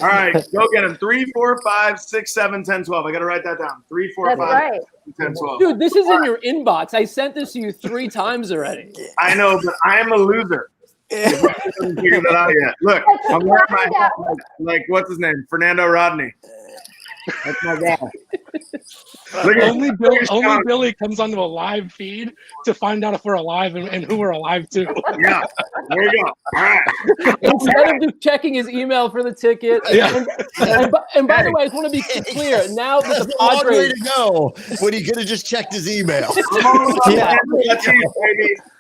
All right, go get him. 3, 4, 5, 6, 7, 10, 12. I got to write that down. 3, 4, 5, 10, 12. Dude, this is in your inbox. I sent this to you 3 times already. I know, but I am a loser. I haven't figured that out yet. Look, I'm wearing my hat like what's his name? Fernando Rodney. That's my guy. Only Billy comes onto a live feed to find out if we're alive and who we're alive to. Yeah, there you go. All right. Instead of just checking his email for the ticket. Yeah. And by the way, I just want to be clear. Now that the Long way Padres to go when he could have just checked his email. Yeah.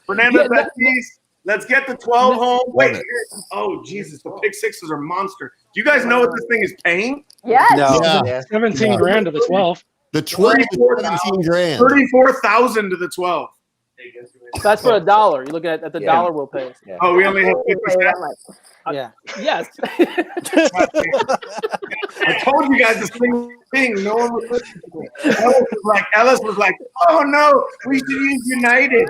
Fernando Tatis. Let's get the 12 home. Wait. Oh, Jesus. The pick sixes are monster. Do you guys know what this thing is paying? Yes. No. Yeah. 17 grand to the 12. The 12 is 17 grand. 34,000 to the 12. That's for $1. You look at the dollar we'll pay. Yeah. Oh, we only have 50 cents. Yeah. Yes. I told you guys this thing. No one was listening to me. Ellis was like, oh no, we should use United.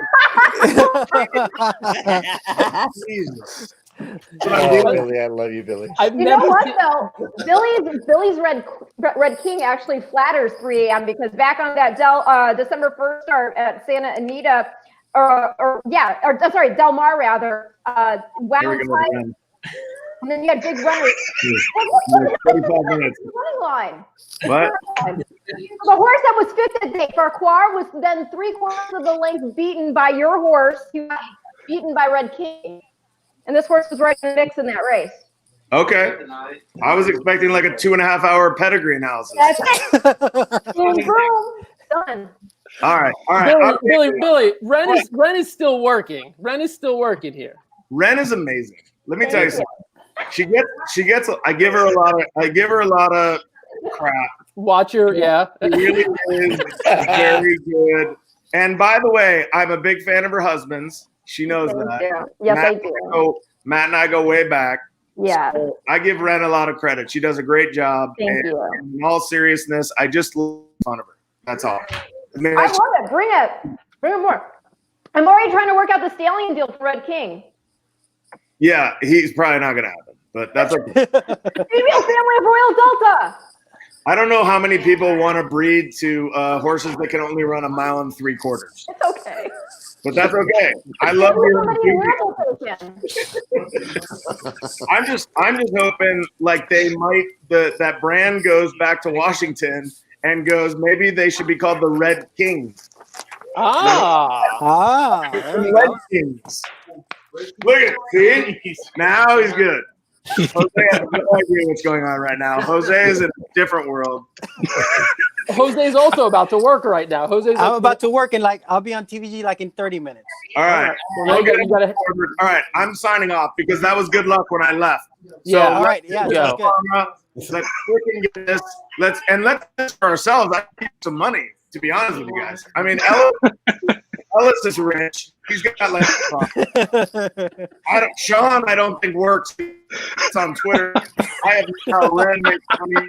Jesus. Billy, I love you, Billy. You know what though? Billy's Red King actually flatters 3 a.m. because back on that December 1st start at Santa Anita, Del Mar rather, wound tight. And then you had big runners. 45 minutes. Running line. What? The horse that was fifth at day, Farquhar, was then 3/4 of the length beaten by your horse. He got beaten by Red King. And this horse was right in the mix in that race. Okay. I was expecting like a 2.5 hour pedigree analysis. That's it. Boom, boom. Done. All right. Billy, Ren is still working. Ren is still working here. Ren is amazing. Let me tell you something. She gets. I give her a lot of crap. Watch her, yeah. She really is very good. And by the way, I'm a big fan of her husband's. She knows that. Yeah. Yes, I do. Matt and I go way back. Yeah. So I give Ren a lot of credit. She does a great job. Thank you. In all seriousness, I just love fun of her. That's all. I love it. Bring it more. I'm already trying to work out the stallion deal for Red King. Yeah, he's probably not going to happen, but that's okay. Female family of Royal Delta. I don't know how many people want to breed to horses that can only run 1 3/4 miles. It's okay. But that's okay. I love your I'm just hoping like they might that brand goes back to Washington and goes, maybe they should be called the Red Kings. Red Kings. Look at it. See? Now he's good. Jose has no idea what's going on right now. Jose is in a different world. Jose's also about to work right now. I'm about to work and I'll be on TVG in 30 minutes. All right. All right. I'm signing off because that was good luck when I left. Yeah. All right. Yeah. That's good. Let's freaking get this. Let's this for ourselves. I need some money, to be honest with you guys. I mean, Ellis is rich. He's got Sean, I don't think works. It's on Twitter. I have Ren makes money.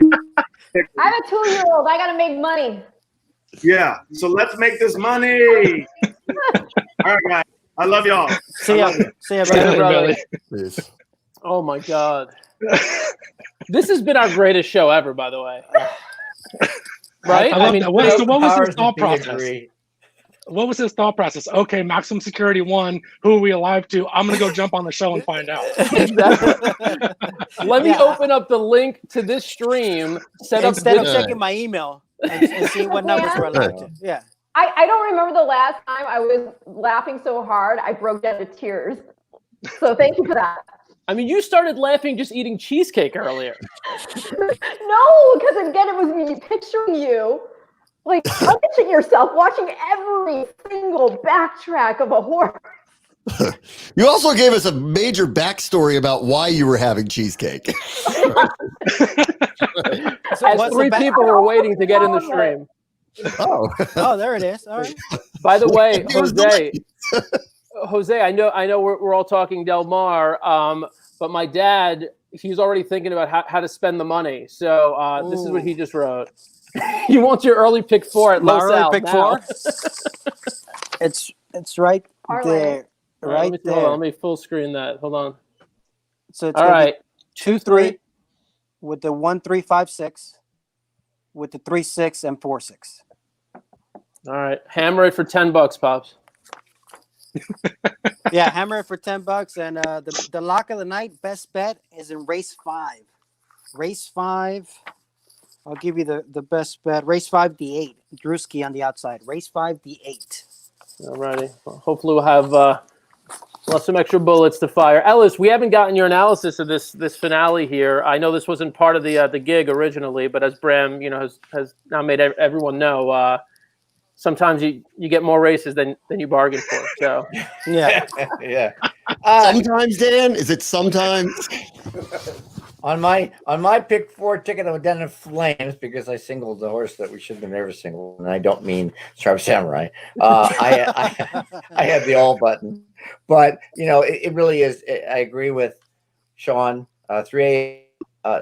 I have a 2-year-old. I gotta make money. Yeah. So let's make this money. All right, guys. I love y'all. See ya. See ya, brother. Peace. Oh my God. This has been our greatest show ever, by the way. Right? I love that. What was powers his thought that be process? agree. What was his thought process? Okay, maximum security won. Who are we alive to? I'm gonna go jump on the show and find out. Let me open up the link to this stream. Instead of checking my email and see what numbers were allowed to. Yeah. I don't remember the last time I was laughing so hard I broke down to tears. So thank you for that. I mean, you started laughing just eating cheesecake earlier. No, because again, it was me picturing you, like punching yourself, watching every single backtrack of a horse. You also gave us a major backstory about why you were having cheesecake. As 3 people were waiting to get in the stream. Oh, there it is. All right. By the way, Jose, I know we're all talking Del Mar, but my dad, he's already thinking about how to spend the money. So this is what he just wrote. You want your early pick 4 at Los Al pick now. 4. It's right there. Right there. Hold on, let me full screen that. Hold on. So it's all right. 2-3 with the 1-3-5-6 with the 3-6 and 4-6. All right, hammer it for $10, Pops. Yeah, hammer it for $10, and the lock of the night best bet is in race 5. Race 5. I'll give you the best bet. Race 5, D8. Drewski on the outside. Race 5, D8. All righty. Well, hopefully we'll have some extra bullets to fire. Ellis, we haven't gotten your analysis of this finale here. I know this wasn't part of the gig originally, but as Bram, has now made everyone know, sometimes you get more races than you bargained for. So yeah. Sometimes, Dan? Is it sometimes? On my pick 4 ticket, I went down in flames because I singled the horse that we shouldn't have never singled, and I don't mean Striped Samurai. I had the all button, but it really is. I agree with Sean. 3A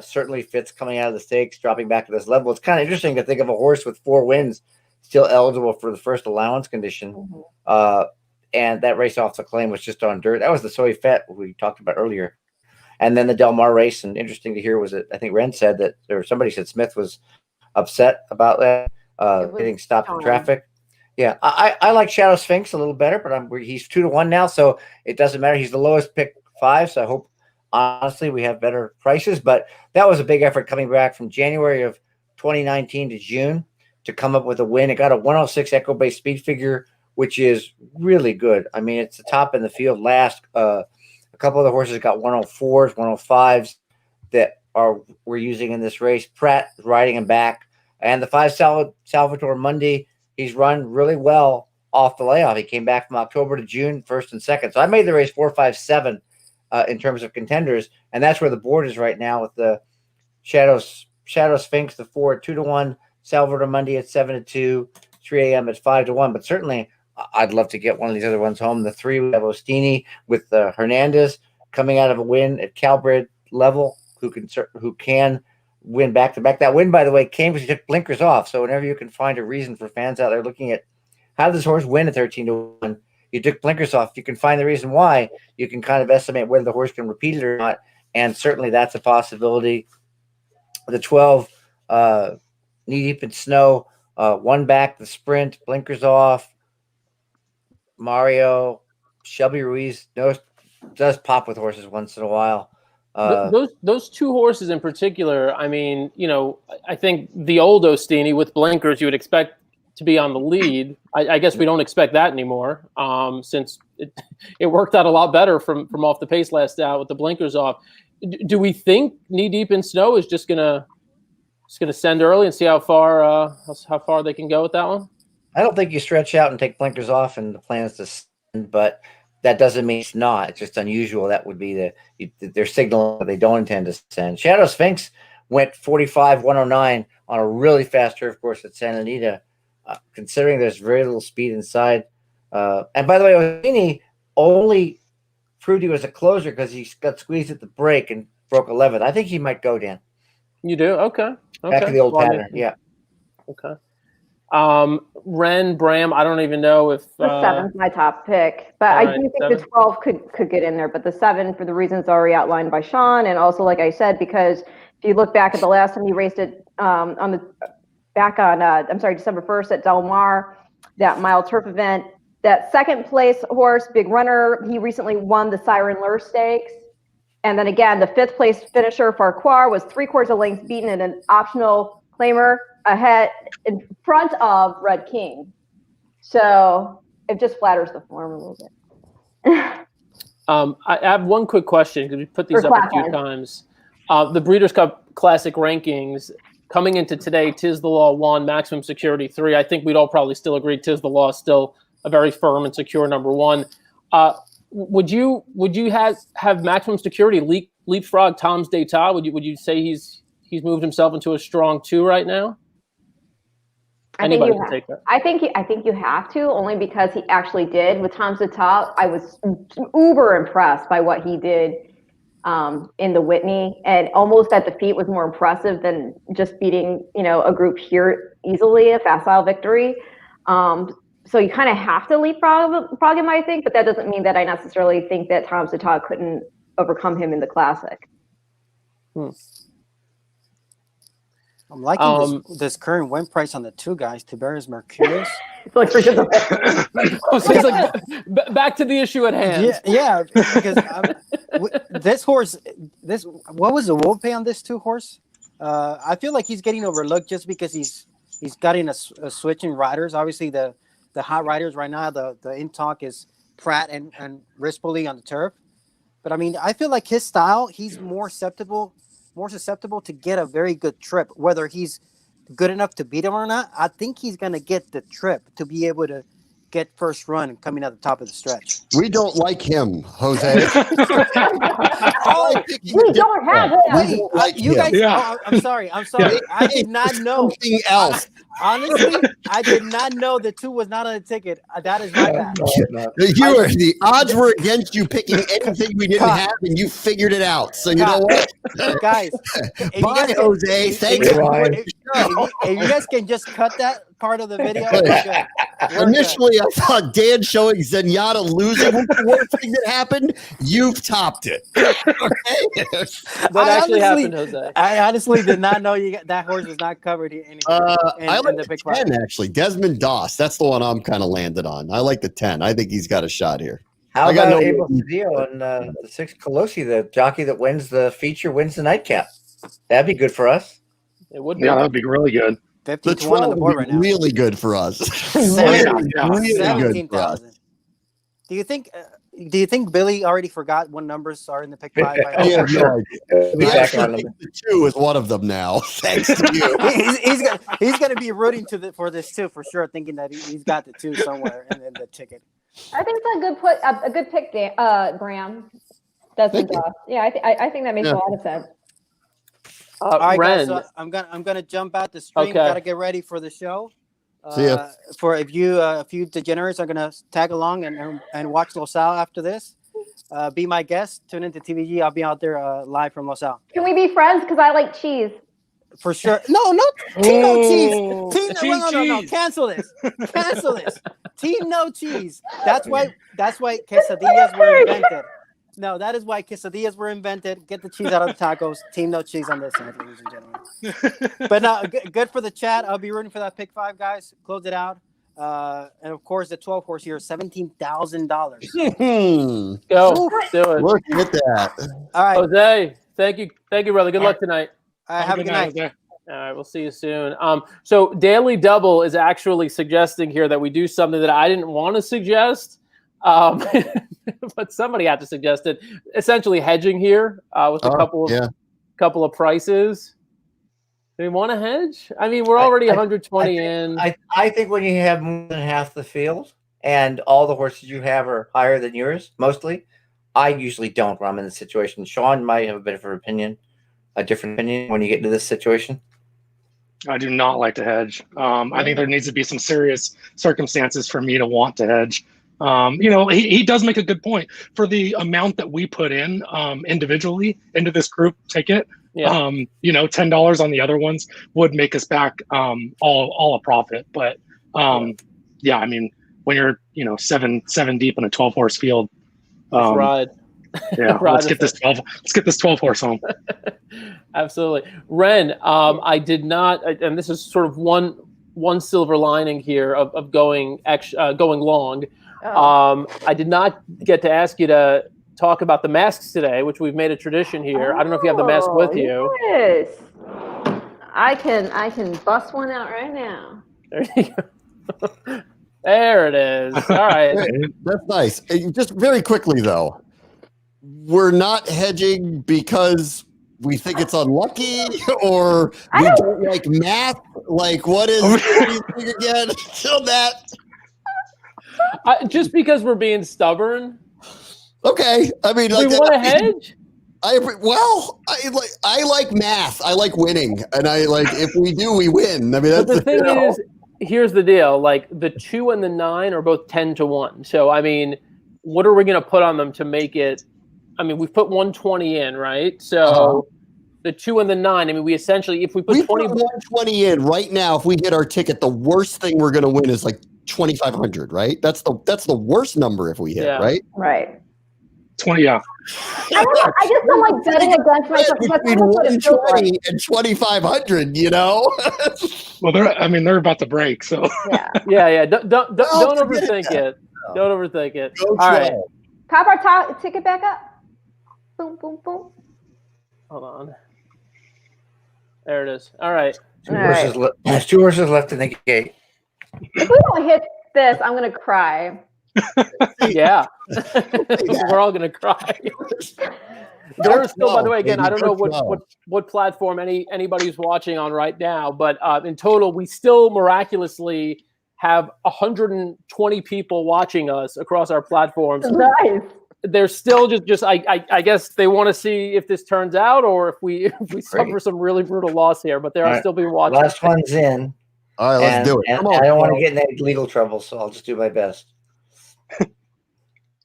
certainly fits coming out of the stakes, dropping back to this level. It's kind of interesting to think of a horse with 4 wins still eligible for the first allowance condition, and that race off the claim was just on dirt. That was the Soy Fett we talked about earlier. And then the Del Mar race, and interesting to hear was that I think Ren said that, or somebody said Smith was upset about that, getting stopped in traffic. Yeah, I like Shadow Sphinx a little better, but he's 2-1 now, so it doesn't matter. He's the lowest pick 5, so I hope, honestly, we have better prices. But that was a big effort coming back from January of 2019 to June to come up with a win. It got a 106 Equibase speed figure, which is really good. I mean, it's the top in the field last. A couple of the horses got 104s, 105s that we're using in this race. Pratt is riding him back. And the 5 Salvatore Mundi, he's run really well off the layoff. He came back from October to June, 1st and 2nd. So I made the race 4, 5, 7 in terms of contenders. And that's where the board is right now with the Shadow Sphinx, the 4 at 2-1, Salvatore Mundi at 7-2, 3 AM at 5-1. But certainly I'd love to get one of these other ones home. The 3, we have Ostini with Hernandez coming out of a win at Calbred level, who can win back-to-back. That win, by the way, came because he took blinkers off. So whenever you can find a reason for fans out there looking at how did this horse win at 13-1, you took blinkers off. You can find the reason why. You can kind of estimate whether the horse can repeat it or not, and certainly that's a possibility. The 12, knee deep in snow, 1 back, the sprint, blinkers off. Mario, Shelby Ruiz does pop with horses once in a while. Those 2 horses in particular, I mean, I think the old Ostini with blinkers you would expect to be on the lead. I guess we don't expect that anymore, since it worked out a lot better from off the pace last out with the blinkers off. Do we think knee deep in snow is just gonna send early and see how far they can go with that one? I don't think you stretch out and take blinkers off and the plan is to send, but that doesn't mean it's not. It's just unusual. That would be their signal that they don't intend to send. Shadow Sphinx went 45-109 on a really fast turf course at Santa Anita, considering there's very little speed inside. And by the way, Ostini only proved he was a closer because he got squeezed at the break and broke 11th. I think he might go, Dan. You do? Okay. Back to the old pattern. Yeah. Okay. Ren, Bram, I don't even know if the 7's my top pick, but I do think 7? The 12 could get in there, but the 7 for the reasons already outlined by Sean, and also like I said, because if you look back at the last time he raced it December 1st at Del Mar, that mile turf event, that second place horse, Big Runner, he recently won the Siren Lure Stakes. And then again, the 5th place finisher, Farquhar, was 3/4 of lengths beaten in an optional claimer ahead in front of Red King. So it just flatters the form a little bit. I have one quick question because we put these up a few times. The Breeders' Cup Classic rankings coming into today, Tis the Law 1, Maximum Security 3. I think we'd all probably still agree Tis the Law is still a very firm and secure number 1. Would you have Maximum Security leapfrog Tom's D'Etat? Would you say he's moved himself into a strong 2 right now? Anybody can take that. I think you have to, only because he actually did with Tom's D'Etat. I was uber impressed by what he did in the Whitney, and almost at the feet was more impressive than just beating a group here easily, a facile victory. So you kind of have to leapfrog him, I think, but that doesn't mean that I necessarily think that Tom's D'Etat couldn't overcome him in the Classic. I'm liking this current win price on the 2 guys, Tiberius Mercurius. Back to the issue at hand. Yeah, because this horse, what was the road pay on this 2 horse? I feel like he's getting overlooked just because he's getting a switch in riders. Obviously, the hot riders right now, the in talk is Pratt and Rispoli on the turf. But I mean, I feel like his style, he's more susceptible to get a very good trip. Whether he's good enough to beat him or not, I think he's going to get the trip to be able to get first run coming at the top of the stretch. We don't like him, Jose. We don't have him. You guys, I'm sorry. I did not know. Something else. Honestly, I did not know the 2 was not on the ticket. That is my bad. The odds were against you picking anything we didn't have, and you figured it out. So you know what? Guys, bye, Jose. Thanks. If you guys can just cut that part of the video. Initially, I thought Dan showing Zenyatta losing was the worst thing that happened. You've topped it. That actually happened, Jose. I honestly did not know that horse was not covered here. I like the 10, actually. Desmond Doss. That's the one I'm kind of landed on. I like the 10. I think he's got a shot here. How about Abel Cedillo and the 6 Colosi, the jockey that wins the feature, wins the nightcap? That'd be good for us. It would be. Yeah, that'd be really good. The 12 on the board right now. Really good for us. 17,000. Do you think Billy already forgot what numbers are in the pick 5? Yeah, the 2 is one of them now, thanks to you. he's going to be rooting for this too, for sure, thinking that he's got the 2 somewhere in the ticket. I think it's a good pick, Bram. Desmond Doss. Yeah, I think that makes a lot of sense. All right, guys, so I'm gonna jump out the stream. Okay. Gotta get ready for the show. See ya. For if you a few degenerates are gonna tag along and watch LaSalle after this, be my guest. Tune into TVG. I'll be out there live from LaSalle. Can we be friends? Because I like cheese. For sure. No team no cheese. No. Cancel this. Team no cheese. That's why quesadillas were invented. No, that is why quesadillas were invented. Get the cheese out of the tacos. Team no cheese on this side, ladies and gentlemen. But no, good for the chat. I'll be rooting for that pick 5, guys. Close it out. And of course, the 12 horse here, $17,000. Go, do it. Look at that. All right, Jose. Thank you, brother. Good luck tonight. Have a good night. All right, we'll see you soon. So Daily Double is actually suggesting here that we do something that I didn't want to suggest. But somebody had to suggest it. Essentially hedging here with a couple of prices. Do we want to hedge? I mean, we're already 120 in. I think when you have more than half the field and all the horses you have are higher than yours, mostly, I usually don't when I'm in the situation. Sean might have a bit of an opinion, a different opinion when you get into this situation. I do not like to hedge. I think there needs to be some serious circumstances for me to want to hedge. He does make a good point. For the amount that we put in individually into this group ticket, Yeah. You know, $10 on the other ones would make us back all a profit. But yeah, I mean, when you're, you know, seven deep in a 12-horse field, ride. Yeah, Ride let's get this 12 horse home. Absolutely. Ren, I did not, and this is sort of one silver lining here of going long. I did not get to ask you to talk about the masks today, which we've made a tradition here. I don't know if you have the mask with you. Yes. I can bust one out right now. There you go. There it is. All right. That's nice. Just very quickly, though, we're not hedging because we think it's unlucky or we don't like math. Like, what do you think again? Tell that. Just because we're being stubborn. Okay. I mean, we want to hedge. I like math. I like winning, and I like if we do, we win. I mean, that's the thing is, here's the deal: like the 2 and the 9 are both 10-1. So I mean, what are we going to put on them to make it? I mean, we've put 120 in, right? So the 2 and the 9. I mean, we essentially, if we put 120 in right now, if we hit our ticket, the worst thing we're going to win is like 2,500, right? That's the worst number if we hit, right? Right. 20, yeah. I just don't like betting against myself. Between 120 and 2,500, you know. Well, they're about to break, so yeah. Don't overthink it. Don't overthink it. All right. Pop our ticket back up. Boom, boom, boom. Hold on. There it is. All right. There's 2 horses left in the gate. If we don't hit this, I'm gonna cry. Yeah. We're all gonna cry. There's still, by the way, again, I don't know what platform anybody's watching on right now, but in total, we still miraculously have 120 people watching us across our platforms. Nice. They're still just I guess they want to see if this turns out or if we suffer some really brutal loss here, but they are still being watched. Last one's in. All right, let's do it. Come on, I don't want to get in any legal trouble, so I'll just do my best.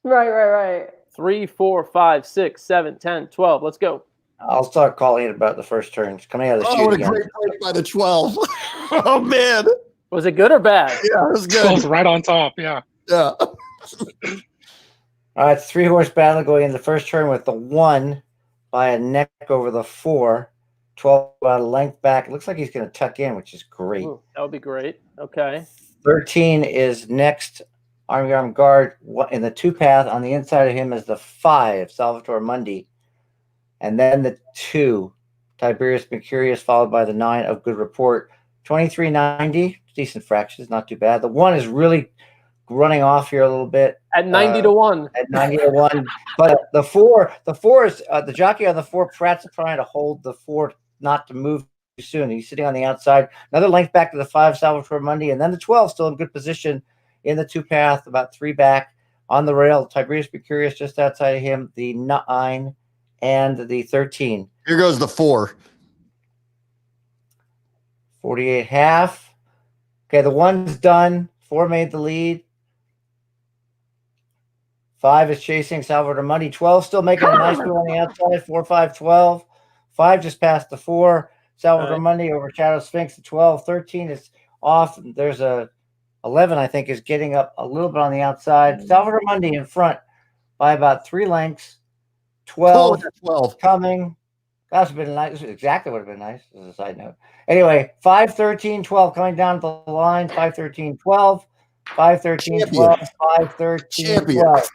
Right. 3, 4, 5, 6, 7, 10, 12. Let's go. I'll start calling it about the first turns. Coming out of the chute what a again. great break by the 12. Oh, man. Was it good or bad? Yeah, it was good. 12's right on top, yeah. Yeah. All right, it's 3-horse battle going in the first turn with the 1 by a neck over the 4. 12 about a length back. It looks like he's going to tuck in, which is great. Ooh, that would be great. Okay. 13 is next. Arm guard in the 2 path. On the inside of him is the 5, Salvatore Mundi. And then the 2, Tiberius Mercurius, followed by the 9 of Good Report. 23.90, decent fractions, not too bad. The 1 is really running off here a little bit. At 90-1. At 90-1. But the 4 is the jockey on the 4, Pratt's trying to hold the 4 not to move too soon. He's sitting on the outside. Another length back to the 5, Salvatore Mundi. And then the 12 still in good position in the 2 path, about 3 back on the rail. Tiberius Mercurius just outside of him, the 9 and the 13. Here goes the 4. 48.5. Okay, the 1's done. 4 made the lead. 5 is chasing Salvatore Mundi. 12 still making a nice move on the outside. 4, 5, 12. 5 just past the 4. Salvatore Mundi over Shadow Sphinx. The 12. 13 is off. There's a 11, I think, is getting up a little bit on the outside. Salvatore Mundi in front by about 3 lengths. 12 coming. That would have been nice. Exactly would have been nice as a side note. Anyway, 5, 13, 12 coming down the line. 5, 13, 12. 5, 13, 12. 5, 13, 12.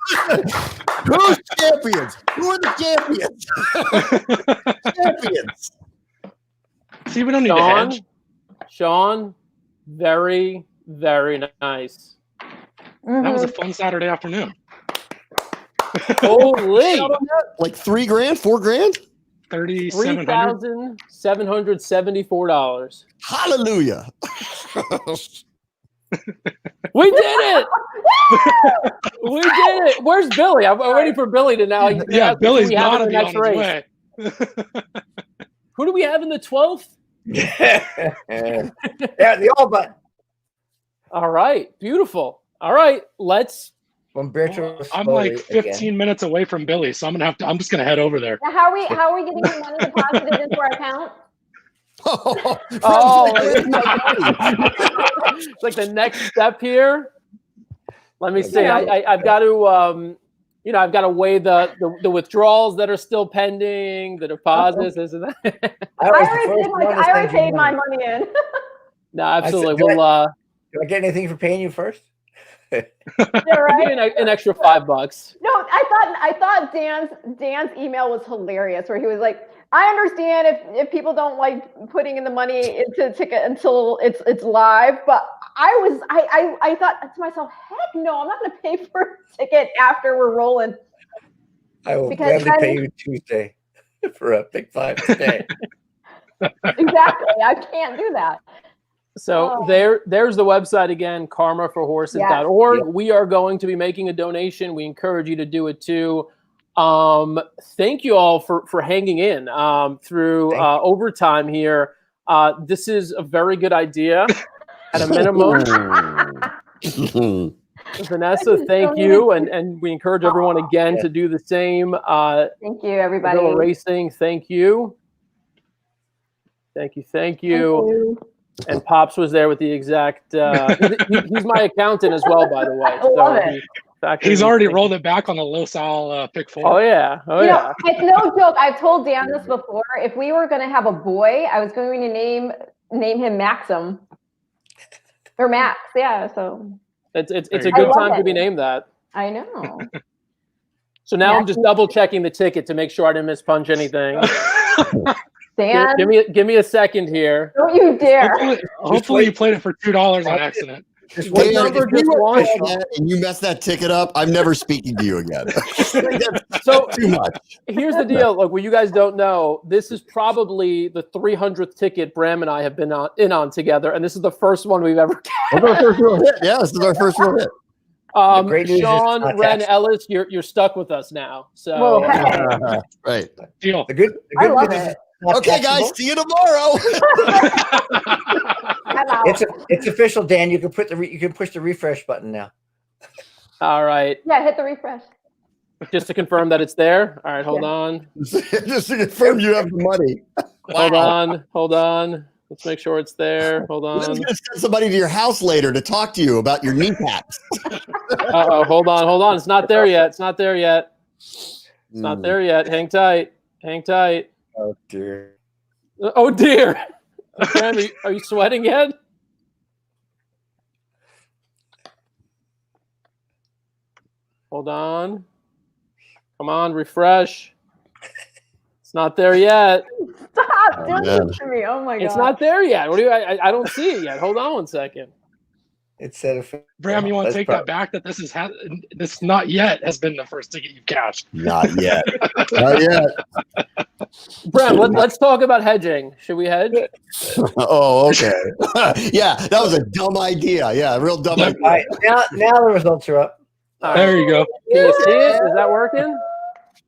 Who's champions? Who are the champions? Champions. See, we don't need to hedge. Sean, very, very nice. That was a fun Saturday afternoon. Holy! Like $3 grand, $4 grand? $3,774. Hallelujah. We did it! We did it! Where's Billy? I'm waiting for Billy to now. Yeah, Billy's not in the next race. Way. Who do we have in the 12th? Yeah, the all button. All right, beautiful. All right, let's Umberto I'm like Rispoli 15 again. minutes away from Billy, so I'm just gonna head over there. Now, how are we getting the money deposited into our account? It's like the next step here. Let me see. I've got to, I've got to weigh the withdrawals that are still pending, the deposits, isn't that? I already paid my money in. No, absolutely. Do I get anything for paying you first? Yeah, right. An extra $5. No, I thought Dan's email was hilarious, where he was like, I understand if people don't like putting in the money into the ticket until it's live, but I thought to myself, heck no, I'm not going to pay for a ticket after we're rolling. I will gladly pay you Tuesday for a Big 5 today. Exactly, I can't do that. So there's the website again, karmaforhorses.org. Yes. We are going to be making a donation. We encourage you to do it too. Thank you all for hanging in through overtime here. This is a very good idea at a minimum. Vanessa, thank you. And we encourage everyone again to do the same. Thank you, everybody. Racing, thank you. Thank you. Thank you. And Pops was there with the exact. He's my accountant as well, by the way. I love it. He's already rolled it back on the Los Al pick 4. Oh yeah, yeah. It's no joke. I've told Dan this before. If we were going to have a boy, I was going to name him Maxim or Max. Yeah, so it's a good time to be named that. I know. So now I'm just double checking the ticket to make sure I didn't mispunch anything. Dan, give me a second here. Don't you dare! Hopefully you played it for $2 on accident. Dan, and you mess that ticket up, I'm never speaking to you again. So too much. Here's the deal. Look, what you guys don't know, this is probably the 300th ticket Bram and I have been in on together, and this is the first one we've ever hit. Yeah, this is our first real hit. Sean, Ren, Ellis, you're stuck with us now. So right. Deal. The good news is okay, guys, see you tomorrow. It's official, Dan. You can push the refresh button now. All right. Yeah, hit the refresh. Just to confirm that it's there. All right, hold on. Just to confirm you have the money. Hold on. Let's make sure it's there. Hold on. I'm going to send somebody to your house later to talk to you about your kneecaps. Hold on. It's not there yet. It's not there yet. Hang tight. Oh dear. Bram, are you sweating yet? Hold on. Come on, refresh. It's not there yet. Stop doing this to me. Oh my god. It's not there yet. What do you? I don't see it yet. Hold on one second. It said, Bram, you want to take that back? That this not yet has been the first ticket you've cashed. Not yet. Not yet. Bram, let's talk about hedging. Should we hedge? Oh, okay. Yeah, that was a dumb idea. Yeah, real dumb idea. All right, now the results are up. There you go. Can you see it? Is that working?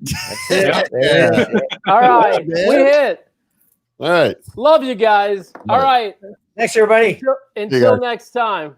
That's it. Yeah. All right, we hit. All right. Love you guys. All right. Thanks, everybody. Until next time.